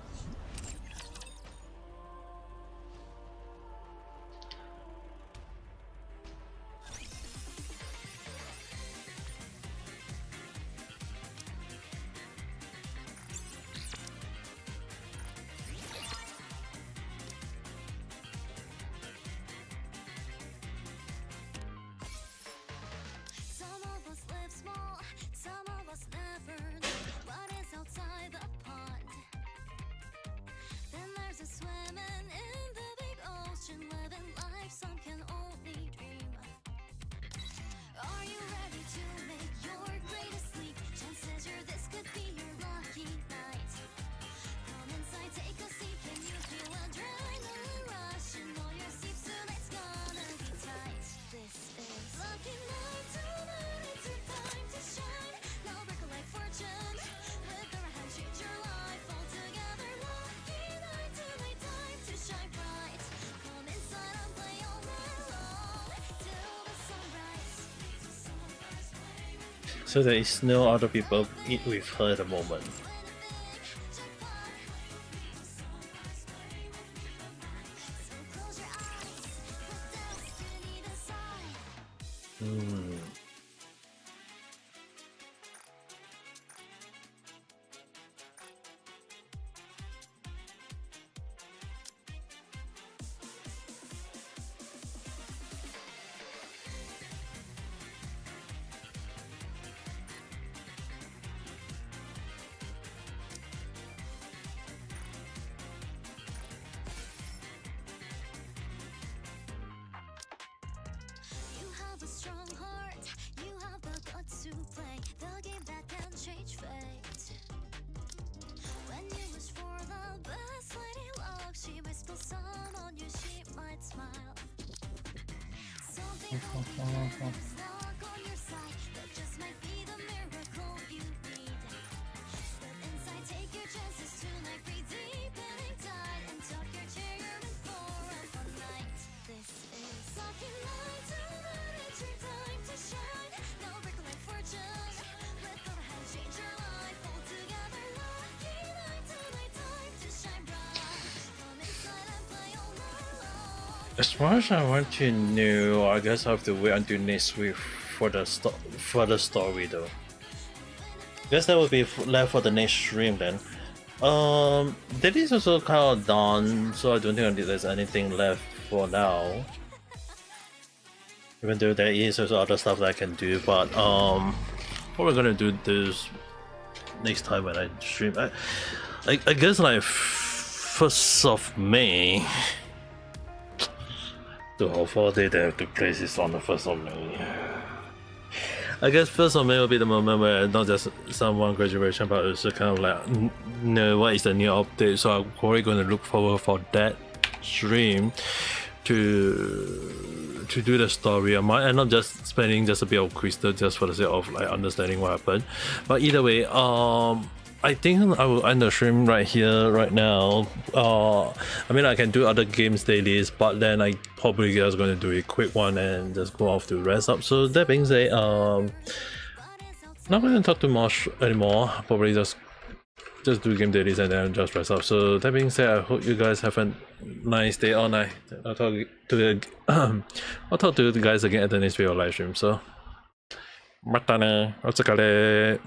Some of us live small, some of us never know what is outside the pond. Then there's a swimming in the big ocean, living life some can only dream. Are you ready to make your greatest leap? Chances are this could be your lucky night. Come inside, take a seat. Can you feel adrenaline rush in all your seats? Tonight's gonna be tight. This is lucky night tonight. It's your time to shine. Now break a like fortune. With our hands, change your life all together. Lucky night tonight, time to shine bright. Come inside and play all night long till the sunrise. So there is no other people with her at the moment. Close your eyes, put down destiny aside. You have a strong heart, you have the guts to play the game that can change fate. When you wish for the best lady luck, she might spill some on you, she might smile. Something stuck on your side, that just might be the miracle you need. Step inside, take your chances tonight, breathe deep and hang tight, and tuck your chair, you're in for a fun night. This is lucky night tonight, it's your time to shine. Now break a like fortune, let our hands change your life all together. Lucky night tonight, time to shine bright. Come inside and play all night long. As far as I want to know, I guess I have to wait until next week for the story though. Guess that will be left for the next stream then. That is also kind of done, so I don't think there's anything left for now. Even though there is also other stuff that I can do, but probably gonna do this next time when I stream. I guess like 1st of May. to hold 4 days, they have to place this on the 1st of May. I guess 1st of May will be the moment where not just someone graduation, but also kind of like know what is the new update. So I'm probably going to look forward for that stream to do the story. I might end up just spending just a bit of crystal just for the sake of like understanding what happened. But either way, I think I will end the stream right here, right now. I mean, I can do other games dailies, but then I probably just going to do a quick one and just go off to rest up. So that being said, not going to talk too much anymore. Probably just do game dailies and then just rest up. So that being said, I hope you guys have a nice day or night. I'll talk to you guys again at the next video live stream. So, またね。お疲れ。